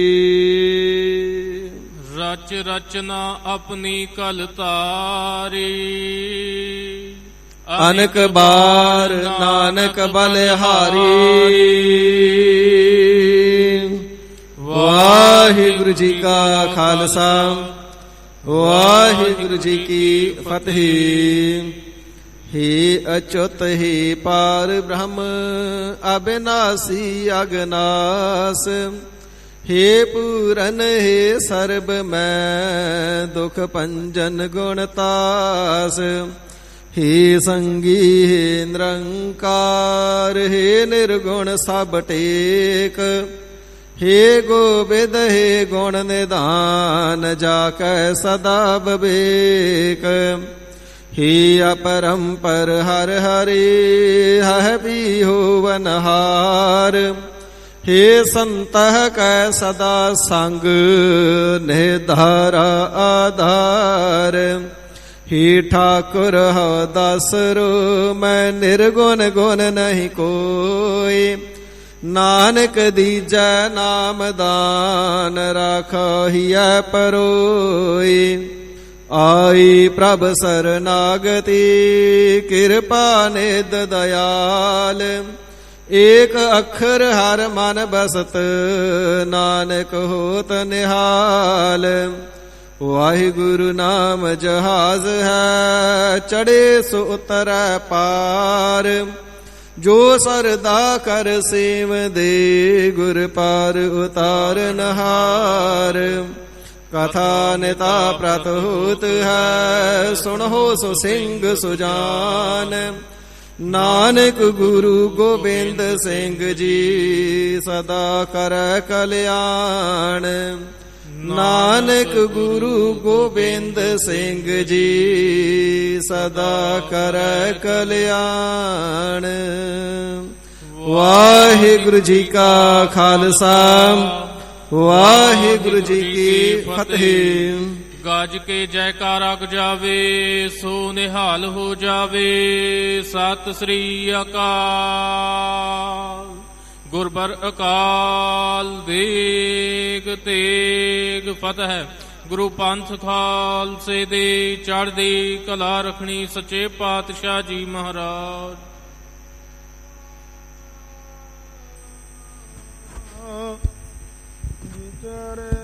S3: ਰਚ ਰਚਨਾ ਆਪਣੀ ਕਲ ਧਾਰੀ,
S2: ਅਨਕ ਬਾਰ ਨਾਨਕ ਬਲਿਹਾਰੀ। ਵਾਹਿਗੁਰੂ ਜੀ ਕਾ ਖਾਲਸਾ, ਵਾਹਿਗੁਰੂ ਜੀ ਕੀ ਫਤਿਹ। हे अच्युत हे पार ब्रह्म अविनाशी अगनास, हे पूरन हे सर्ब मैं दुख पंजन गुणतास, हे संगी हे निरंकार, हे निर्गुण सब टेक, हे गोविंद हे गुण निधान, जाकै सदा विवेक, हे अपरंपर हर हरे हह भी होवनहार, हे संतः कै सदा संग निधारा आधार, हे ठाकुर हव दासरो मैं निर्गुण गुण नहीं कोई, नानक दीजै नाम दान राखो हिय परोई, आई प्रभ सरनागति कृपा निध दयाल, एक अक्षर हर मन बसत नानक होत निहाल, वाहिगुरु नाम जहाज है चढ़े सो उतरै पार, जो सरदा कर सेव दे गुर पार उतार नहार, कथा निता प्रतहुत है सुनहो सो सिंह सुजान, नानक गुरु गोविंद सिंह जी सदा कर कल्याण, नानक गुरु गोविंद सिंह जी सदा कर कल्याण। वाहिगुरु जी का खालसा वाहिगुरु जी की फतेह।
S3: गाज के जयकारा जावे सो निहाल हो जावे, सत श्री अकाल। गुरबर अकाल देग तेग फतह, गुरु पंथ खालसे दे चढ़दी कला रखनी, सच्चे पातशाह जी महाराज।
S1: विचारे